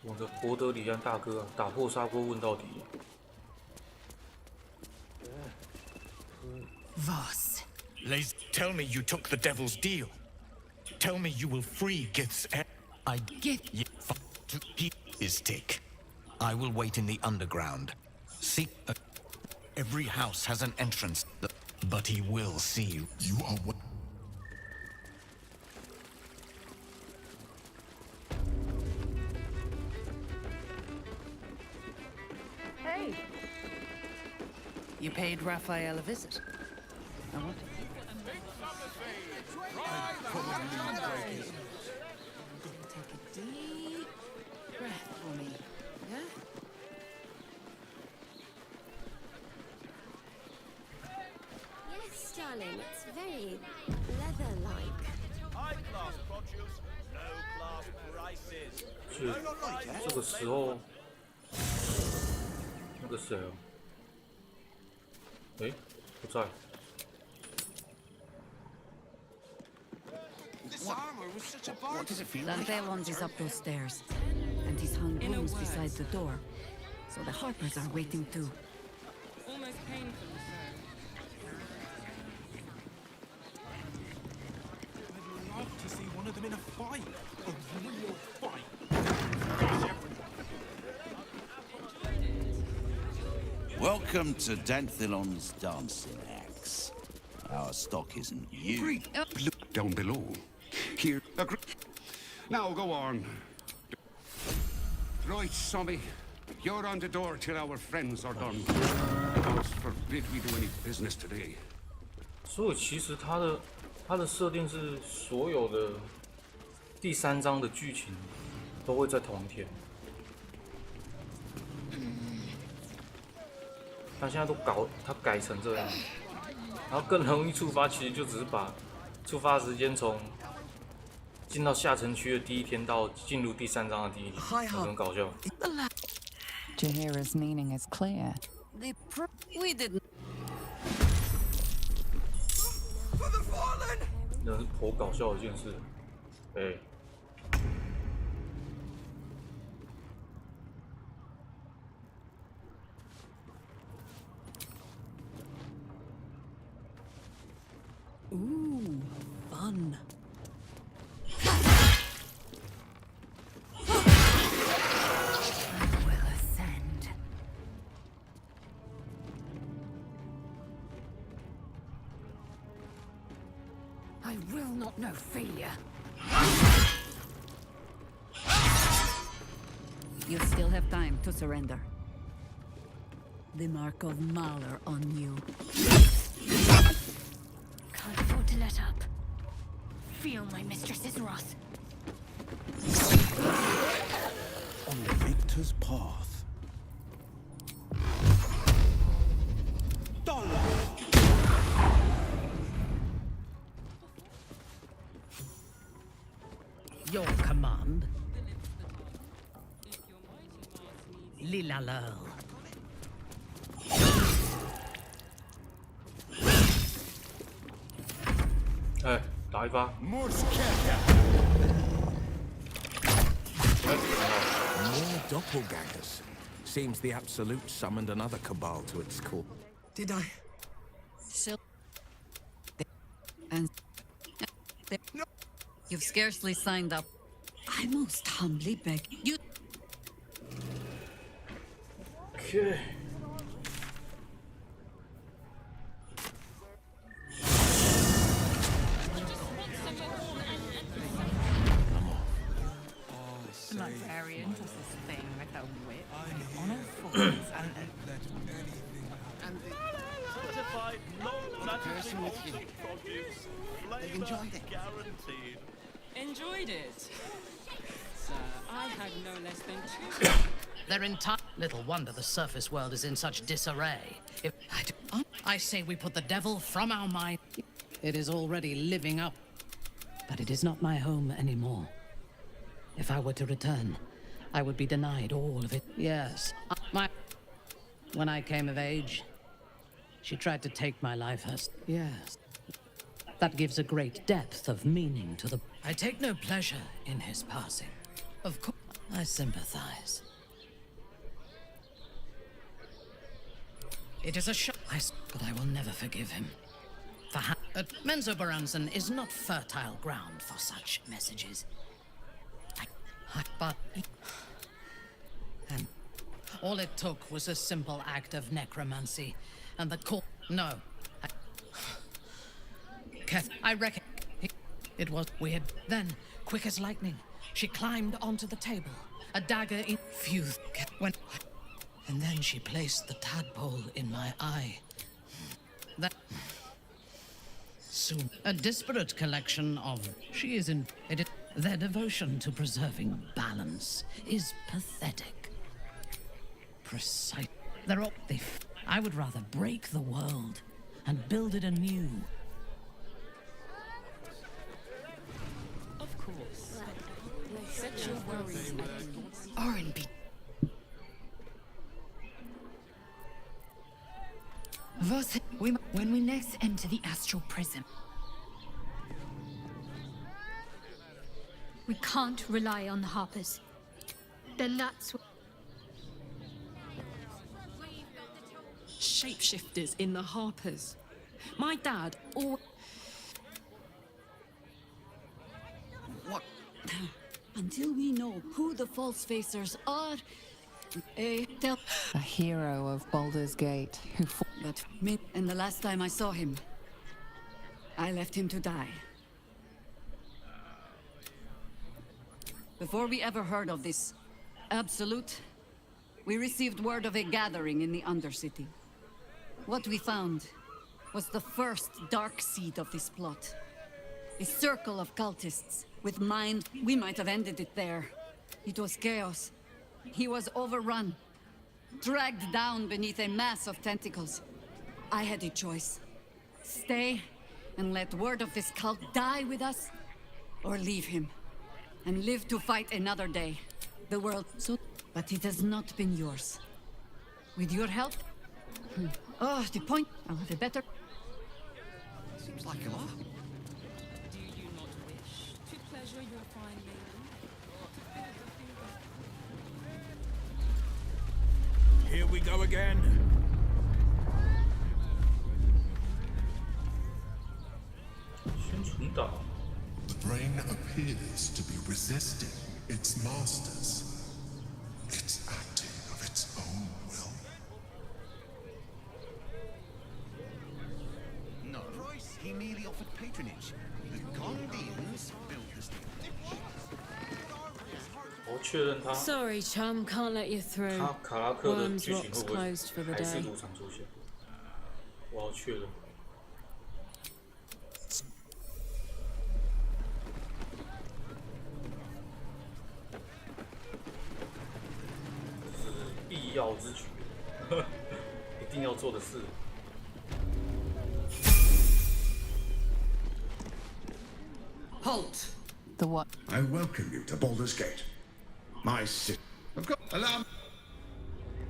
我的博德里安大哥啊，打破砂锅问到底。Voss. Tell me you took the devil's deal. Tell me you will free Gith's heir. I get you. His stick. I will wait in the underground. See, every house has an entrance, but he will see you. You are what? Hey. You paid Raphael a visit. I want to. Take a deep breath for me. Yeah? Yes, darling. It's very leather-like. High-class produce, low-class prices. 是这个时候，那个谁啊？哎，不在。 What does it feel like? Lanthelons is up those stairs, and he's hung rooms beside the door, so the harpers are waiting too. Almost painful, I'd love to see one of them in a fight. A real fight. Welcome to Danthilon's dancing axe. Our stock isn't you. Down below. Here. Now go on. Right, Sommy. You're on the door till our friends are done. God forbid we do any business today. 所以其实它的设定是所有的第3章的剧情都会在同一天。他现在都改成这样，然后更容易触发，其实就只是把触发时间从进到下城区的第1天到进入第3章的第1天，很搞笑。Jahira's meaning is clear. We didn't. 那是颇搞笑的一件事，哎。Ooh, fun. I will not know failure. You still have time to surrender. The mark of Mahler on you. Can't afford to let up. Feel my mistress's wrath. On the victor's path. Your command. Lilalel. Hey, 打一发。More doppelgangers. Seems the Absolute summoned another cabal to its court. Did I? So. And. No. You've scarcely signed up. I most humbly beg you. Okay. The librarian does this thing with her whip on her fours and Certified non-magical produce. Flavor guaranteed. Enjoyed it. Sir, I had no less than 2. They're entire. Little wonder the surface world is in such disarray. If I say we put the devil from our mind, it is already living up. But it is not my home anymore. If I were to return, I would be denied all of it. Yes, when I came of age, she tried to take my life herself. Yes. That gives a great depth of meaning to the... I take no pleasure in his passing. Of course, I sympathize. It is a shock, but I will never forgive him. Menzoberranzan is not fertile ground for such messages. But... And all it took was a simple act of necromancy, and the court... No. I reckon it was weird. Then, quick as lightning, she climbed onto the table, a dagger in fused. And then she placed the tadpole in my eye. That soon a disparate collection of she is in it. Their devotion to preserving balance is pathetic. Precise. They're all I would rather break the world and build it anew. Of course. Set your worries at ease. R&B. When we next enter the astral prism. We can't rely on the Harpers. Then that's Shapeshifters in the Harpers. My dad What? Until we know who the false facers are, Tell. A hero of Baldur's Gate who fought. But me, and the last time I saw him, I left him to die. Before we ever heard of this Absolute, we received word of a gathering in the Undercity. What we found was the first dark seed of this plot. A circle of cultists with mind. We might have ended it there. It was chaos. He was overrun, dragged down beneath a mass of tentacles. I had a choice. Stay and let word of this cult die with us, or leave him and live to fight another day. The world so, but it has not been yours. With your help? Oh, the point. I'll have a better. Seems like a lot. Do you not wish to pleasure your fine lady? Here we go again. The brain appears to be resisting its masters. It's acting of its own will. No, he merely offered patronage. The Gondians built this thing. 我确认他 Sorry, chum, can't let you through. 他卡拉克的 Worms 剧情 Rock's 会不会 closed for the 还是 day. 赌场出现？我要确认。这是必要之举，一定要做的事。 Halt! The what? I welcome you to Baldur's Gate. My city. Of course, allow.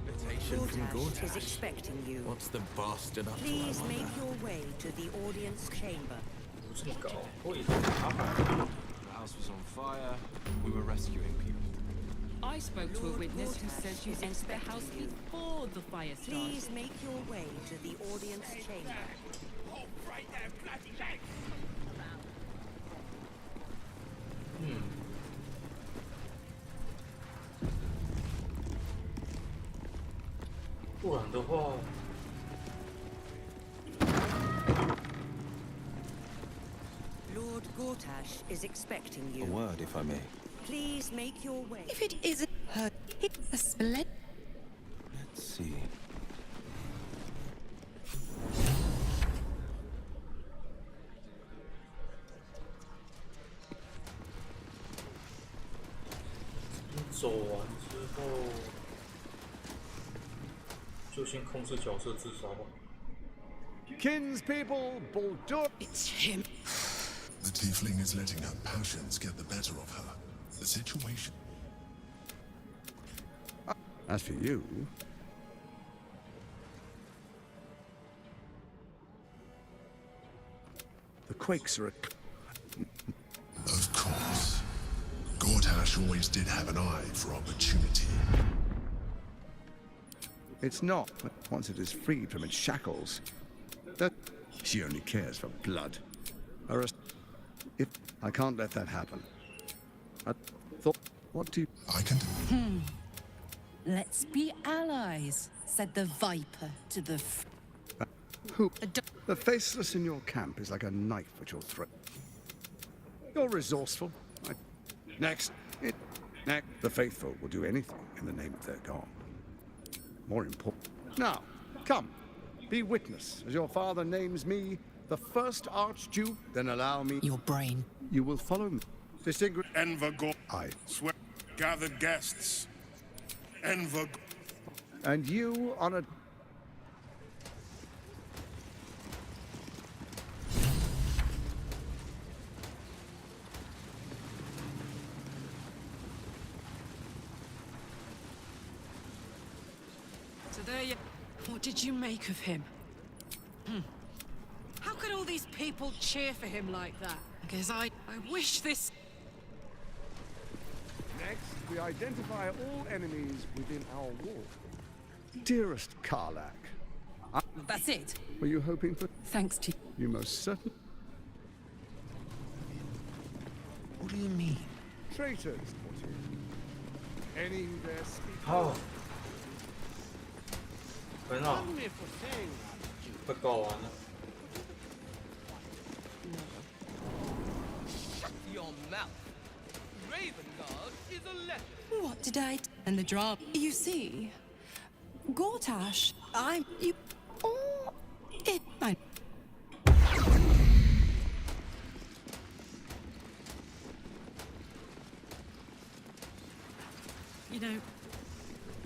Invitation from Gortash is Gortash. expecting you. What's the bastard up to? Please make your way to the audience chamber. 这么搞，我也麻烦。 The house was on fire. We were rescuing people. I spoke to a Lord witness who Gortash says you is entered the expecting house you. before the fire started. Please make your way to the audience chamber. Hmm. 不然的话， Lord Gortash is expecting you. A word, if I may. Please make your way. If it isn't her, it's a split. Let's see. "走完之后，就先控制角色自杀吧。 Kinspeople, Baldur. It's him. The tiefling is letting her passions get the better of her. The situation. As for you, the Quakes are a. Of course. Gortash always did have an eye for opportunity. It's not, but once it is freed from its shackles, that she only cares for blood. If I can't let that happen, I thought, what do you? I can. Let's be allies, said the Viper to the. Who? The faceless in your camp is like a knife at your throat. You're resourceful. Next. Next. The faithful will do anything in the name of their god. More important. Now, come. Be witness as your father names me the first Archduke, then allow me. Your brain. You will follow me. Distinguish. Envergor. I. Swear. Gathered guests. Envergor. And you on a. So there you. What did you make of him? How could all these people cheer for him like that? Because I wish this. Next, we identify all enemies within our wall. Dearest Karlak. That's it. Were you hoping for? Thanks to. You most certainly. What do you mean? Traitors, what you? Any who dare speak. Oh. 很好，快搞完了。 Your mouth. Ravengard is a legend. What did I? And the drop. You see, Gortash, I'm you. Oh, it. I. You know,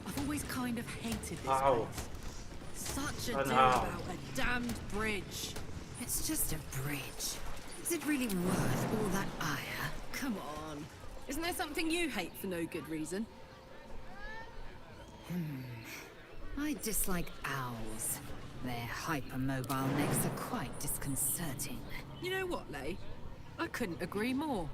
I've always kind of hated this Ow. place. Such a And deal how? about a damned bridge. It's just a bridge. Is it really worth all that ire? Come on. Isn't there something you hate for no good reason? I dislike owls. Their hypermobile necks are quite disconcerting. You know what, Lay? I couldn't agree more.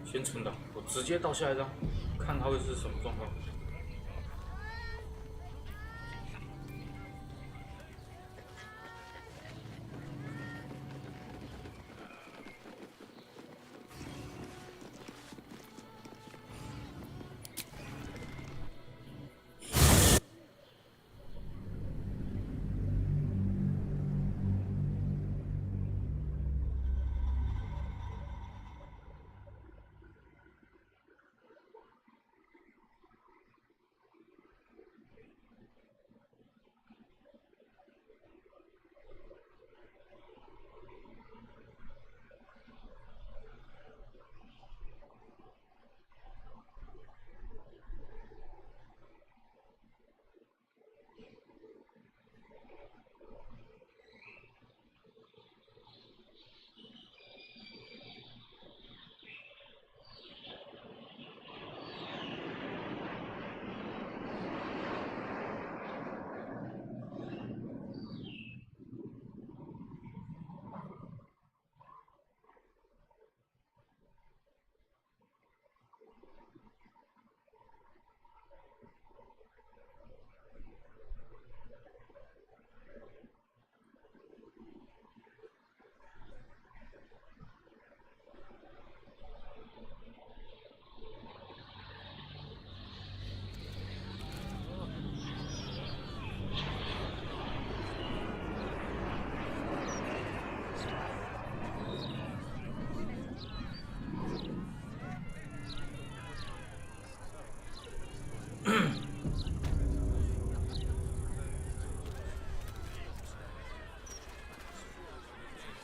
先存档，我直接到下一张，看它会是什么状况。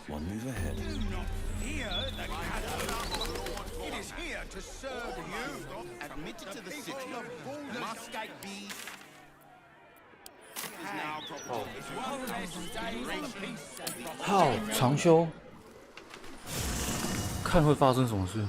One move ahead. Here, the gallows. It is here to serve you. Admitted to the city. Must be. Is now property. 好，长修，看会发生什么事。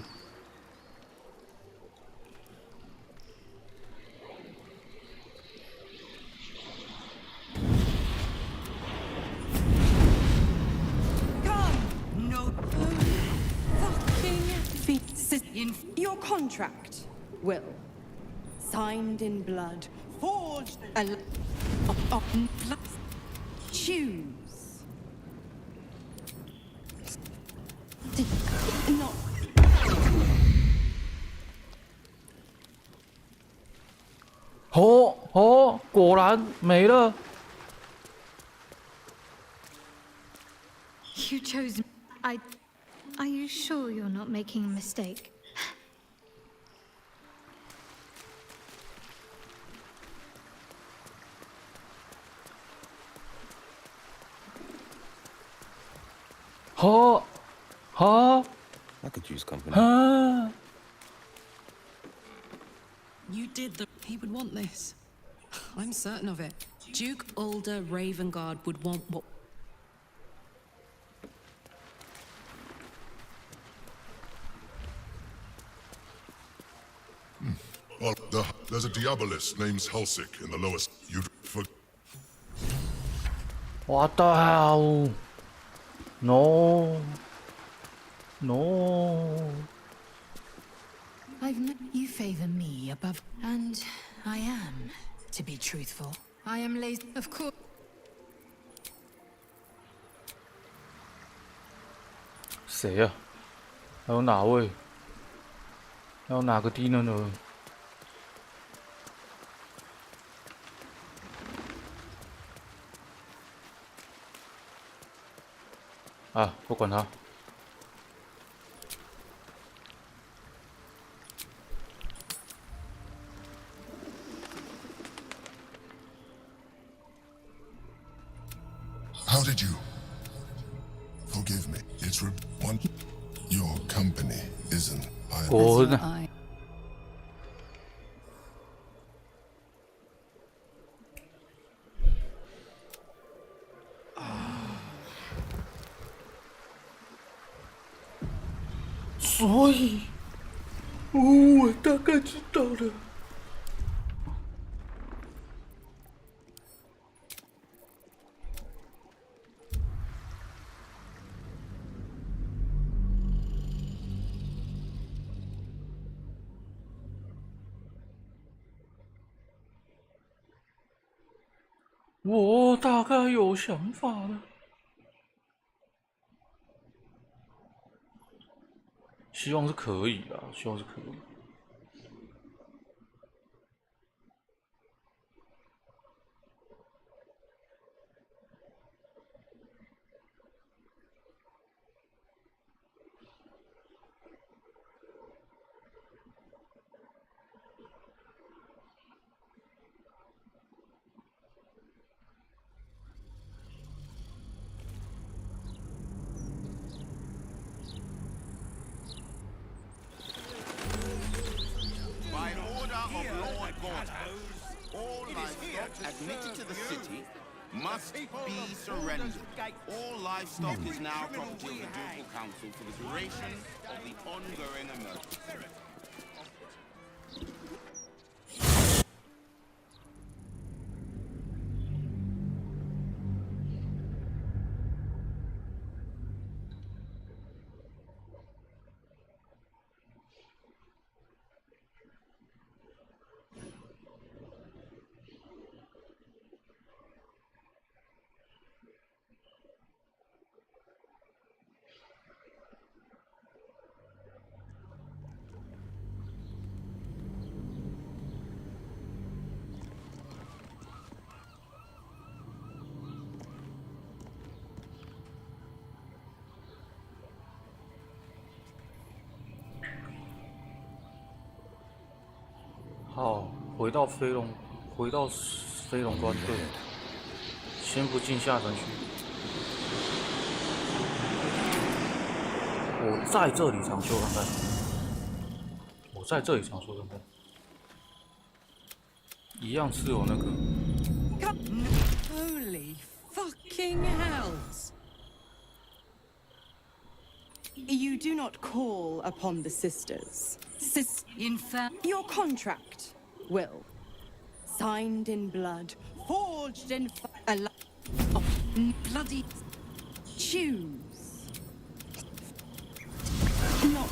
Your contract, Will. Signed in blood, forged and choose. Not. 哦，果然没了。 You chose. Are you sure you're not making a mistake? I could use company. You did the. He would want this. I'm certain of it. Duke Alder Ravengard would want what. Well, there's a Diabolist named Halsik in the lowest. You'd for. What the hell? No. No. You favor me above, and I am, to be truthful. I am lazy, of course. 谁呀？还有哪位？要哪个低呢？啊，不管他。How did you? Forgive me. It's one. Your company isn't. I. 所以，我大概知道了。我大概有想法了。希望是可以啦，希望是可以。By order of Lord Baldur, all livestock admitted to the city must be surrendered. All livestock is now property of the Ducal Council for the duration of the ongoing emergency.好，回到飞龙关队，先不进下城区。我在这里长修看看，我在这里长修看看，一样是有那个。Holy fucking hells! You do not call upon the sisters. In fact, your contract, Will, signed in blood, forged in bloody choose. Not.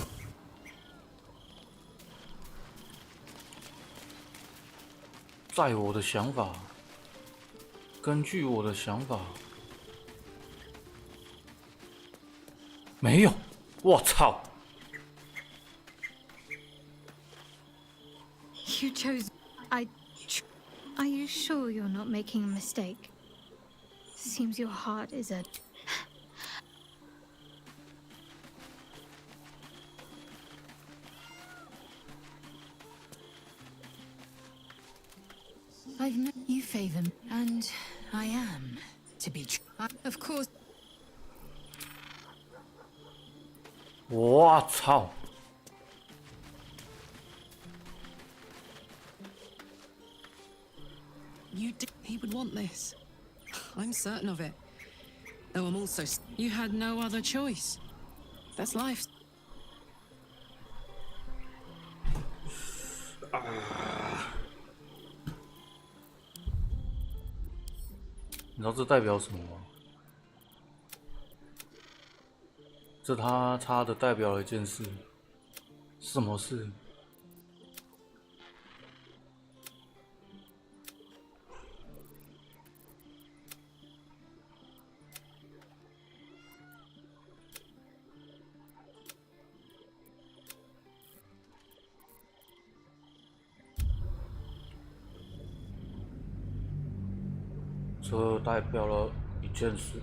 在我的想法，根据我的想法，没有，我操！ You chose. Are you sure you're not making a mistake? Seems your heart is a. I've known you favor me, and I am to be true. Of course. 我操！ He would want this. I'm certain of it. Though I'm also. You had no other choice. That's life. 你知道这代表什么吗？这他的代表了一件事，什么事？这代表了一件事。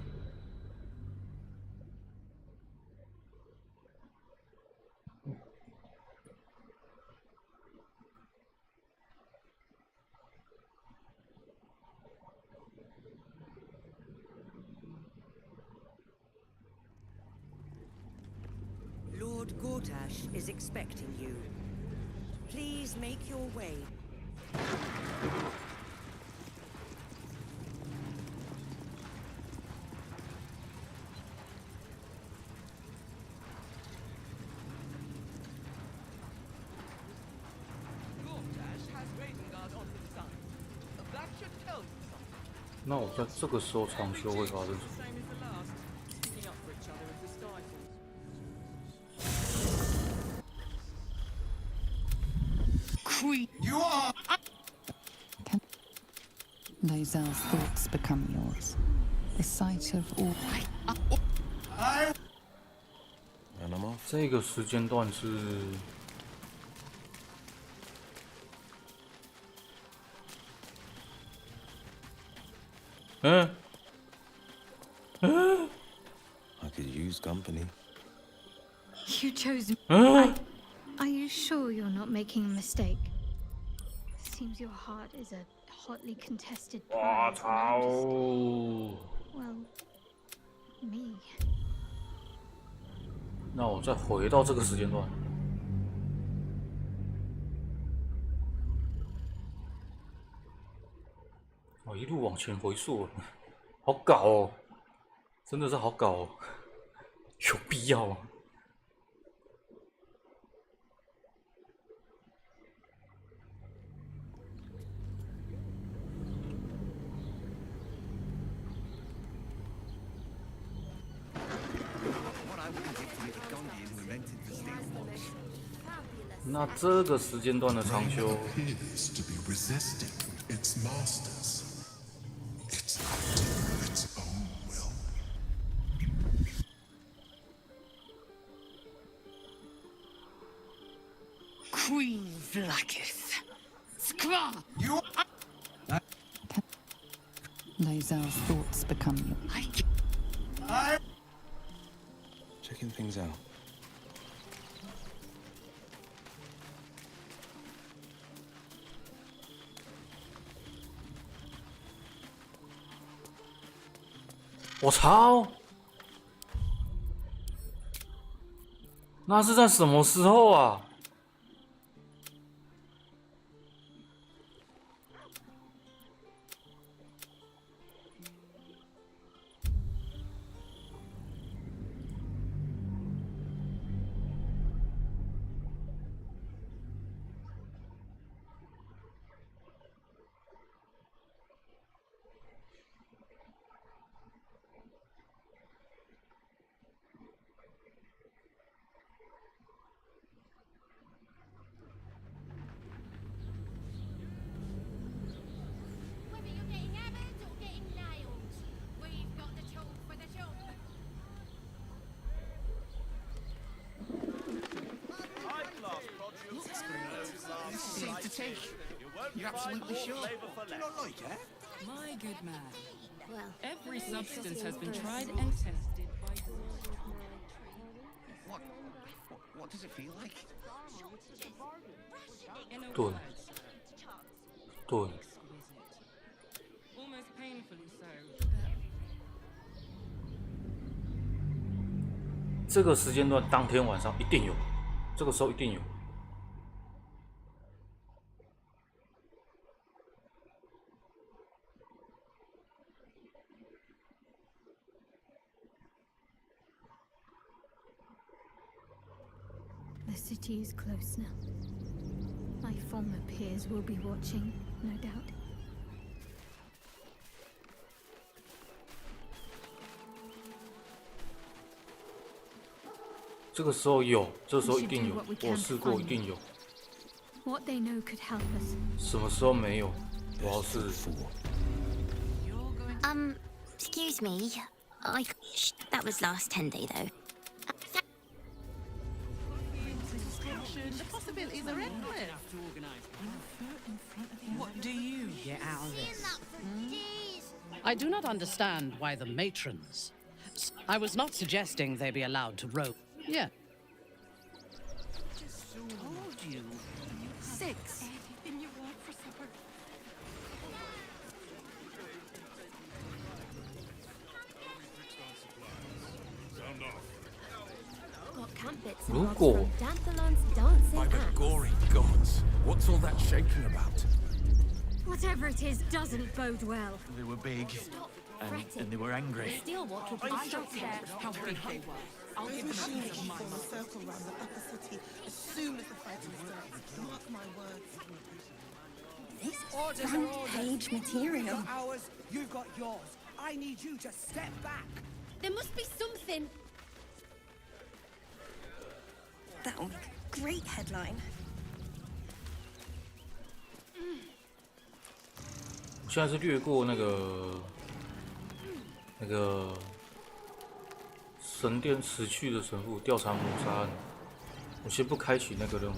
Lord Gortash is expecting you. Please make your way. Gortash has Raven Guard on his side. That should tell you something. 那我在这个时候长修会发生什么？ Same as the last. Sticking up for each other as the sky falls. Queen, you are. Lae'zel's thoughts become yours. The sight of all. 这个时间段是I could use company. You chose me. Are you sure you're not making a mistake? Seems your heart is a hotly contested prize. Well, me. 那我再回到这个时间段，我一路往前回溯了，好搞哦，真的是好搞哦，有必要吗？ 那这个时间段的长修， appears to be resisting its masters. It's acting its own will. Queen Vlakith. Skra! You Lae'zel's thoughts become yours. Checking things out. 我操！那是在什么时候啊？You're absolutely sure? Do you not like it? My good man. Every substance has been tried and tested by What does it feel like? 对，对， almost painfully so. 这个时间段当天晚上一定有，这个时候一定有。 The city is close now. My former peers will be watching, no doubt. 这个时候有，这时候一定有，我试过一定有。 What they know could help us. 什么时候没有？我要是 Excuse me. That was last 10 day though. The possibilities are endless. What do you get out of this? I do not understand why the matrons. I was not suggesting they be allowed to roam. Yeah. Just told you. 6. Anything you want for supper? Got camp bits如 and bobs 果 from Danthalon's dancing By the acts. gory gods, what's all that shaking about? Whatever it is doesn't bode well. They were big, and they were angry. Steelwatch will I don't care how big they were. I'll give them a piece of mine. A circle around the upper city as soon as the fighting starts. Mark my words. This front page material. You've got ours, you've got yours. I need you to step back. There must be something. That will make a great headline. 我现在是略过那个神殿死去的神父调查谋杀案，我先不开启那个任务。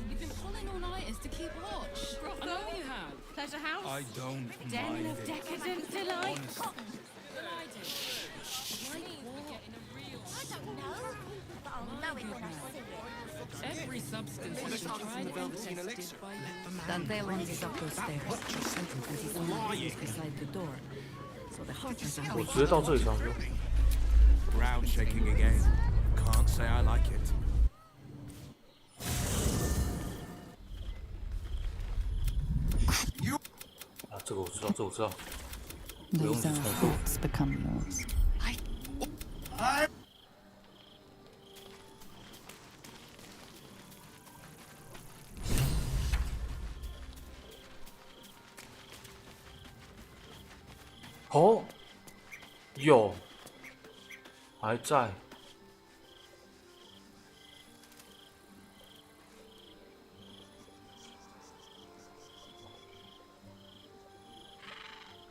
You've been pulling all-nighters to keep watch. I know you have. Pleasure House? I don't Den mind of it. decadent delight. Every substance is tried and tested by Danthalon is up those stairs. And his arm is beside the door. So the heart is out. 我直接到这里上去。 Ground shaking again. Can't say I like it. 啊，这个我知道，这个我知道。不用 These 去 are 重复。 thoughts become yours. 哦，有，还在。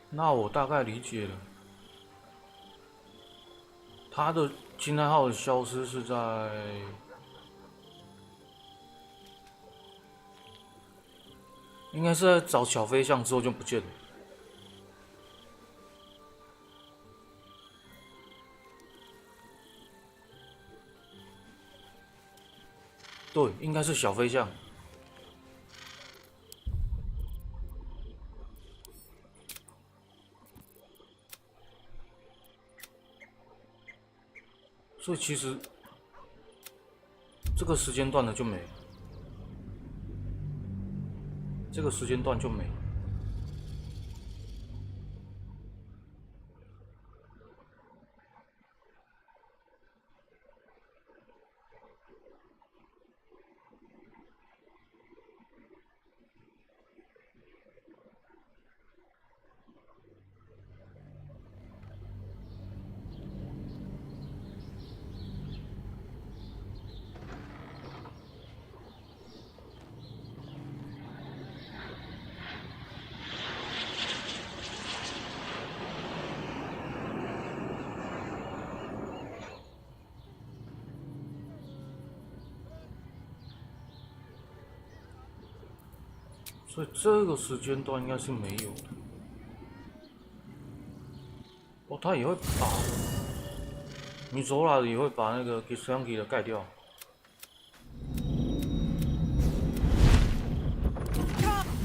那我大概理解了，他的惊叹号的消失是在应该是在找小飞象之后就不见了。对，应该是小飞象。所以其实这个时间段的就没了，这个时间段就没了。所以这个时间段应该是没有的。哦，他也会把米佐拉也会把那个 Gislangi 的盖掉。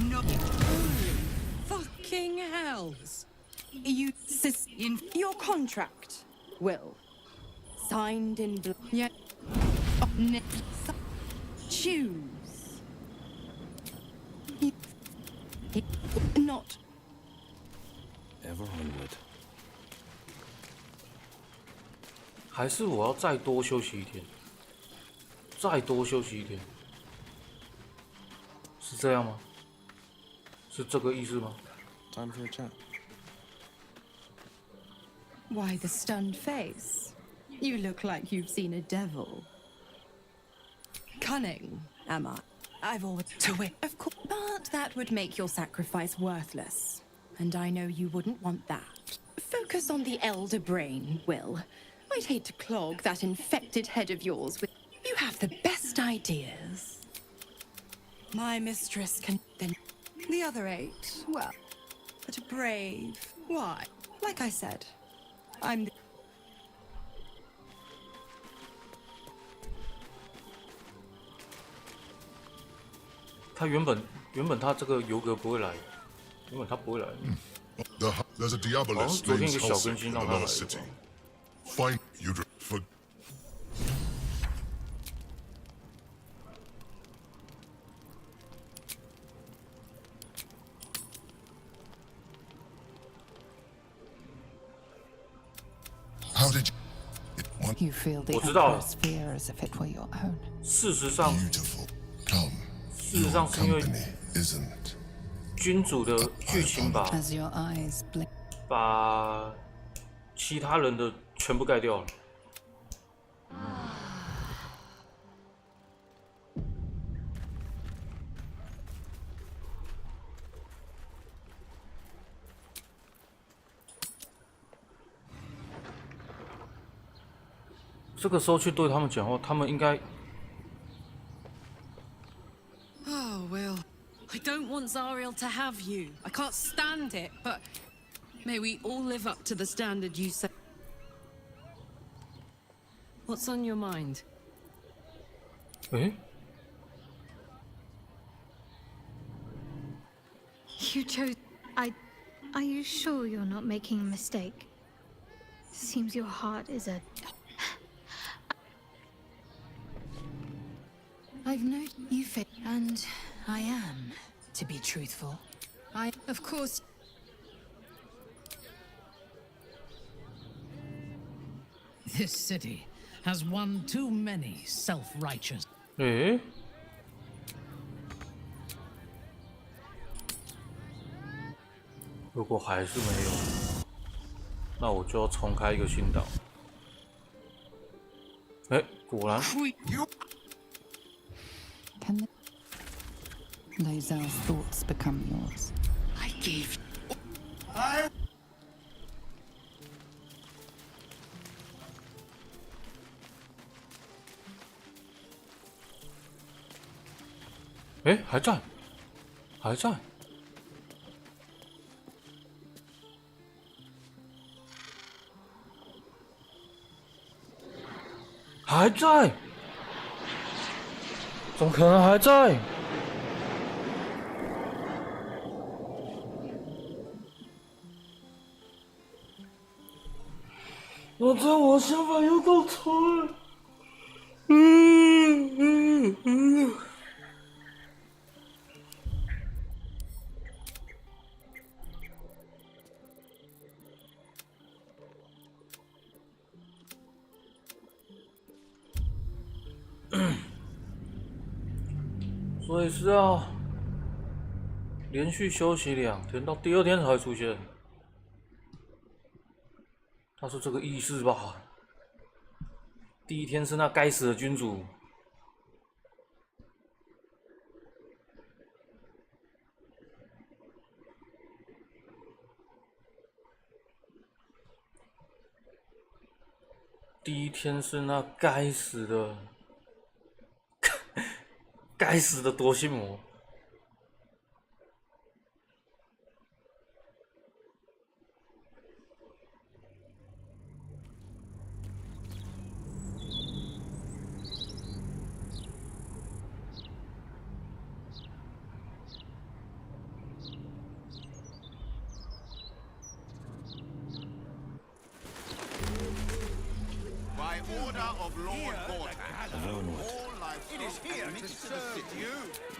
No. Fucking hells. You in your contract, Will. Signed in blood. Yeah. Choose. Not. Ever onward. 还是我要再多休息一天，再多休息一天，是这样吗？是这个意思吗 ？Time for a chat. Why the stunned face? You look like you've seen a devil. Cunning, am I? I've always to it, of course, but that would make your sacrifice worthless. and I know you wouldn't want that. Focus on the elder brain, Will. I'd hate to clog that infected head of yours with... You have the best ideas. My mistress can then... The other 8, well, but brave. Why? Like I said, I'm the... 他原本他这个游格不会来，原本他不会来。There's a 好像 Diabolist 昨天一 named 个小 Halsey 更新 in 让他来 another 的 city. 吧。 Find you for. How did you? You feel the 我知道了。 Emperor's fear as if it were your own. 事实上， Come. 事实上是因为 Isn't. 君主的剧情把 As your eyes blink. 把其他人的全部盖掉了。这个时候去对他们讲话，他们应该 Oh, Will. I don't want Zariel to have you. I can't stand it, but may we all live up to the standard you set. What's on your mind? 诶， You chose. Are you sure you're not making a mistake? Seems your heart is a. I've known you fit, and I am, to be truthful. Of course. This city has one too many self-righteous. 诶，如果还是没有，那我就要重开一个新岛。哎，果然。 Can Lae'zel's thoughts become yours? I gave. 哎，还在，还在，还在，怎么可能还在？我知道我想法有够错了。所以是要连续休息2天，到第2天才会出现。他说这个意思吧。第1天是那该死的君主。第1天是那该死的。 该死的夺心魔！It is here to serve you.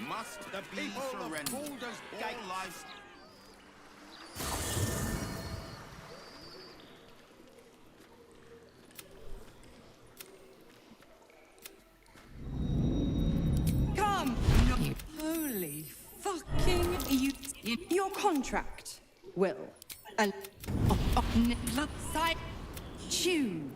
Must be surrendered. All life. Come! Holy fucking... Your contract, Will. Side. Choose.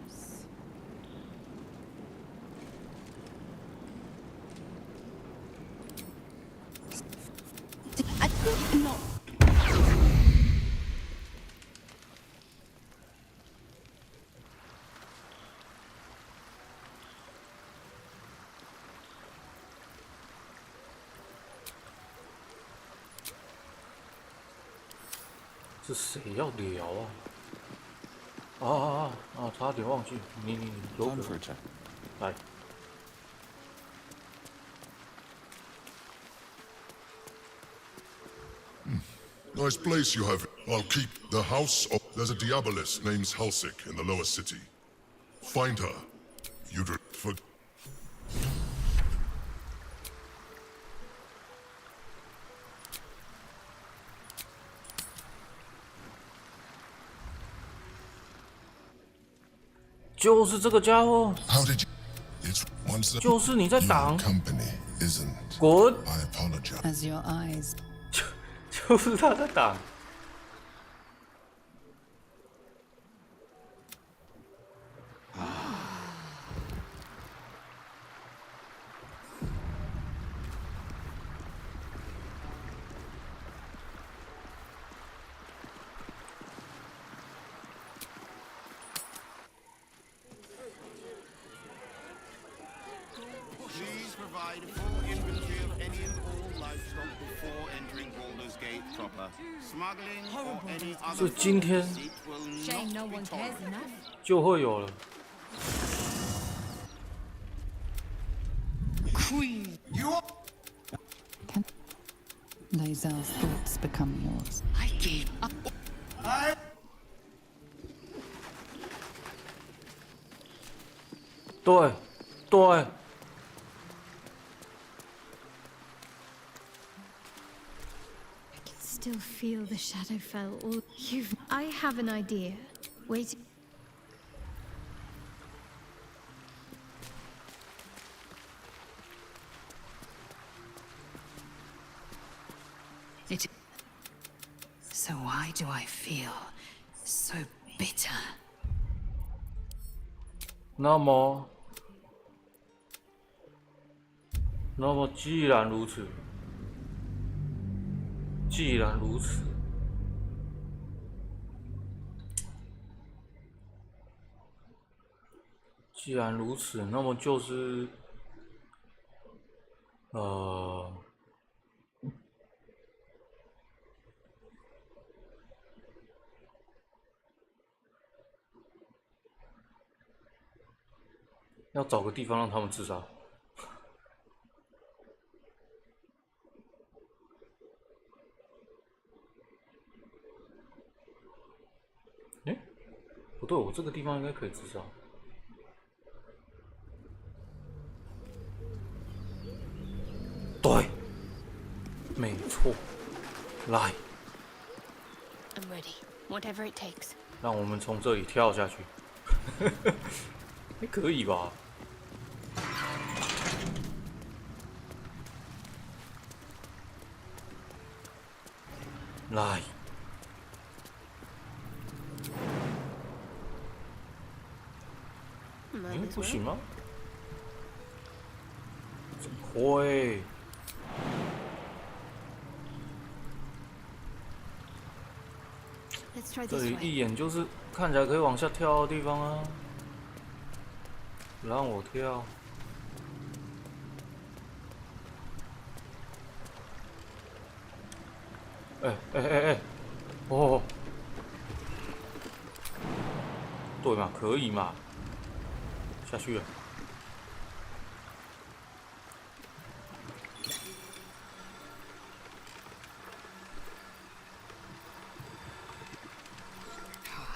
是谁要聊啊？差点忘记，你有个来。 Nice place you have. I'll keep the house of... There's a diaboless named Halsik in the lower city. Find her. You'd for... 就是这个家伙。 How did you... It's once... 就是你在挡。 Company isn't... 滚。 I apologize. As your eyes... 就是他在挡。Please provide a full inventory of any and all livestock before entering Baldur's Gate proper. Smuggling or any other 所以今天 Shame no one cares enough. 就会有了。 Queen, you are... Lae'zel's thoughts become yours. I gave up. I... 对。 Still feel the Shadowfell. Or I have an idea. Wait. So why do I feel so bitter? 那么，既然如此，那么就是，要找个地方让他们自杀。哎，不对，我这个地方应该可以自杀。对，没错，来。 I'm ready. Whatever it takes. 让我们从这里跳下去。还可以吧？来，不行吗？怎么会？这里一眼就是看起来可以往下跳的地方啊！让我跳。哎！哦，对嘛，可以嘛，下去了。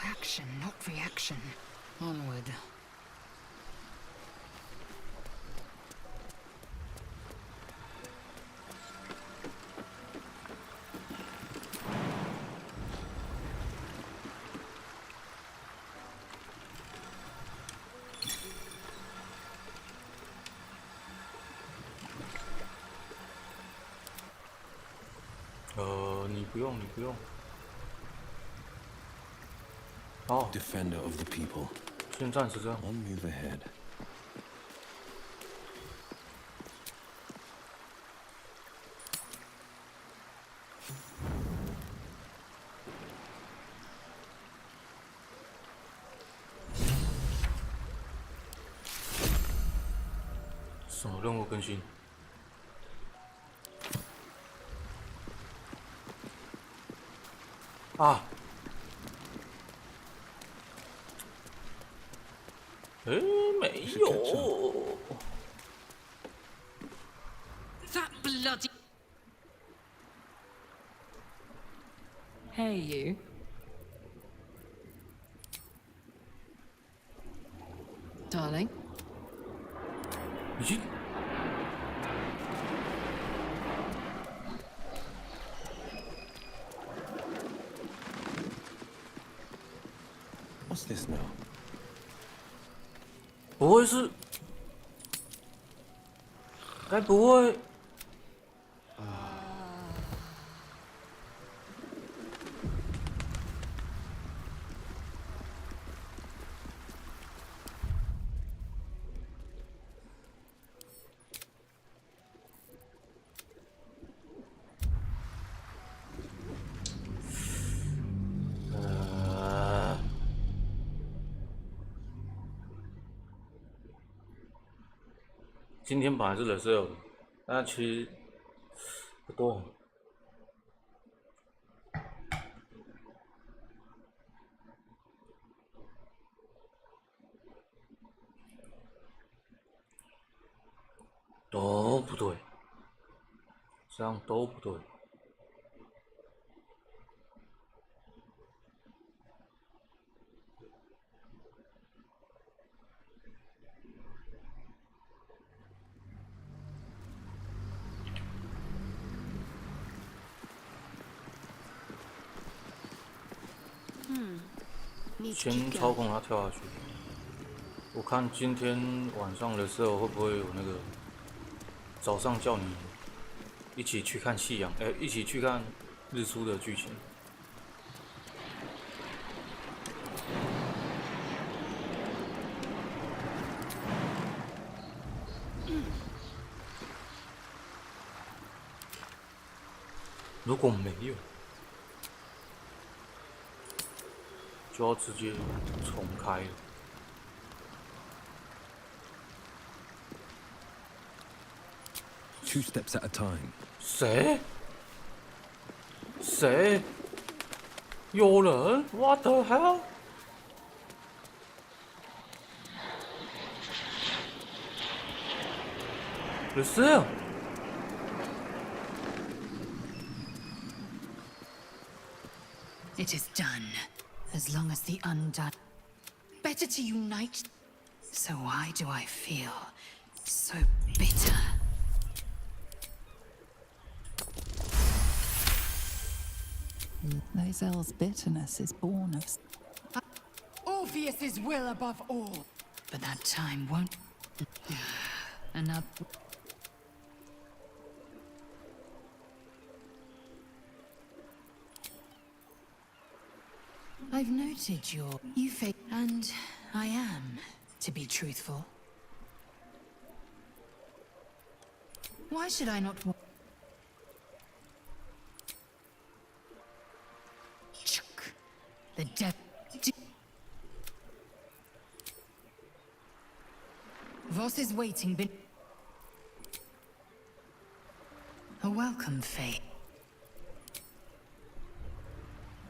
Action, not reaction. Onward.你不用。哦 Defender of the people. 先暂时这样。 One move ahead. 什么任务更新？啊！没有。That bloody. Hey, you. Darling. 咦？ What's this now? 不会是？该不会？今天本来是冷色的，但其实不多。都不对，这样都不对。先操控它跳下去。我看今天晚上的时候会不会有那个早上叫你一起去看夕阳，一起去看日出的剧情。如果没有，就要直接重开了。2 steps at a time. 谁？谁？有人 ？What the hell？ Lucille。 It is done. As long as the undone. Better to unite. So why do I feel so bitter? Lae'zel's bitterness is born of... Orpheus's will above all. But that time won't... Another... I've noted you fake, and I am, to be truthful. Why should I not? Chuk, the devil. Voss is waiting. A welcome, Faye.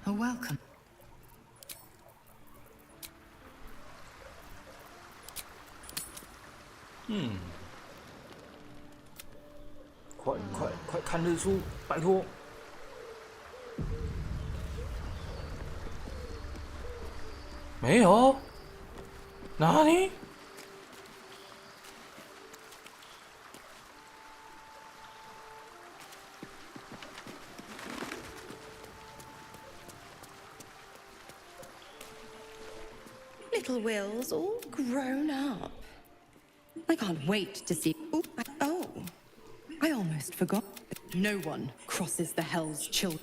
A welcome. 快看日出，拜托！没有？哪里？ Little Will's all grown up. I can't wait to see. Oh, I almost forgot. No one crosses the Hell's Children.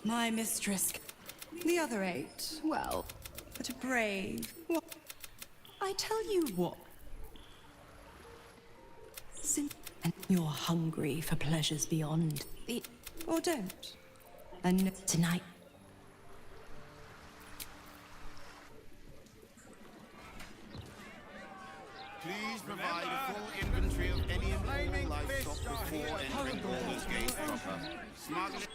My mistress. The other 8, well, but a brave. What? I tell you what. And you're hungry for pleasures beyond the. Or don't. And tonight. Please provide a full inventory of any important livestock before entering Baldur's Gate proper. Smuggling.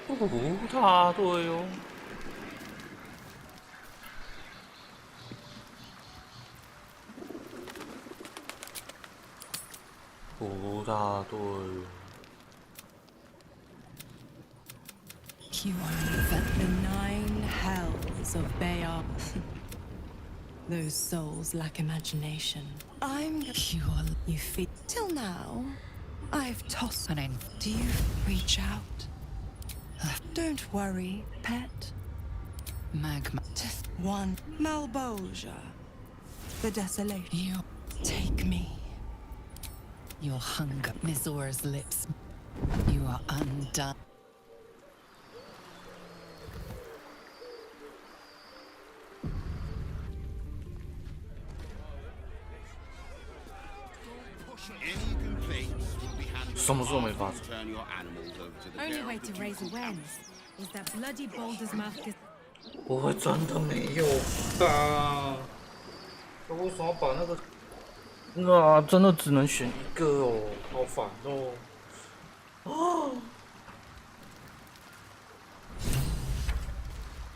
不大对哦。不大对。You are the 9 hells of Bayard. Those souls lack imagination. I'm pure. You feel. Till now, I've tossed. Do you reach out? Don't worry, pet. Magma. Just one. Malbolgia. The desolation. You take me. Your hunger. Mizora's lips. You are undone. Any complaints will be handled 什么时候没发生？ turn your animals over to the Only care way of the to raise Ducal awareness is that bloody Balder's mouth is. 我真的没有吧？我为什么要把那个？那真的只能选一个哦，好烦哦。哦。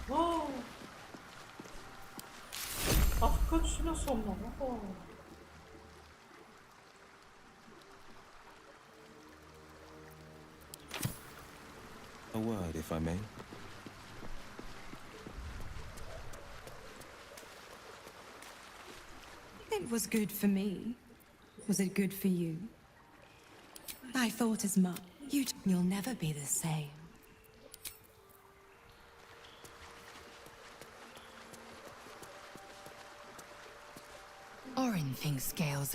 哦。啊，可是那什么哦？ A word, if I may. It was good for me. Was it good for you? I thought as much. You'll never be the same. Orin thinks scales.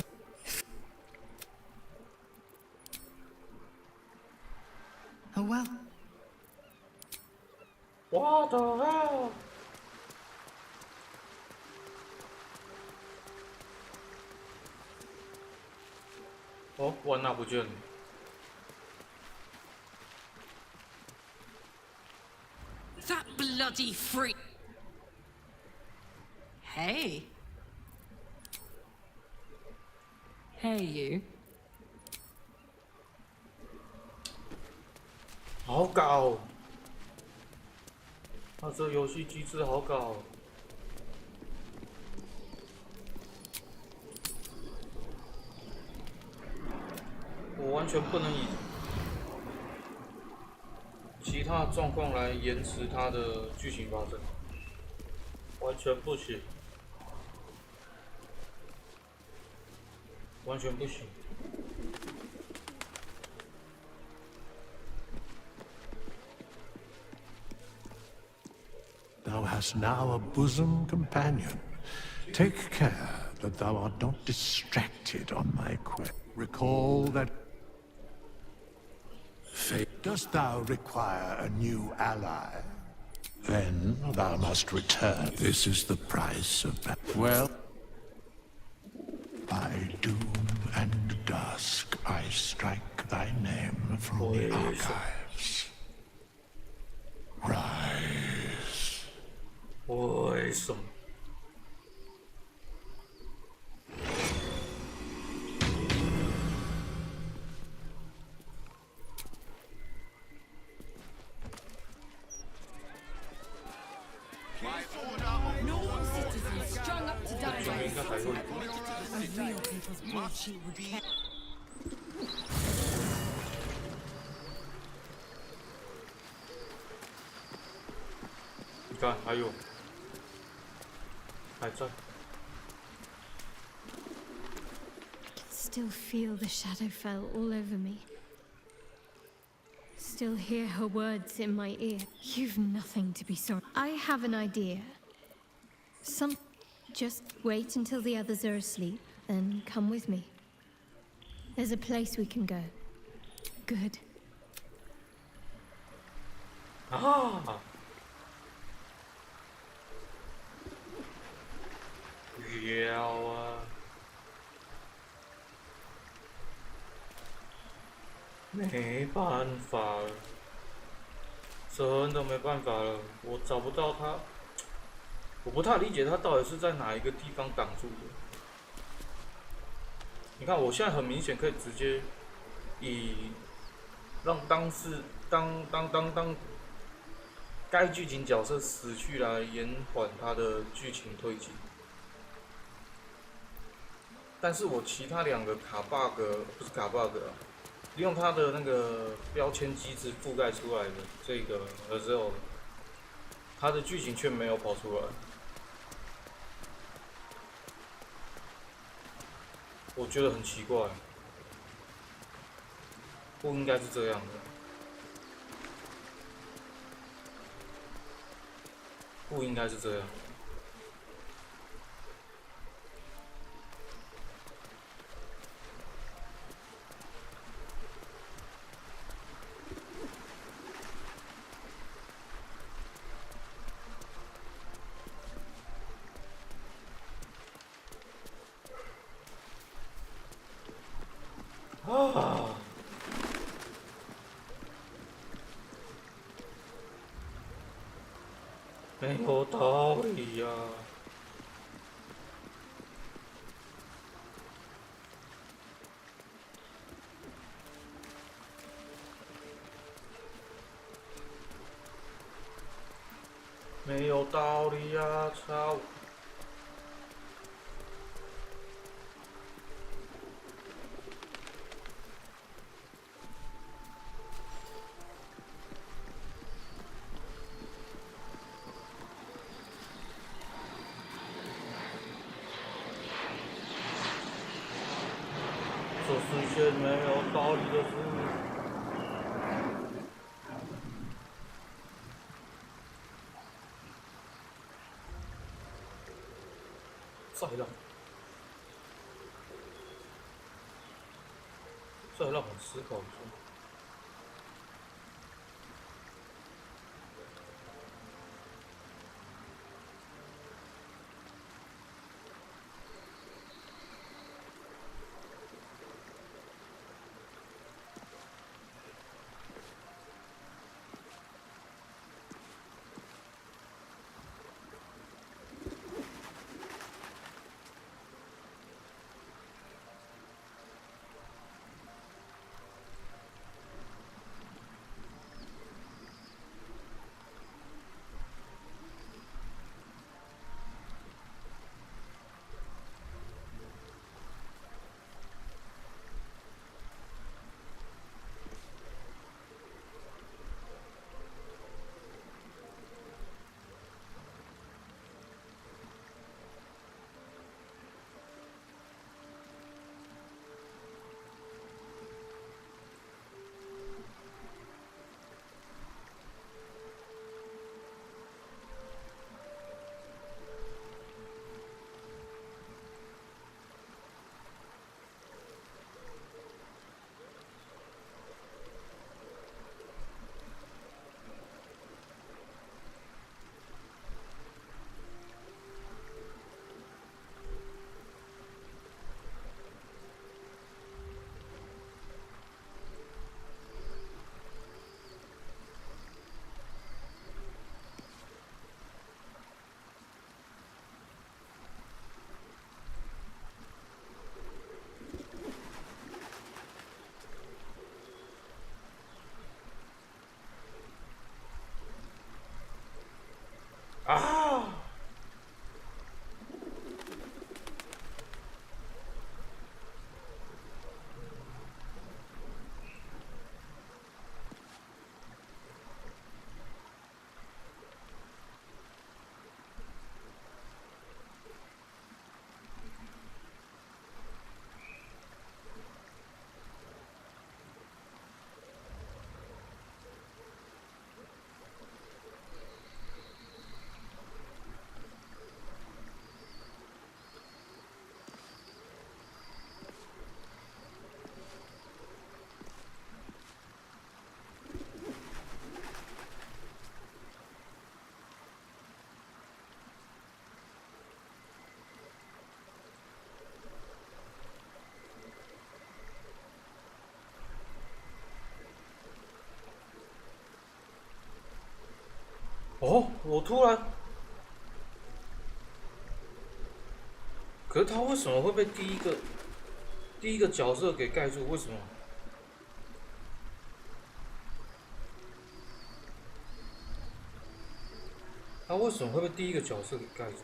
Oh well. What the hell? 哦，完了不见了。That bloody freak! Hey. Hey, you. 好搞哦！啊，这游戏机制好搞哦。我完全不能以其他状况来延迟它的剧情发生，完全不行，完全不行。 Thou hast now a bosom companion. Take care that thou art not distracted on my quest. Recall that... Dost thou require a new ally? Then thou must return. This is the price of that. Well... By doom and dusk I strike thy name from the archives. Rise. 为什么？应该还会。 你看，还有，还在。 Still feel the shadow fell all over me. Still hear her words in my ear. You've nothing to be sorry. I have an idea. Just wait until the others are asleep, then come with me. There's a place we can go. Good. Ah. 要啊！没办法了，真的没办法了，我找不到他，我不太理解他到底是在哪一个地方挡住的。你看，我现在很明显可以直接以让当该剧情角色死去来延缓他的剧情推进。但是我其他2个卡 bug 不是卡 bug 啊，利用它的那个标签机制覆盖出来的这个之后，它的剧情却没有跑出来。我觉得很奇怪，不应该是这样的，不应该是这样的。啊！没有道理呀！没有道理呀！操！这是一件没有道理的事。再让我思考一下。啊！哦，我突然，可是他为什么会被第一个角色给盖住？为什么？他为什么会被第一个角色给盖住？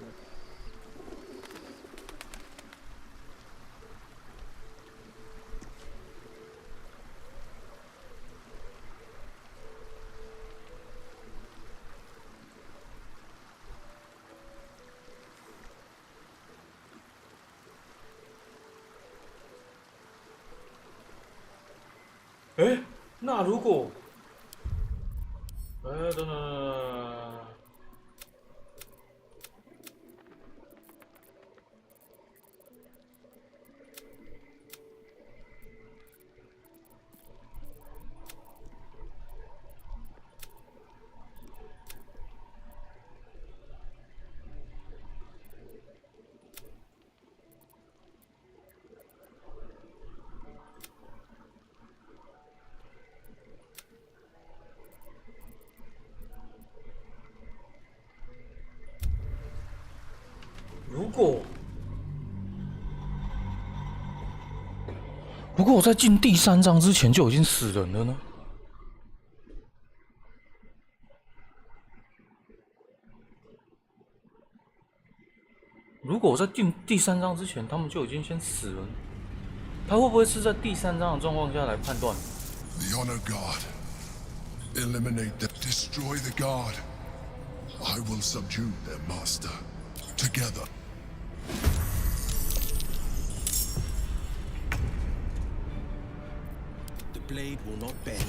哎，那如果，等等，如果我在进第3章之前就已经死人了呢？如果我在进第3章之前，他们就已经先死了，他会不会是在第3章的状况下来判断 The honor god. Eliminate them. Destroy the god. I will subdue their master. Together. The blade will not bend.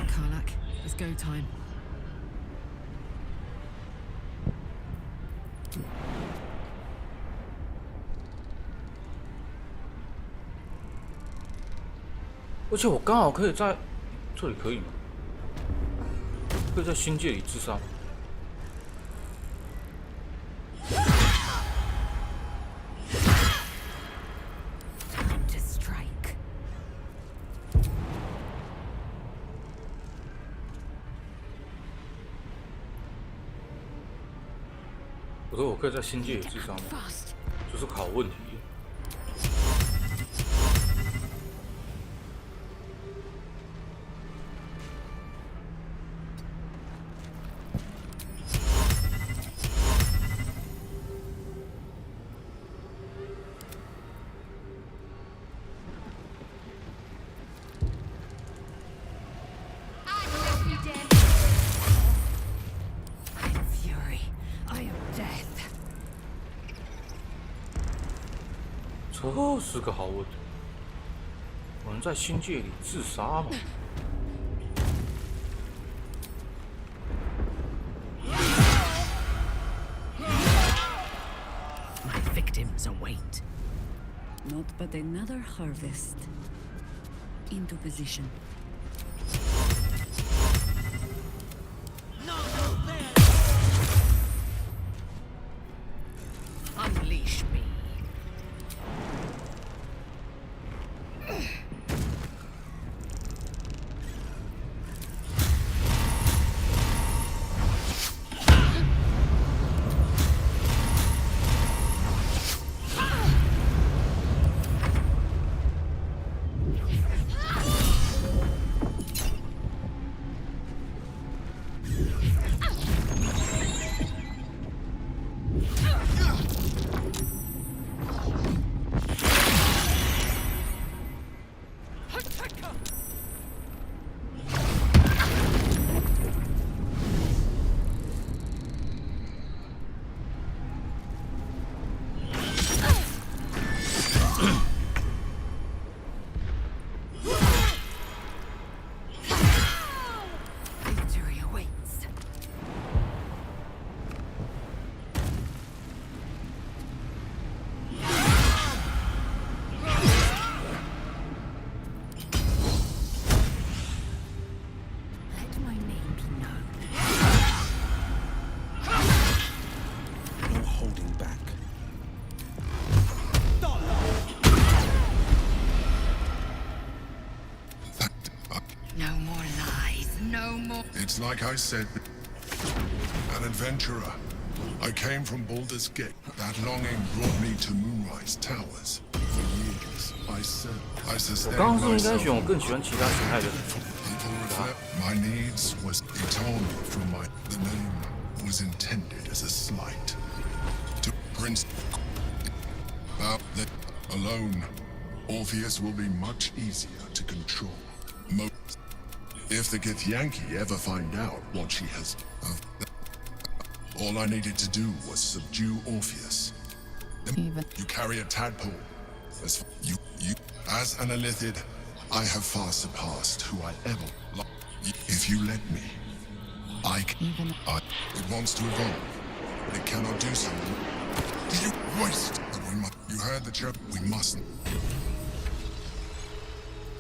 Karlak, it's go time. "而且我刚好可以在这里可以吗？可以在星界里自杀。Time to strike. 我说我可以在星界里自杀吗？就是考问题。这是个好问题。我能在星界里自杀吗？ My victims await. Not but another harvest. Into position. Unleash me. Victory awaits. Let my name be known. No holding back. No more lies. No more. It's like I said. An adventurer. I came from Baldur's Gate. That longing brought me to Moonrise Towers. For years, I sustained 我刚刚是不是应该 myself. 选我更喜欢其他形态的？ People reflect my needs was he told me from my the name was intended as a slight. To Prince about that alone, Orpheus will be much easier to control. If the Githyanki ever find out what she has... all I needed to do was subdue Orpheus. You carry a tadpole. As an Illithid, I have far surpassed who I ever... If you let me, it wants to evolve, but it cannot do so. You waste... You heard the joke. We mustn't.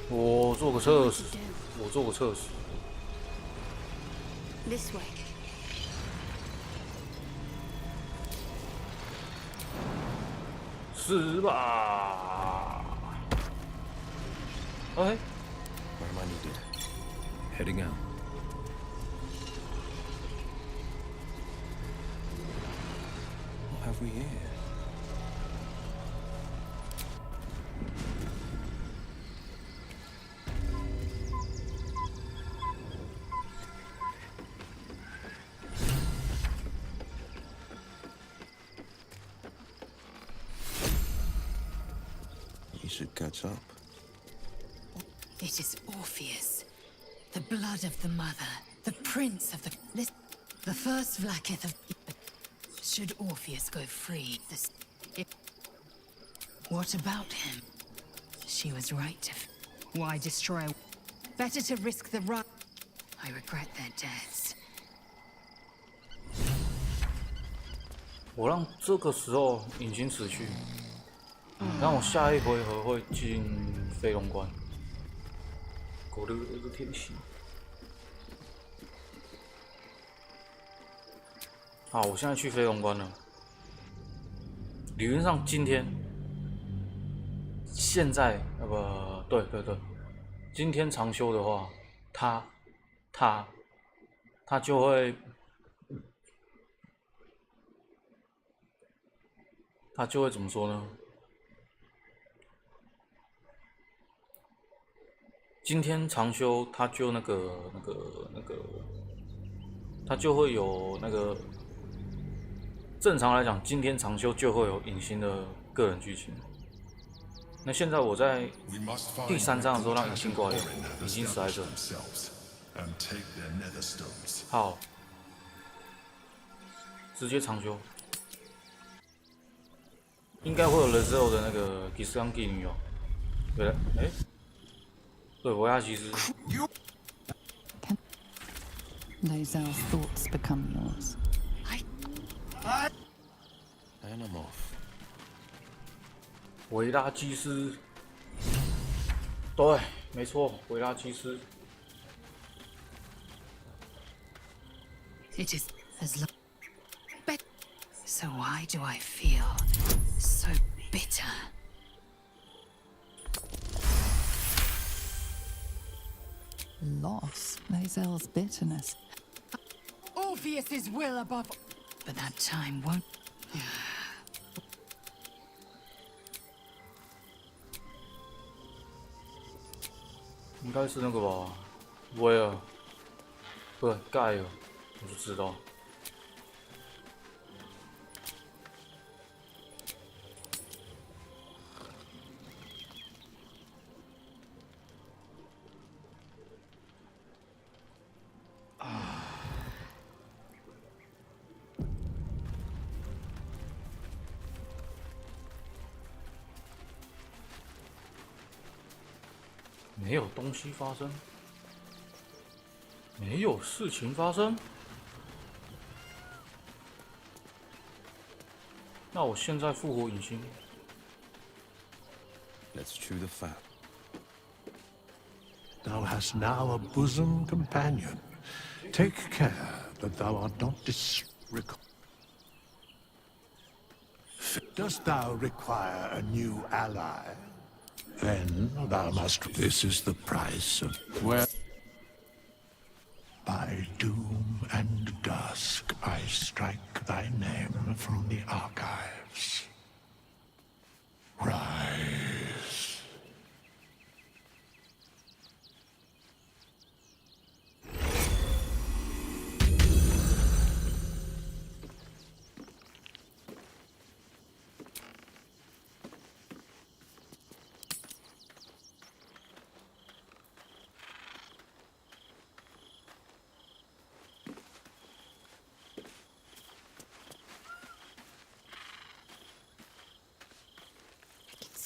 我做个测试，我做个测试。 This way. 是吧 ？OK。 Where am I needed? Heading out. What have we here? You should catch up. It is Orpheus, the blood of the mother, the prince of the first Vlakith of... Should Orpheus go free, what about him? She was right to... Why destroy? Better to risk the run. I regret their deaths. 我让这个时候隐形死去，然后我下一回合会进飞龙关。狗的一个天气。好，我现在去飞龙关了。理论上今天、现在对，今天长休的话，他就会。 他就会怎么说呢？今天长休，他就他就会有那个。正常来讲，今天长休就会有隐形的个人剧情。那现在我在第3章的时候让隐形挂掉，隐形死在这。好，直接长休。 应该会有 Lazel 的那个吉斯冈妓女哦，对，对，维亚其实。Lazel's thoughts become yours. And I'm off. 维拉基斯，对，没错，维拉基斯。 It is as long. So why do I feel so bitter? Loss, Lazel's bitterness. Orpheus's will above. But that time won't. 应该是那个吧，威尔，不是盖尔，我就知道。 没有东西发生，没有事情发生。那我现在复活隐形。Let's chew the fat. Thou hast now a bosom companion. Take care that thou art not Dost thou require a new ally? Then thou must. This is the price of where. By doom and dusk I strike thy name from the archives. Rise.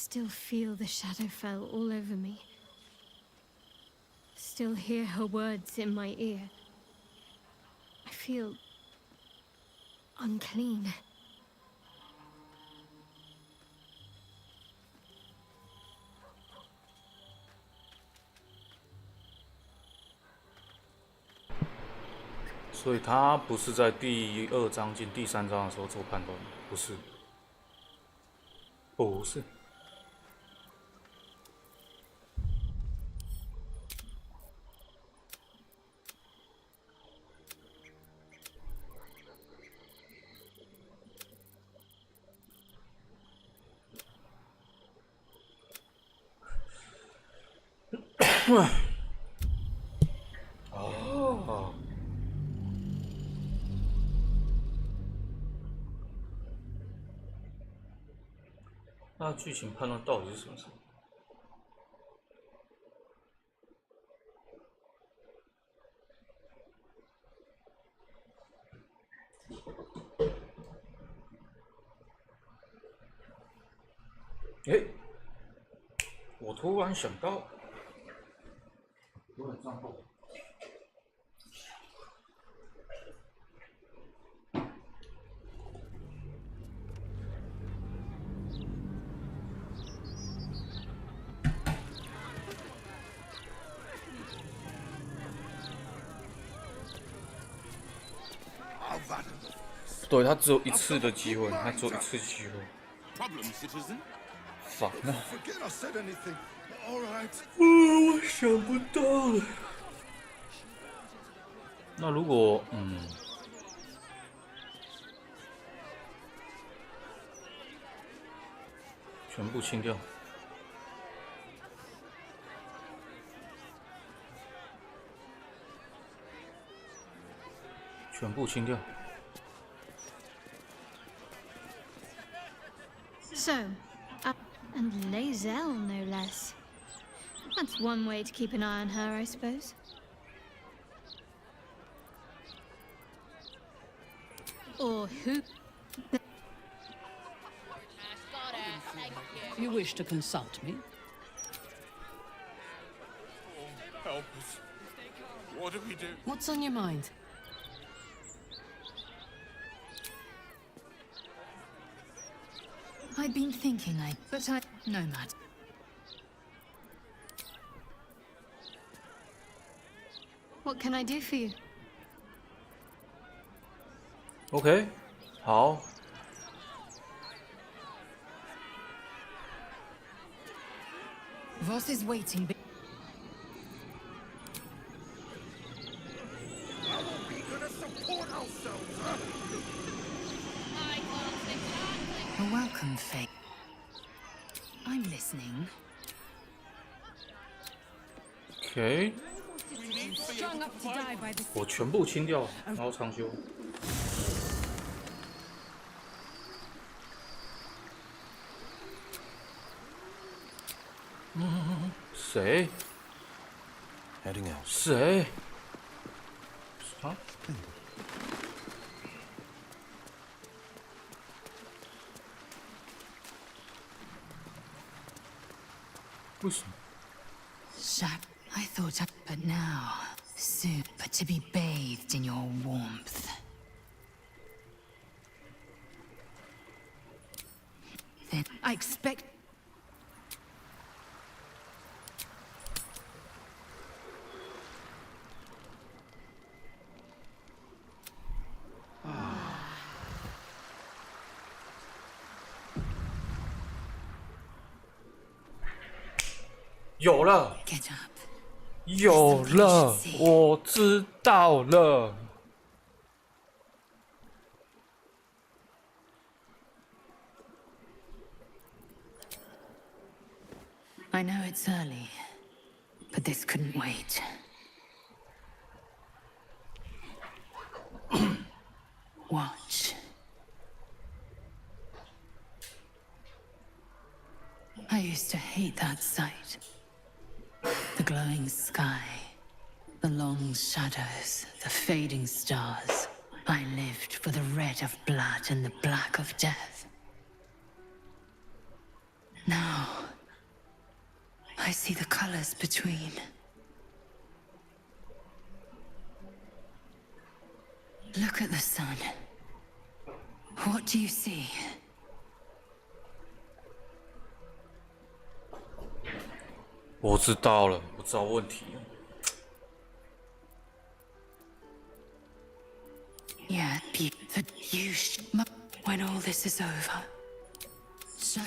still feel the Shadowfell all over me. Still hear her words in my ear. I feel unclean. "所以他不是在第2章进第3章的时候做判断，不是，不是。哦。那剧情判断到底是什么事？哎，我突然想到，有点账号。对，他只有一次的机会，他只有一次机会。fuck 那。我想不到了。那如果全部清掉。全部清掉。So, and Lae'zel, no less. That's one way to keep an eye on her, I suppose. Or who? You wish to consult me? Help us. What do we do? What's on your mind? I've been thinking no matter. What can I do for you? OK， 好。Voss is waiting. How are we gonna support ourselves, huh? A welcome fate. I'm listening. OK， 我全部清掉，然后长修。谁？ Heading out. 谁？啊？为什么？ I thought but now, soon, but to be bathed in your warmth. Then I expect.有了， Get up. 有了，我知道了。I know it's early, but this couldn't wait. Watch. I used to hate that sight. The glowing sky, the long shadows, the fading stars. I lived for the red of blood and the black of death. Now, I see the colors between. Look at the sun. What do you see? 我知道了，我知道问题了。Yeah, but you when all this is over. So.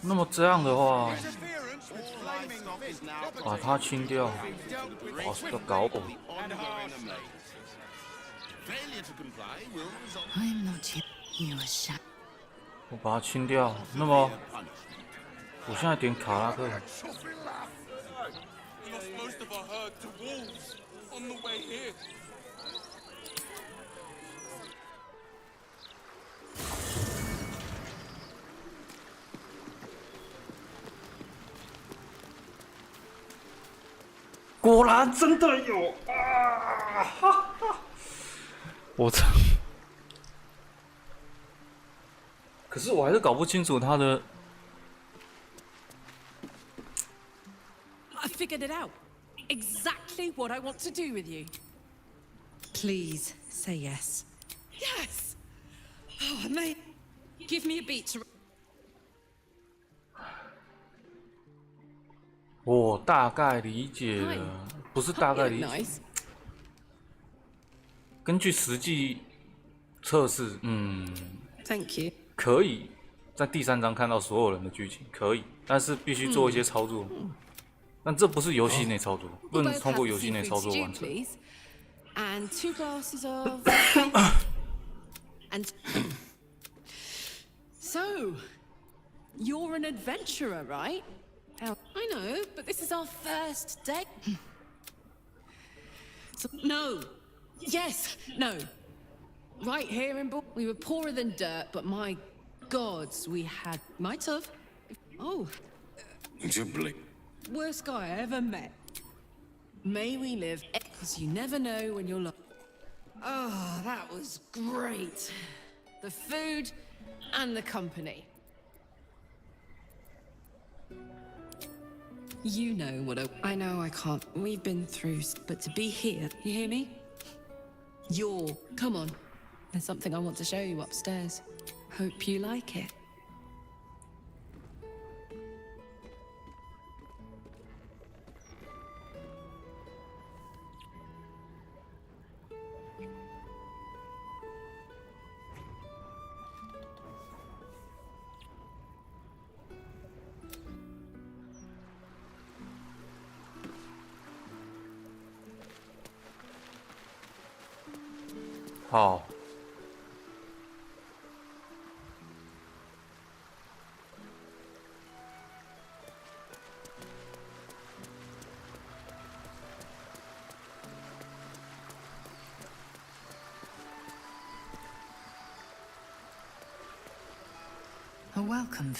那么这样的话，把它清掉，哦，要搞我。I'm not you a shot. 我把它清掉。那么，我现在点卡拉克。果然真的有啊！哈哈，我操！可是我还是搞不清楚他的。I figured it out. Exactly what I want to do with you. Please say yes. Yes. Oh, mate. Give me a beat to. 我大概理解了，不是大概理解。根据实际测试，Thank you， 可以在第3章看到所有人的剧情，可以，但是必须做一些操作。但这不是游戏内操作，不能通过游戏内操作完成。And 2 glasses of. And. So, you're an adventurer, right? I know, but this is our first date. So, no. Yes. No. Right here in we were poorer than dirt, but my gods, we had. Might have. Oh. Worst guy I ever met. May we live, because you never know when you're. Oh, that was great. The food and the company. You know what I know I can't. We've been through, but to be here, you hear me? Come on. There's something I want to show you upstairs. Hope you like it.好。A welcome.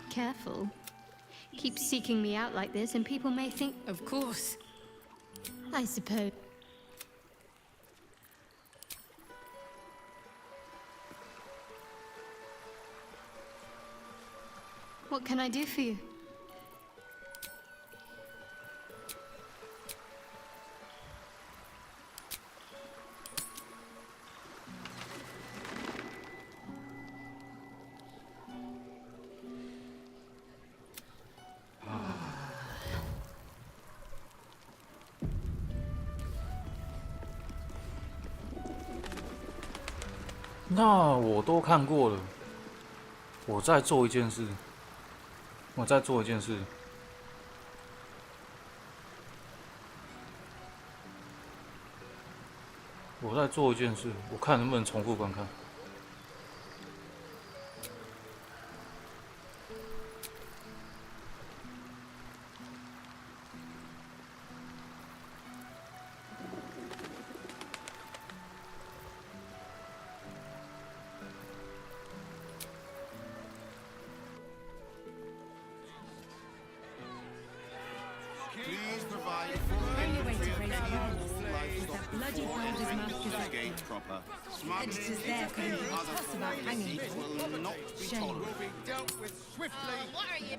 Careful. Keep seeking me out like this and people may think... Of course. I suppose. What can I do for you?那我都看过了，我再做一件事，我再做一件事。我再做一件事，我看能不能重复观看。Gate proper. Smuggling Editors there couldn't give a toss about hanging. it will not be Shame. tolerated. Dealt with swiftly. What are you?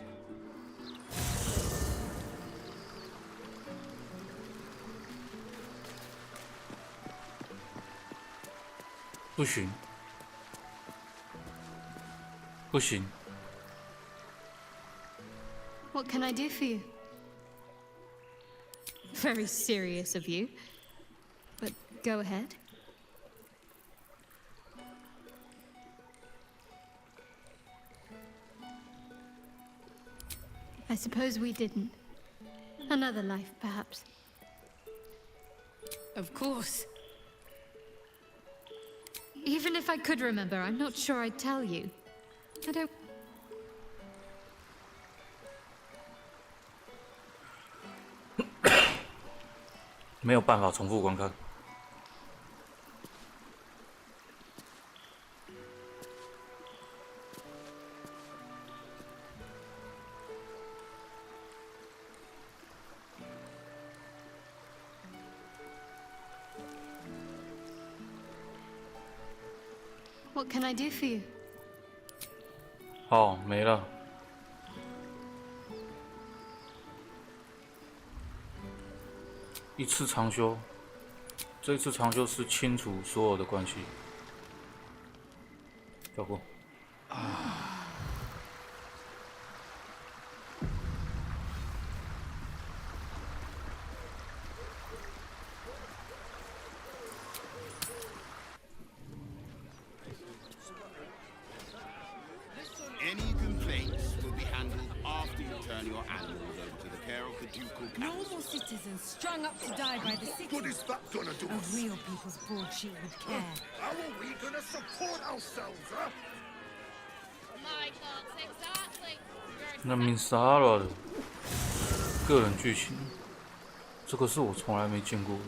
不行，不行。 What can I do for you? Very serious of you. But go ahead. I suppose we didn't. Another life, perhaps. Of course. Even if I could remember, I'm not sure I'd tell you. I don't. 没有办法重复观看。What can I do for you? 好，没了。一次长修，这一次长修是清除所有的关系。跳过。Any complaints will be handled after you turn your animals over to the care of the ducal council. Normal citizens strung up to die by the city. What is that gonna do A us? real people's broadsheet would care. How are we gonna support ourselves, huh? My thoughts exactly. 那明沙拉的个人剧情，这个是我从来没见过的。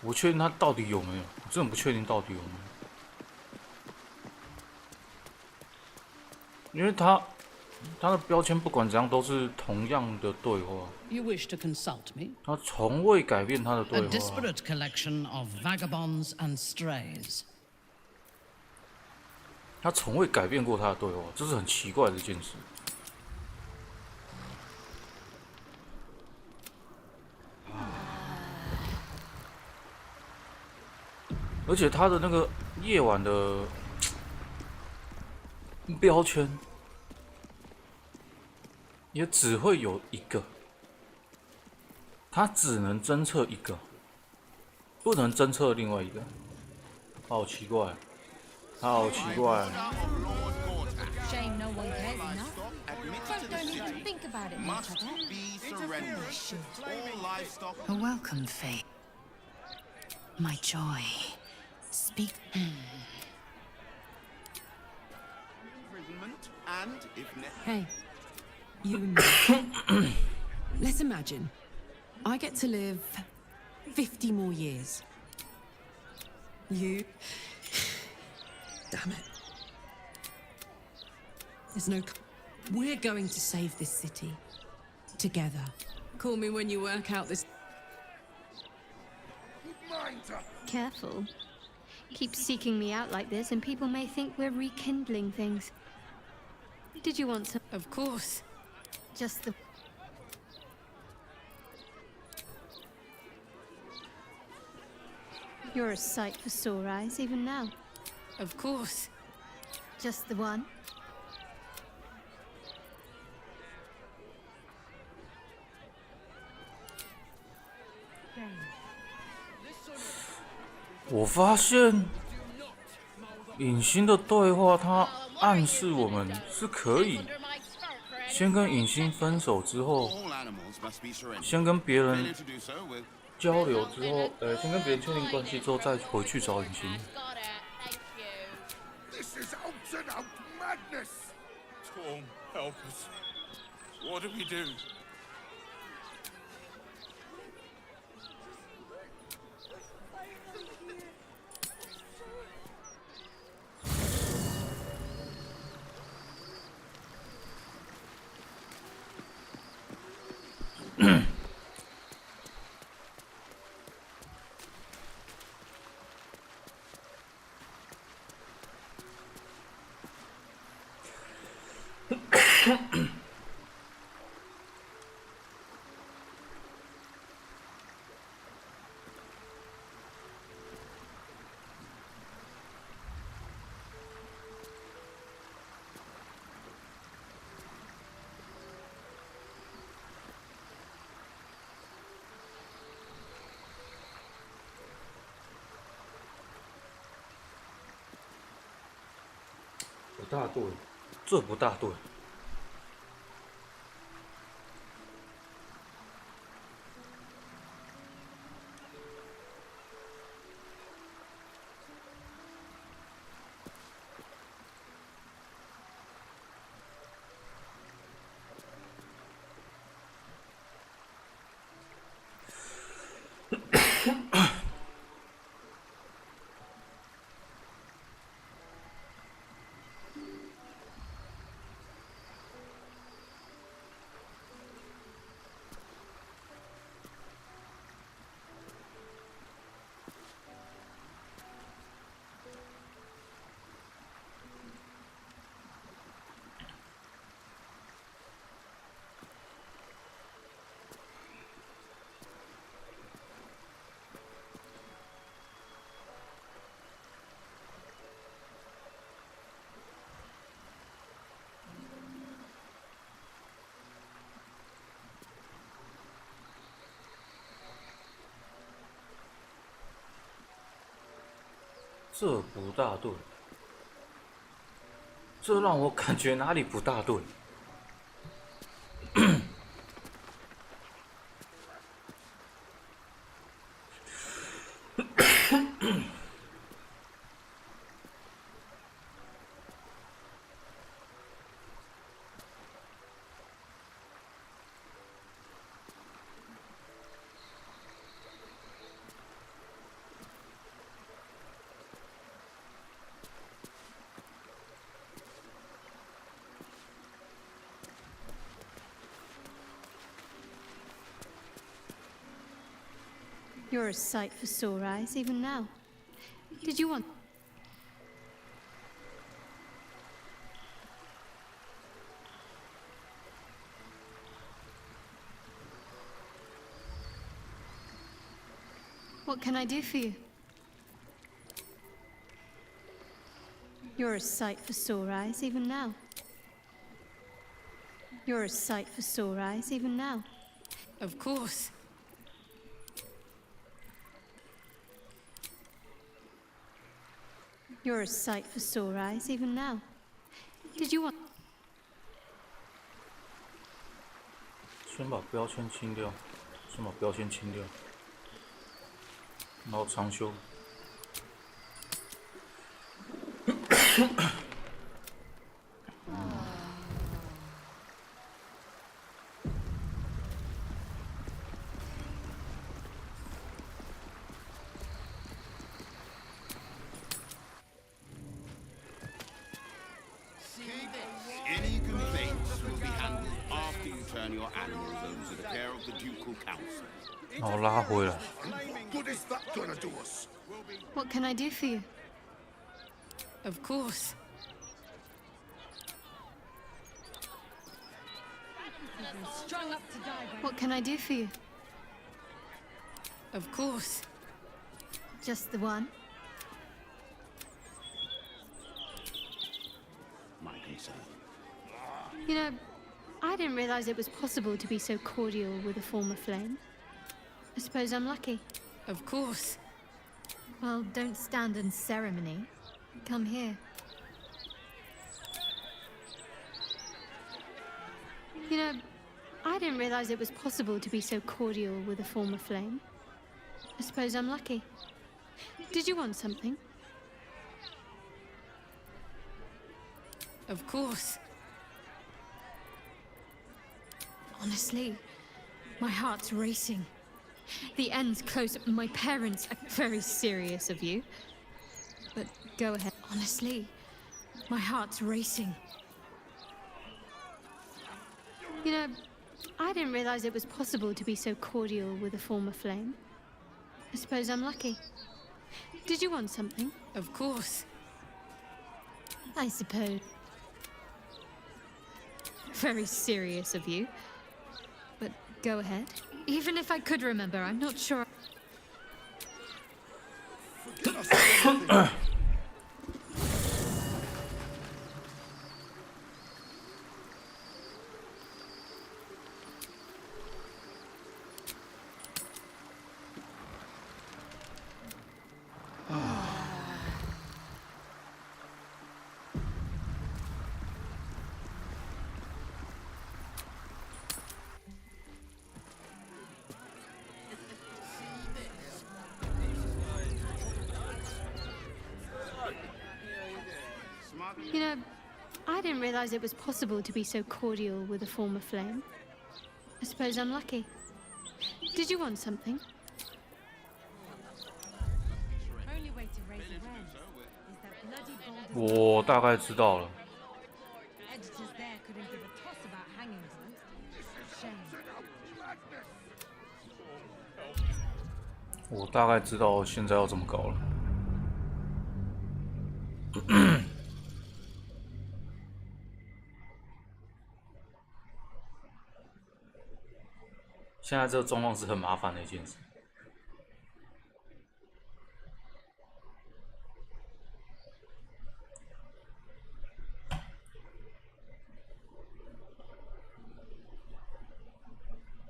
我确定他到底有没有，我真的不确定到底有没有。 因为他的标签不管怎样都是同样的对话。 You wish to consult me? 他从未改变他的 A 对话。 disparate collection of vagabonds and strays. 他从未改变过他的对话，这是很奇怪的一件事。而且他的那个夜晚的标签也只会有一个，它只能侦测一个，不能侦测另外一个，好奇怪，好奇怪。 Shame no one cares enough. Folk don't even think about it much, I bet. Be surrendered. All livestock. A welcome fate. My joy. Speak. Imprisonment and, if Hey, you. Let's imagine I get to live 50 more years. You. Damn it. There's no. We're going to save this city. Together. Call me when you work out this. Careful. Keep seeking me out like this, and people may think we're rekindling things. Did you want some? Of course. Just the. You're a sight for sore eyes, even now. Of course. Just the one. 我发现隐形的对话，它暗示我们是可以先跟隐形分手之后，先跟别人交流之后，先跟别人确定关系之后，再回去找隐形。 This is out and out madness! Torm, help us. What do we do? 不大对，这不大对。这不大对，这让我感觉哪里不大对。You're a sight for sore eyes, even now. Did you want... What can I do for you? You're a sight for sore eyes, even now. You're a sight for sore eyes, even now. Of course. You're a sight for sore eyes, even now. Did you want... 先把标签清掉，先把标签清掉，然后长修。Any complaints will be handled after you turn your animals over to the care of the Ducal Council. 然后拉回来。 What is that gonna do us? What can I do for you? Of course. Strung up to die by... What can I do for you? Of course. Just the one? My concern. You know, I didn't realize it was possible to be so cordial with a former flame. I suppose I'm lucky. Of course. Well, don't stand in ceremony. Come here. You know, I didn't realize it was possible to be so cordial with a former flame. I suppose I'm lucky. Did you want something? Of course. Honestly, my heart's racing. The end's close. My parents are very serious of you. But go ahead. Honestly, my heart's racing. You know, I didn't realize it was possible to be so cordial with a former flame. I suppose I'm lucky. Did you want something? Of course. I suppose. Very serious of you. But go ahead. Even if I could remember, I'm not sure. You know, I didn't realize it was possible to be so cordial with a former flame. I suppose I'm lucky. Did you want something? Only way to raise awareness is that bloody Baldur. 我大概知道了。 Editors there couldn't give a toss about hanging ghosts. Shame. 我大概知道现在要怎么搞了。现在这个状况是很麻烦的一件事。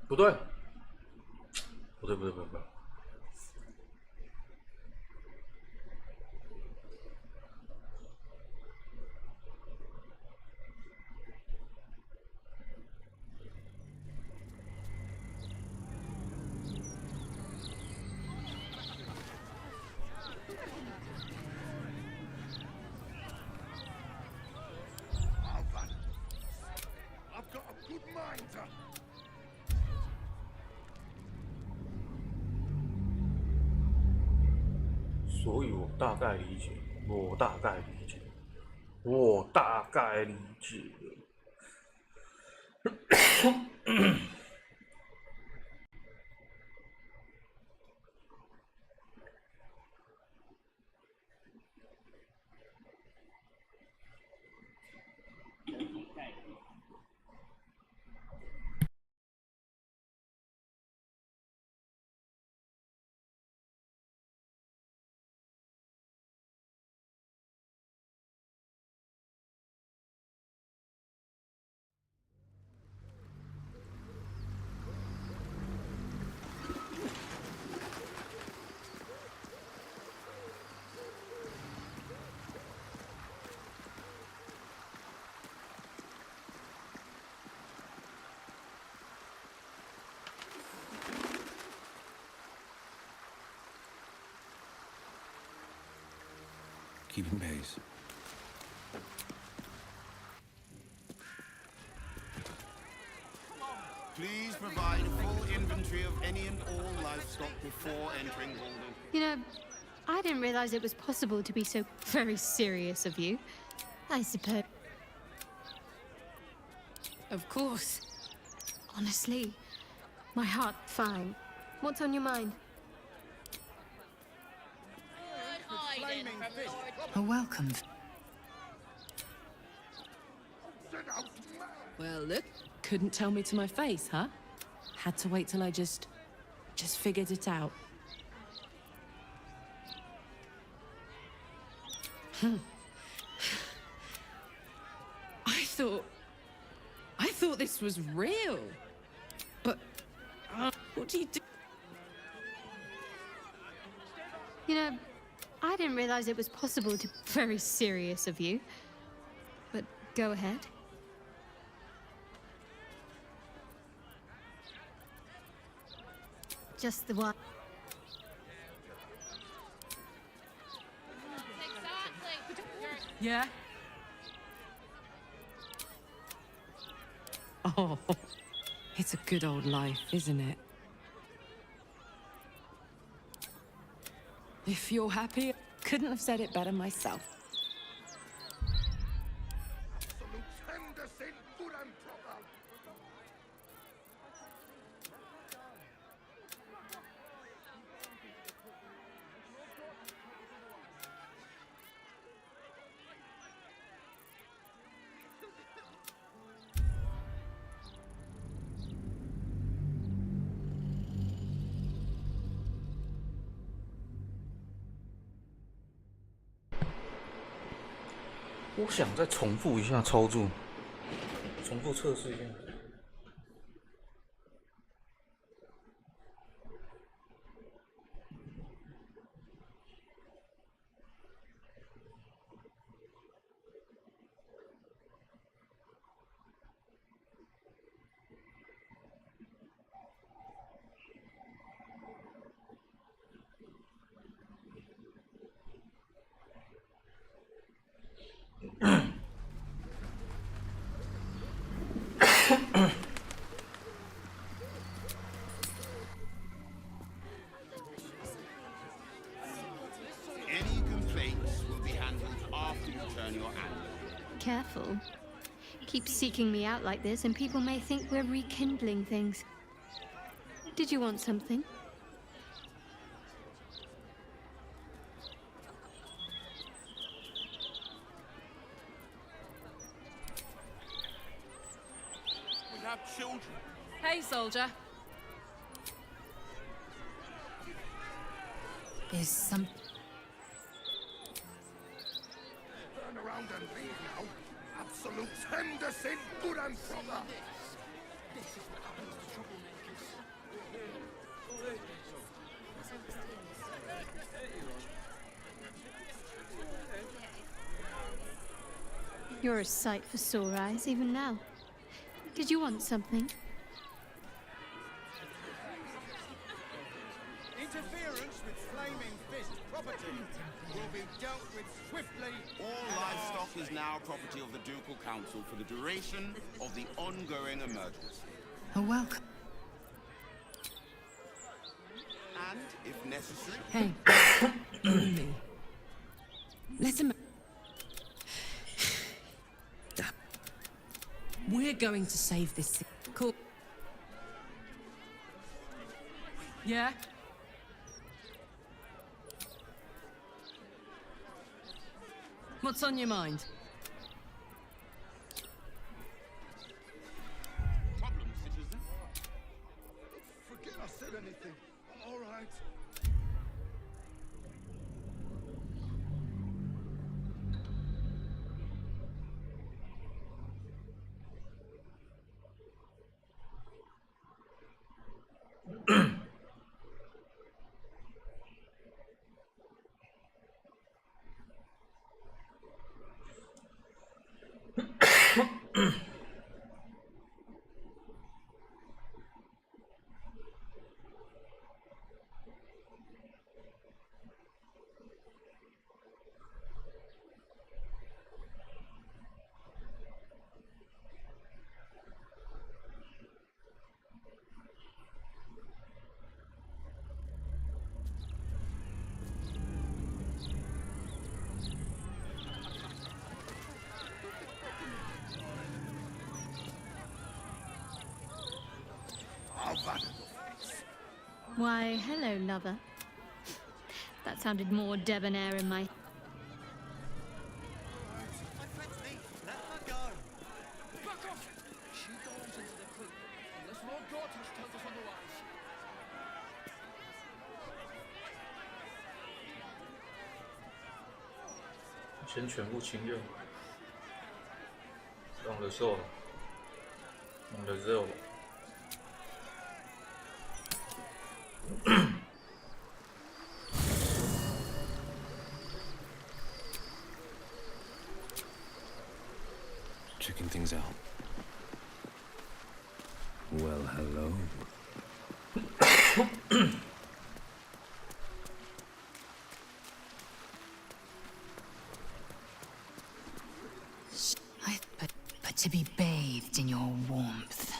不对，不对，不对，不对，不对。I've got a good mind to... 所以我大概理解，我大概理解，我大概理解了。Keeping pace. Please provide a full inventory of any and all livestock before entering Baldur. You know, I didn't realize it was possible to be so very serious of you. I suppose. Of course. Honestly, my heart fine. What's on your mind? A welcome. Well, look, couldn't tell me to my face, huh? Had to wait till I just figured it out. I thought this was real. But what do you do? You know, I didn't realize it was possible to be very serious of you. But go ahead. Just the one. Yeah? Oh, it's a good old life, isn't it? If you're happy, couldn't have said it better myself. 我想再重复一下操作，重复测试一下。Any complaints will be handled after you turn your anger. Careful. Keep seeking me out like this, and people may think we're rekindling things. Did you want something? We have children. Hey, soldier. Is some... Turn around and leave now. Absolute Henderson, good and proper. This is what happens to troublemakers. You're a sight for sore eyes, even now. Did you want something? Interference with Flaming Fist property will be dealt with swiftly. All livestock is now property of the Ducal Council for the duration of the ongoing emergency. A welcome. And, if necessary... Hey, you and me. Listen. We're going to save this. Cool. Yeah? What's on your mind? Problem, citizen? Forget I said anything. All right. Why, hello, lover. That sounded more debonair in my...先全部清掉，用的瘦，用的肉。Checking things out. Well, hello. But to be bathed in your warmth.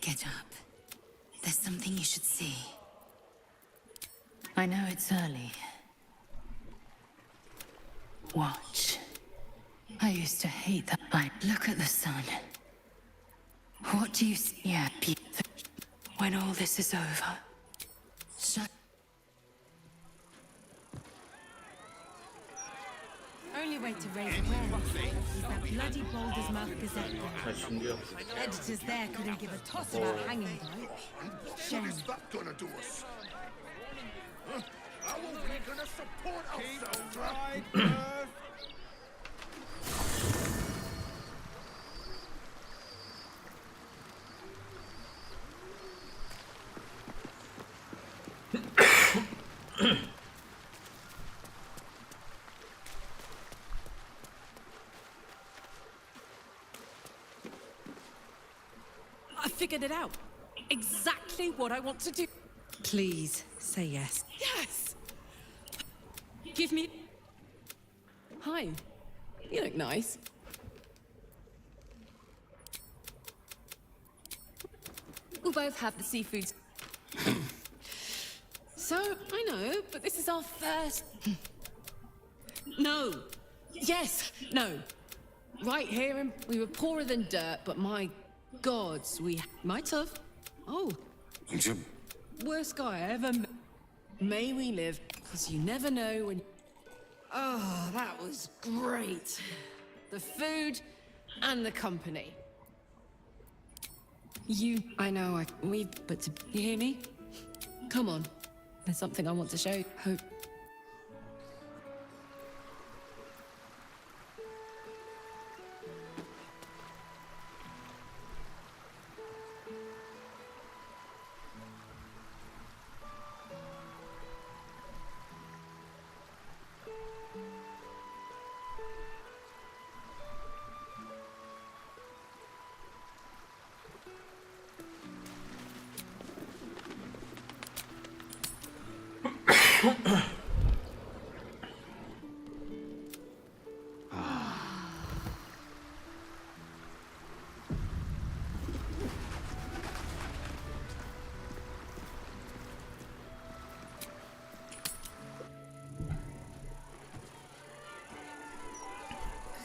Get up. There's something you should see. I know it's early. Watch. I used to hate that light. Look at the sun. What do you see? Yeah, when all this is over. Shut. Only only way to raise awareness is that bloody Balder's Mouth Gazette. Editors there couldn't give a toss about hanging, though. Shame. What is that gonna do us? Huh? How are we gonna support ourselves, huh? I figured it out. Exactly what I want to do. Please say yes. Yes! Give me. Hi. You look nice. We'll both have the seafoods. So, I know, but this is our first. No. Yes. No. Right here, we were poorer than dirt, but my gods, we might have. Oh. Worst guy I ever met. May we live, because you never know when. Oh, that was great. The food and the company. I know, but you hear me? Come on. There's something I want to show you. Hope.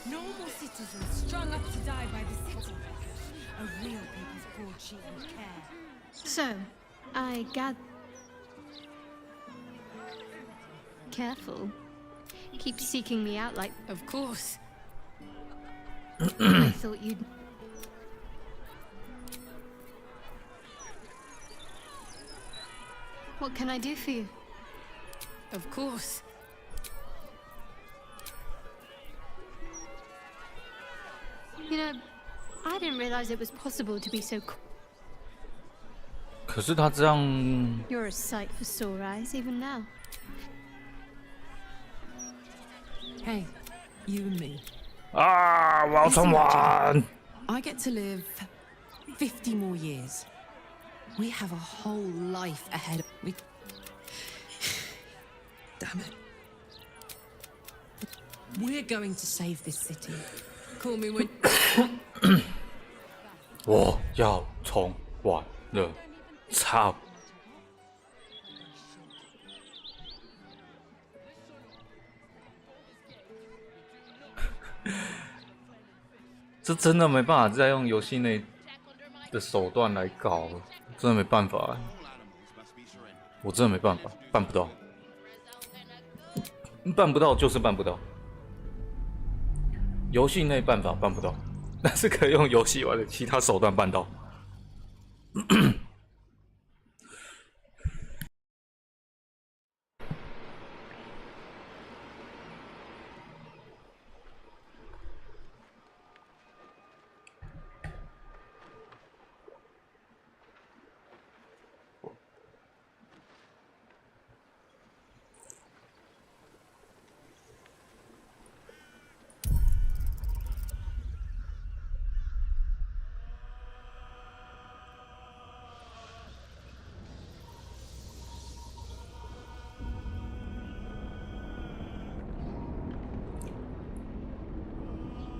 Normal citizens strung up to die by the city. A real people's broadsheet and care. So, I gather. Careful. Keep seeking me out like. Of course. I thought you'd. What can I do for you? Of course. You know, I didn't realize it was possible to be so cool. 可是他这样 You're a sight for sore eyes, even now. Hey, you and me. 啊，我要冲完。I get to live 50 more years. We have a whole life ahead of me. Damn it. We're going to save this city. Call me when. 我要冲完了，操！这真的没办法再用游戏内的手段来搞了，真的没办法，我真的没办法，办不到，办不到就是办不到。游戏内办法办不到，但是可以用游戏外的其他手段办到。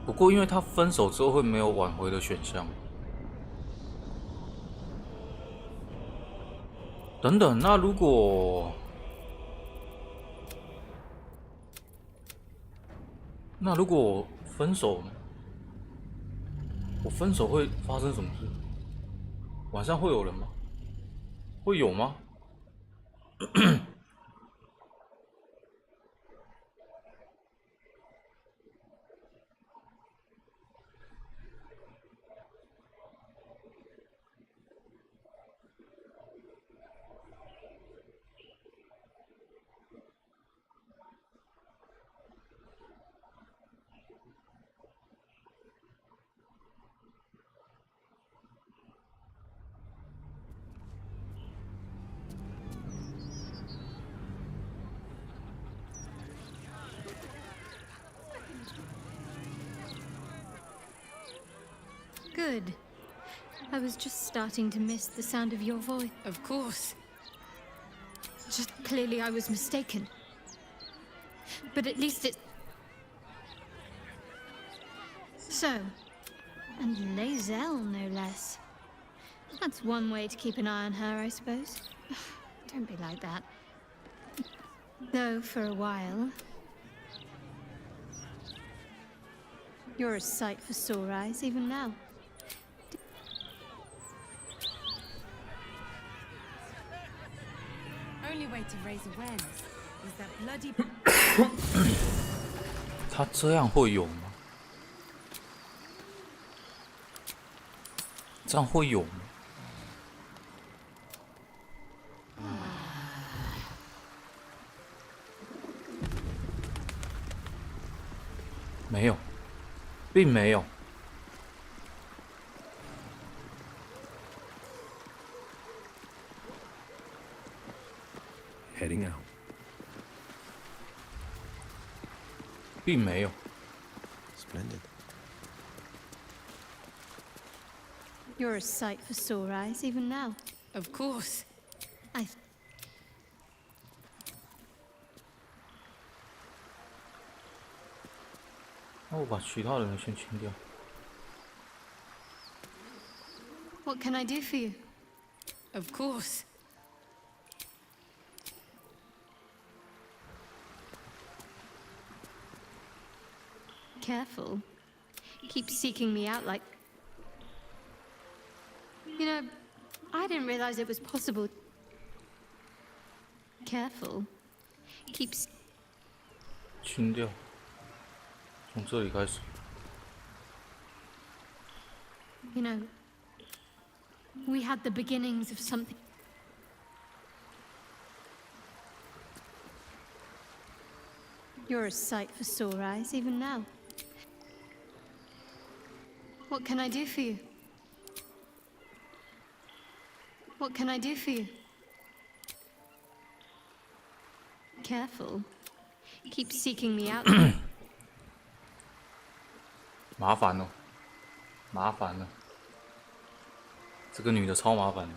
不过，因为他分手之后会没有挽回的选项。等等，那如果我分手呢？我分手会发生什么事？晚上会有人吗？会有吗？ Good. I was just starting to miss the sound of your voice. Of course. Just clearly I was mistaken. But at least it's... So, and Lae'zel, no less. That's one way to keep an eye on her, I suppose. Don't be like that. Though, for a while... You're a sight for sore eyes, even now. Only way to raise awareness is that bloody. 他这样会有吗？这样会有吗？没有，并没有。Heading out. 并没有。Splendid. You're a sight for sore eyes, even now. Of course.那我把其他人先清掉。What can I do for you? Of course. Careful. Keep seeking me out like... You know, I didn't realize it was possible. Careful. Keep... 清掉。从这里开始。You know, we had the beginnings of something. You're a sight for sore eyes, even now. What can I do for you? What can I do for you? Careful. Keep seeking me out. 麻烦了，麻烦了。这个女的超麻烦的。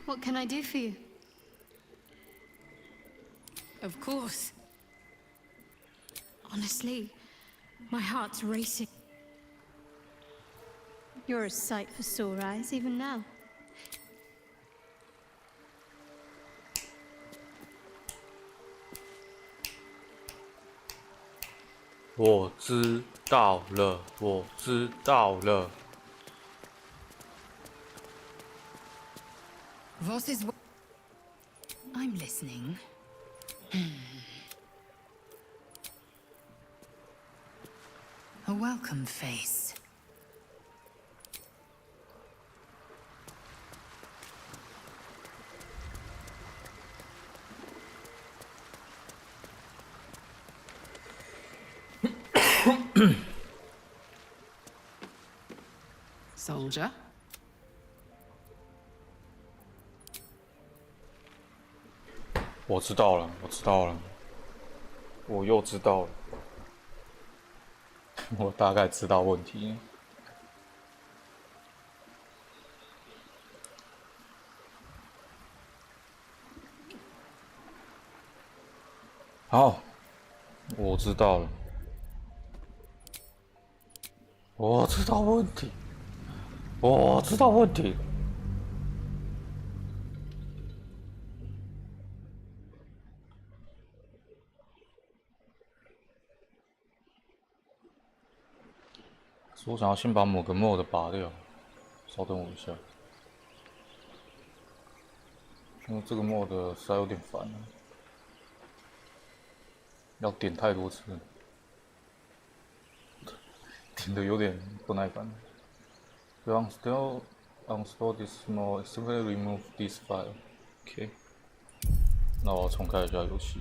What can I do for you? Of course. Honestly, my heart's racing. You're a sight for sore eyes, even now.我知道了，我知道了。Voss is. I'm listening. A welcome face. Soldier. 我知道了，我知道了，我又知道了，我大概知道问题了。好，我知道了，我知道问题，我知道问题。我想要先把某个 mod 拔掉，稍等我一下，因为这个 mod 实在有点烦了，要点太多次，点的有点不耐烦。To uninstall this mod, simply remove this file. OK， 那我要重开一下游戏。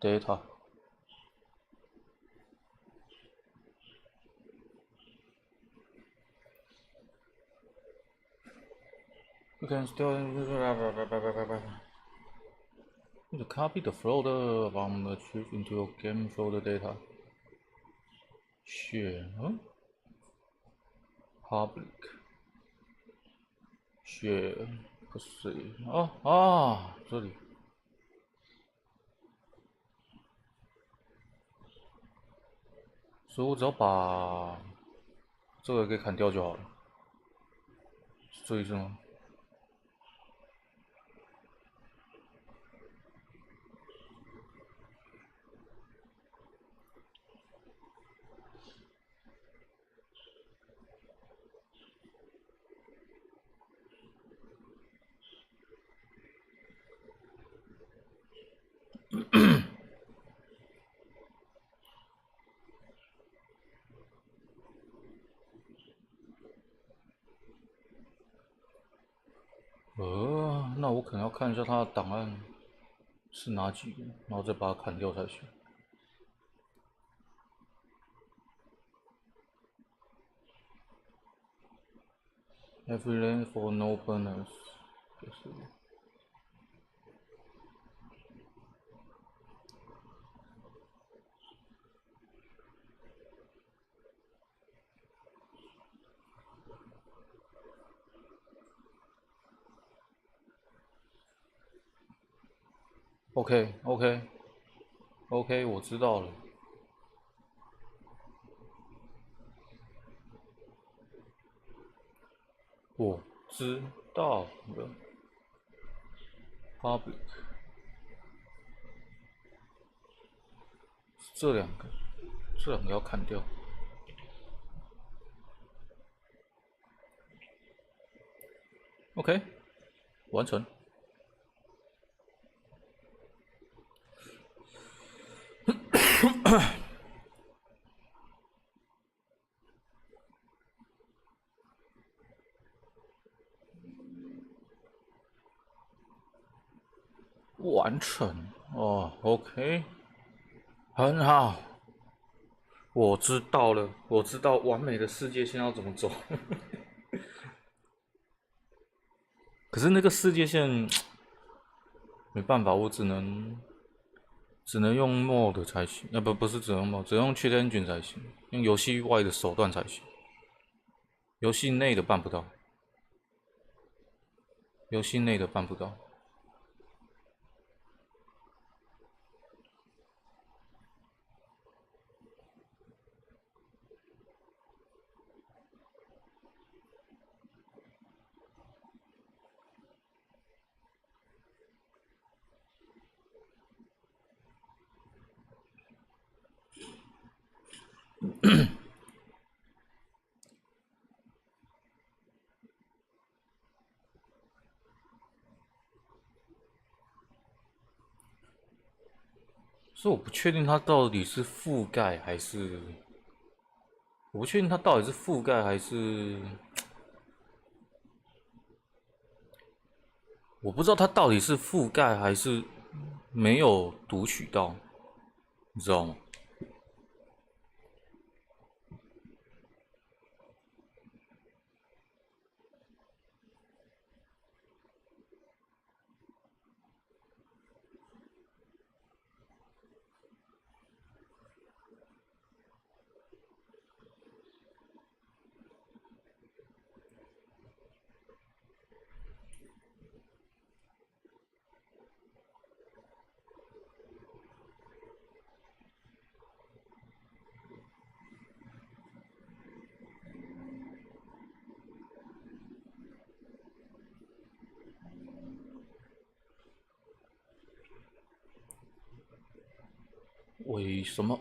data。You can still need to copy the folder from the truth into your game folder data. Share, huh? Public. Share， 不是这里。所以我只要把这个给砍掉就好了。是这意思吗？那我可能要看一下它的档案是哪几个，然后再把它砍掉才行。Every lane for no bonus， 就是。OK， 我知道了。我知道了。Public， 这两个要砍掉。OK， 完成。完成哦 ，OK， 很好，我知道了，我知道完美的世界线要怎么走。可是那个世界线没办法，我只能用 mod 才行，不是只能 mod， 只能用 cheat engine 才行，用游戏外的手段才行，游戏内的办不到，游戏内的办不到。所以我不确定它到底是覆盖还是，我不确定它到底是覆盖还是，我不知道它到底是覆盖还是没有读取到，你知道吗？为什么？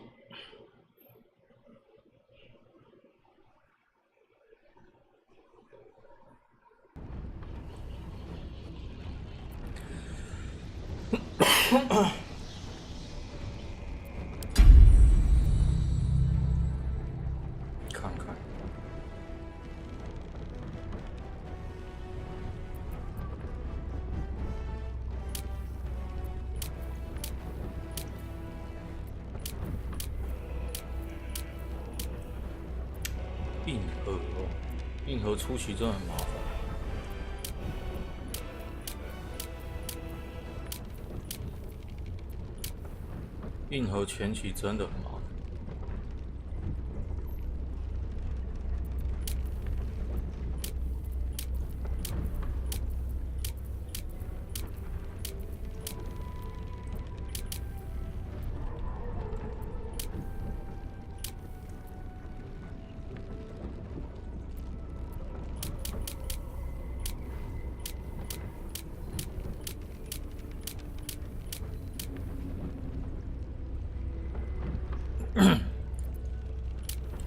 看看。河初期真的很麻烦。硬核前期真的很麻烦。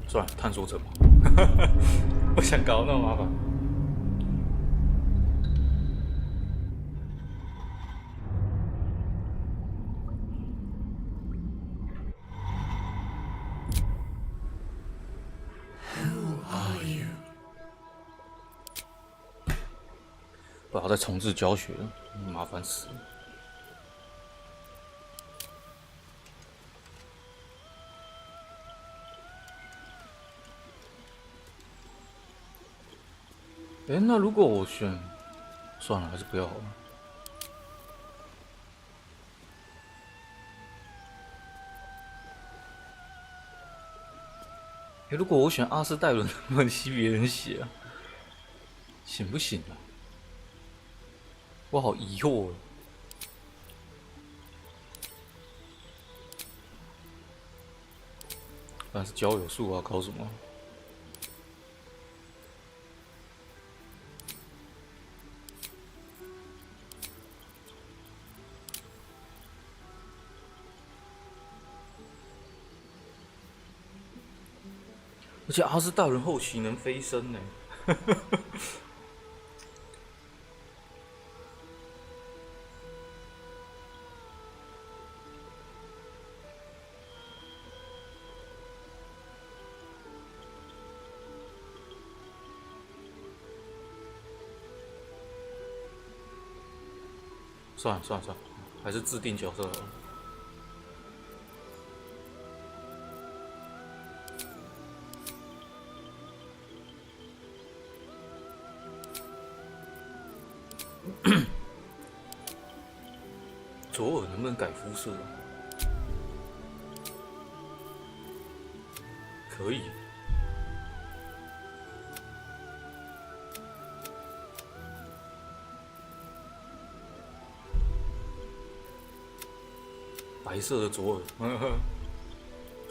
算了，探索者嘛，不想搞那么麻烦。不要再重置教学了，麻烦死了。哎，那如果我选，算了，还是不要好了。哎，如果我选阿斯戴伦，能不能吸别人血啊？行不行啊？我好疑惑。但是交友术啊，搞什么？而且阿斯大人后期能飞升呢。算了算了算了，还是自定角色好了。左耳能不能改肤色？可以。白色的左耳，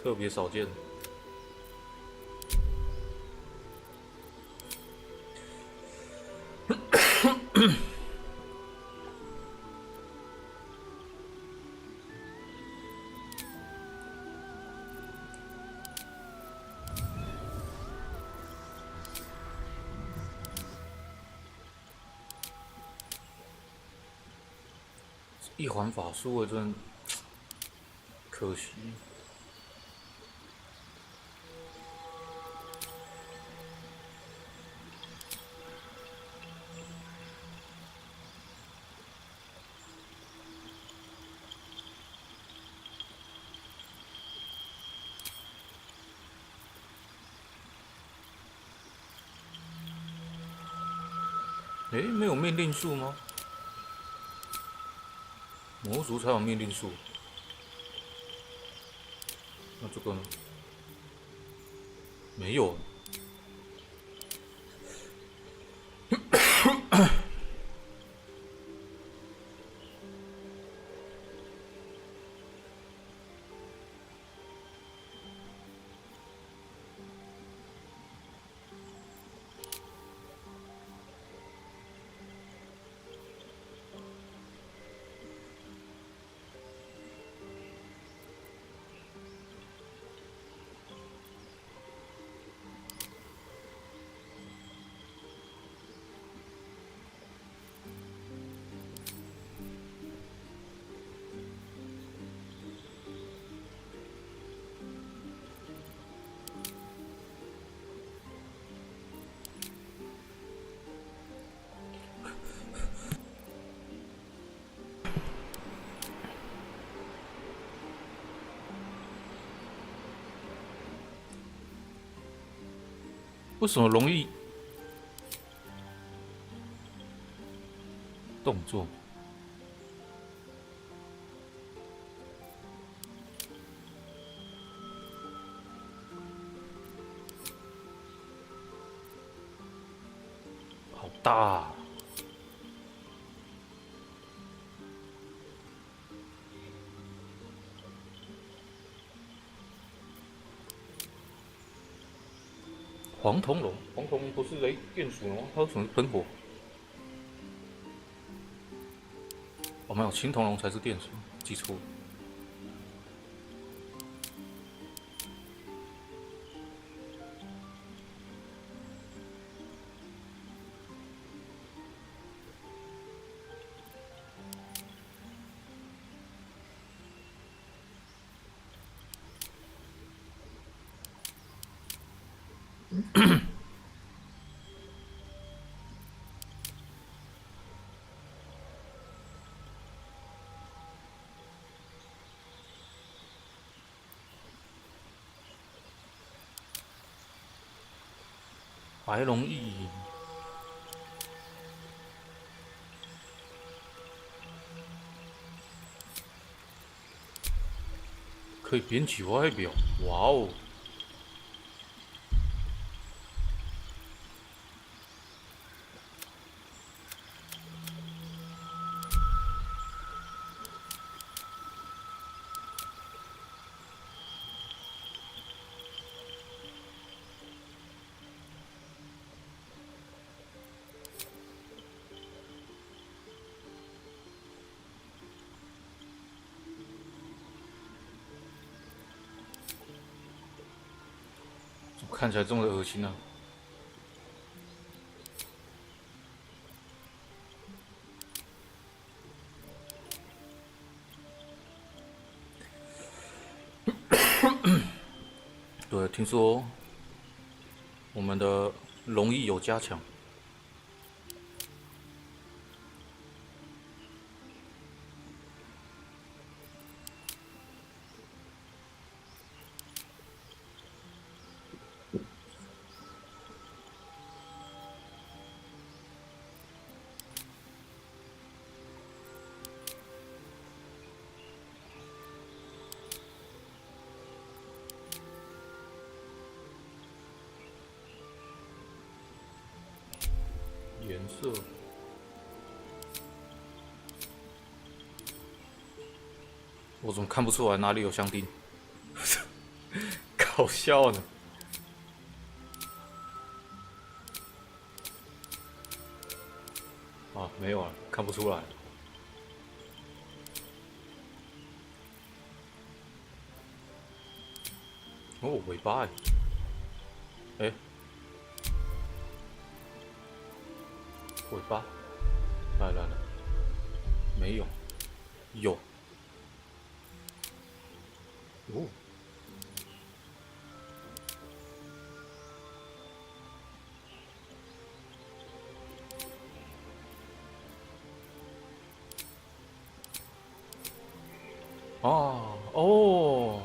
特别少见。一环法术我真可惜。诶，没有命令术吗？魔族才有命令术。那这个呢？没有。为什么容易动作。好大啊！黄铜龙，黄铜龙不是雷电属的吗？它为什么喷火？哦，没有，青铜龙才是电属，记错了。白龙翼，可以编辑外表，哇哦！看起来这么的恶心啊！对，听说我们的龙翼有加强。颜色，我怎么看不出来哪里有香槟？搞笑呢！啊，没有啊，看不出来。哦，尾巴哎，哎。尾巴，来，没有，有，哦，啊，哦。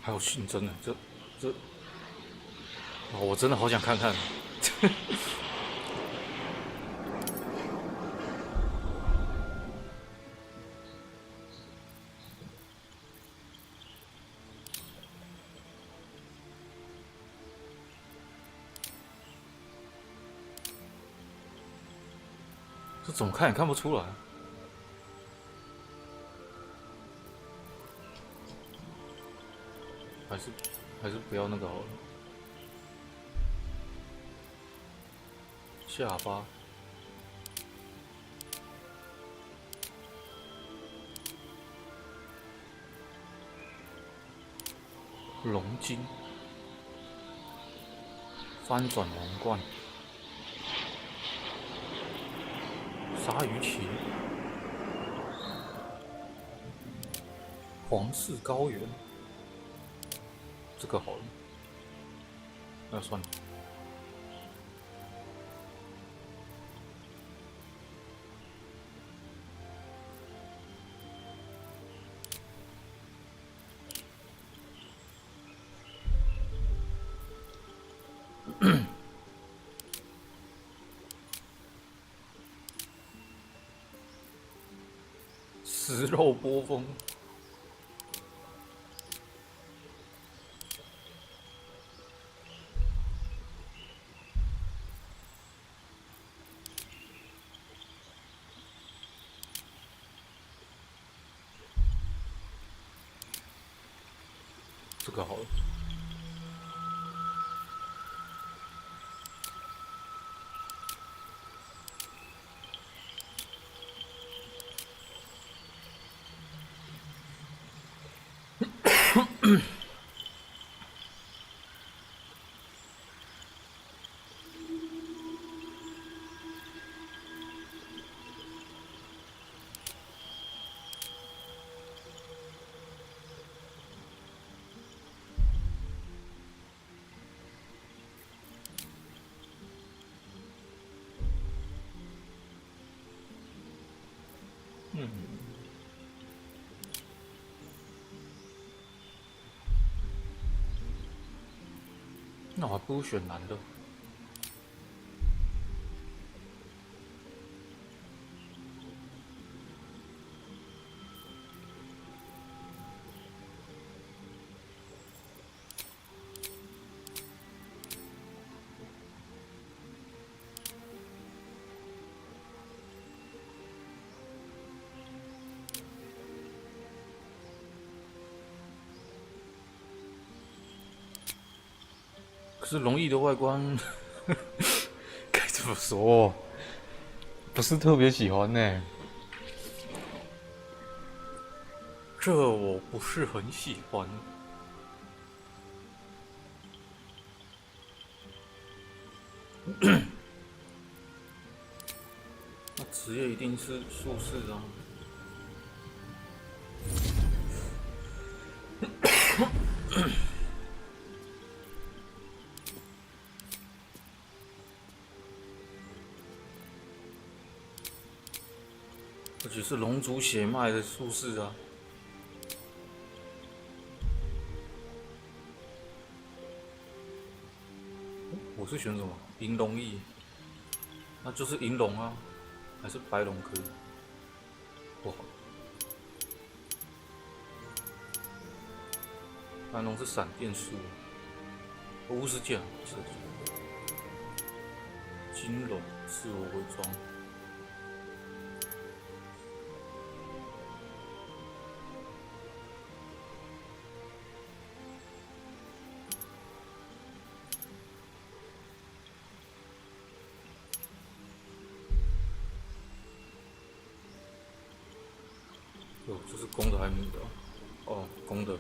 还有信真的，这，哦，我真的好想看看。这怎么看也看不出来。还是不要那个好了。下巴，龙筋，翻转龙冠，鲨鱼鳍，皇室高原。这个好了，那算了。食肉波峰。这个好了。那我还不如选男的。可是龙翼的外观，该怎么说？不是特别喜欢呢。这我不是很喜欢。那职业一定是术士啊。而且是龙族血脉的术士啊！我是选什么？银龙翼，那就是银龙啊，还是白龙可以？不好，白龙是闪电术，巫师剑是金龙自我伪装。哦，这是公的还是母的？哦，公的。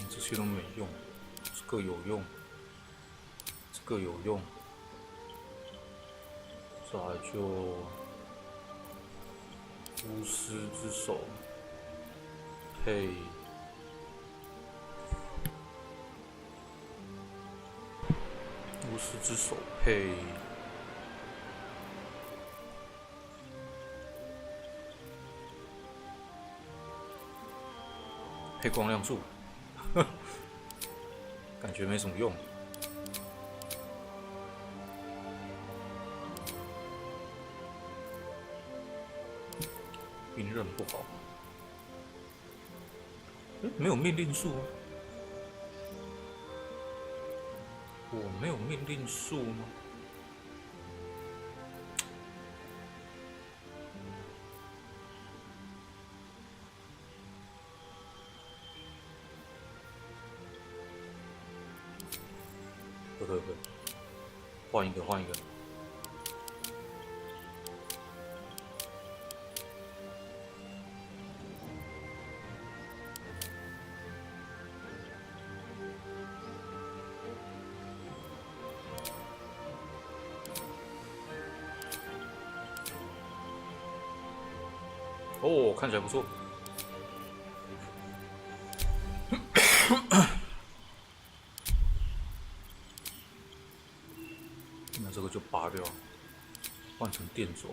这些都没用，这个有用，这个有用，再来就巫师之手配。巫师之手配光亮柱，感觉没什么用。兵刃不好，没有命令术啊。我没有命令术吗？不对，换一个。哦，看起来不错。那这个就拔掉，换成电镯。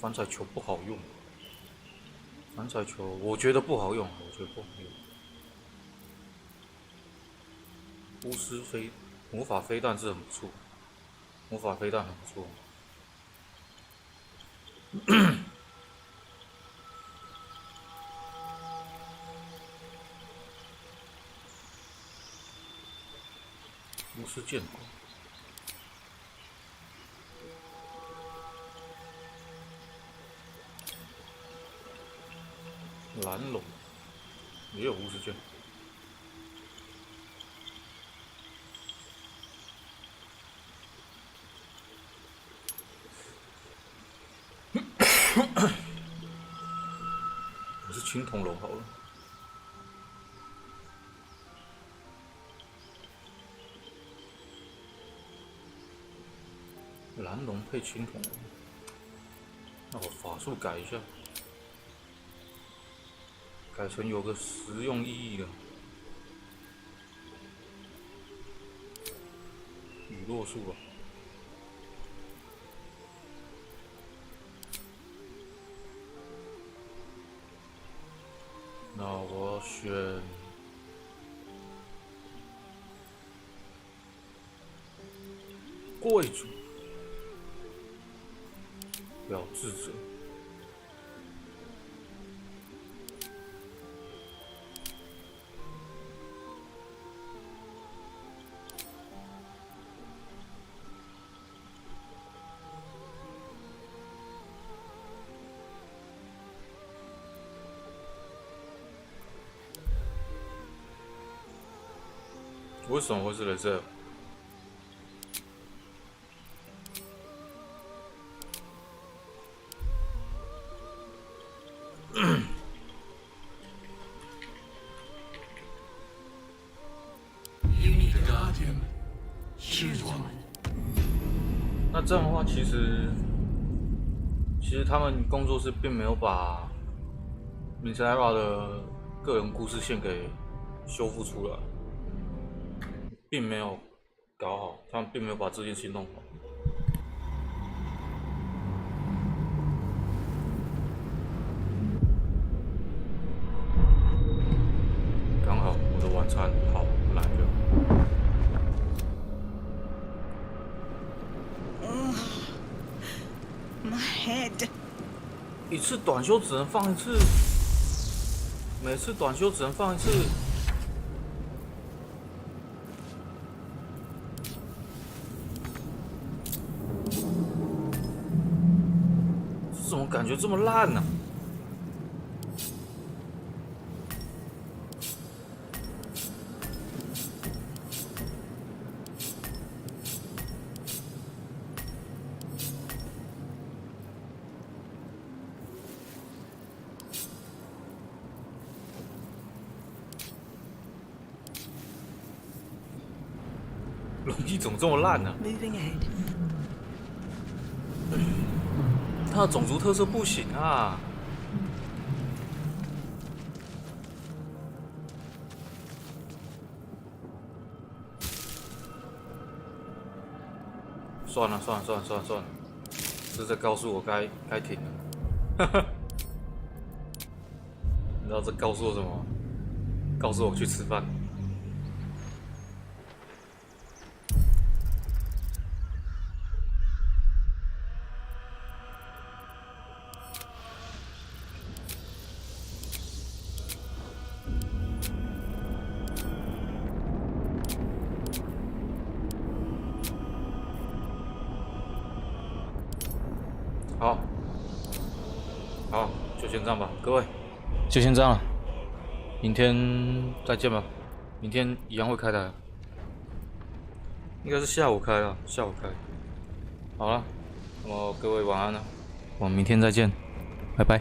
反彩球不好用。反彩球我觉得不好用，巫师魔法飞弹是很不错，魔法飞弹很不错。巫师剑骨。蓝龙也有巫师剑，我是青铜龙好了。蓝龙配青铜龙，那我法术改一下。改成有个实用意义的雨落术吧。那我选贵族表智者。为什么会是雷射？那这样的话，其实他们工作室并没有把米塞拉的个人故事线给修复出来。并没有搞好，他们并没有把这件事弄好。刚好我的晚餐好来了。My head. 一次短休只能放一次，每次短休只能放一次。怎么感觉这么烂呢？龙翼怎么这么烂呢？Moving ahead. 他的种族特色不行啊！算了，这在告诉我该停了。你知道这告诉我什么吗？告诉我去吃饭。好，就先这样吧，各位，就先这样了。明天再见吧，明天一样会开台，应该是下午开了，下午开。好了，那么各位晚安了，我们明天再见，拜拜。